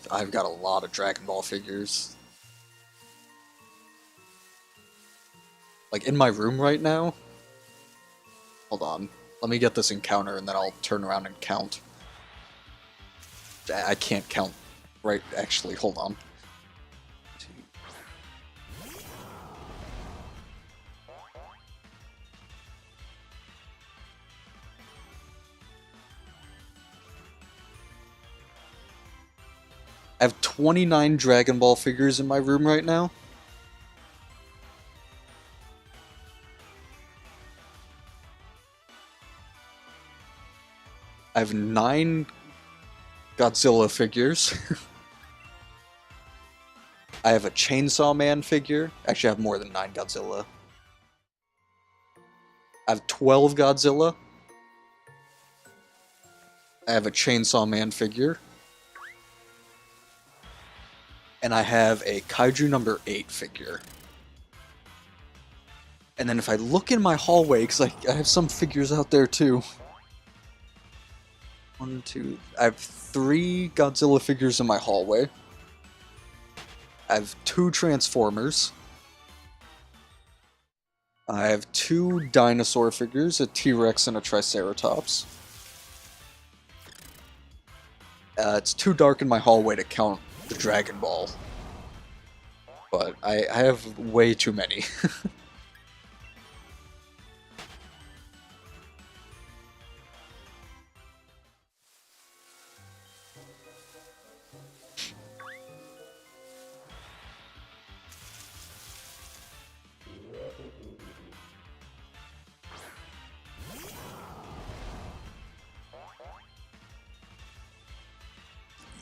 I've got a lot of Dragon Ball figures. Like in my room right now. Hold on. Let me get this encounter and then I'll turn around and count. I can't count right, actually, hold on. I have 29 Dragon Ball figures in my room right now. I have 9 Godzilla figures. I have a Chainsaw Man figure. Actually, I have more than 9 Godzilla. I have 12 Godzilla. I have a Chainsaw Man figure. And I have a Kaiju number 8 figure. And then if I look in my hallway, because I have some figures out there too. 1, 2... I have 3 Godzilla figures in my hallway. I have 2 Transformers. I have 2 dinosaur figures, a T-Rex and a Triceratops. It's too dark in my hallway to count the Dragon Ball. But I have way too many.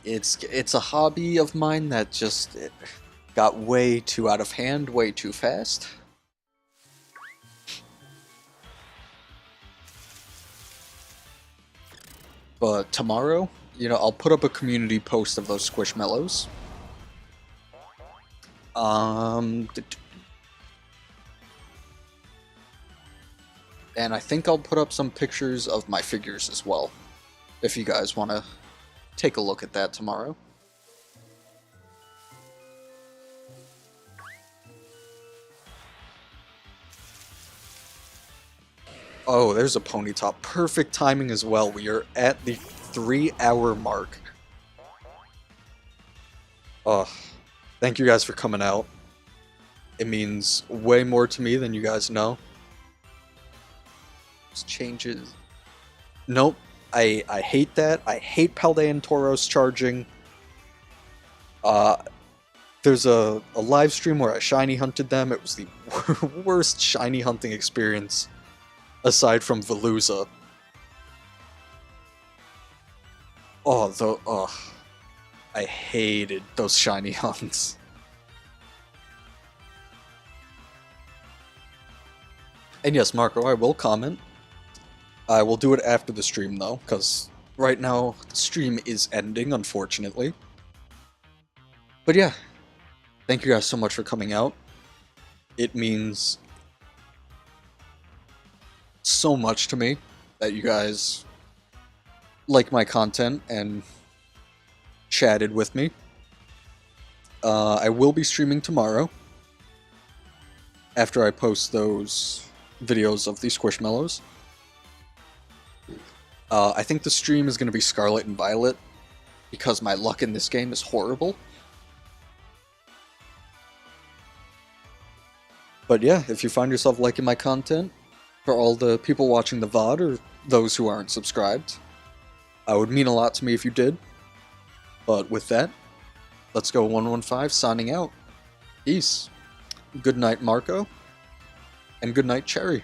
It's a hobby of mine that just got way too out of hand, way too fast. But tomorrow, I'll put up a community post of those Squishmallows. And I think I'll put up some pictures of my figures as well, if you guys want to take a look at that tomorrow. Oh, there's a Ponyta. Perfect timing as well. We are at the 3-hour mark. Thank you guys for coming out. It means way more to me than you guys know. Just changes. Nope. I hate that. I hate Paldean and Tauros charging. There's a live stream where I shiny hunted them. It was the worst shiny hunting experience aside from Veluza. I hated those shiny hunts. And yes, Marco, I will comment. I will do it after the stream, though, because right now the stream is ending, unfortunately. But yeah, thank you guys so much for coming out. It means so much to me that you guys like my content and chatted with me. I will be streaming tomorrow after I post those videos of the Squishmallows. I think the stream is going to be Scarlet and Violet, because my luck in this game is horrible. But yeah, if you find yourself liking my content, for all the people watching the VOD or those who aren't subscribed, it would mean a lot to me if you did. But with that, let's go 115 signing out. Peace. Good night, Marco. And good night, Cherry.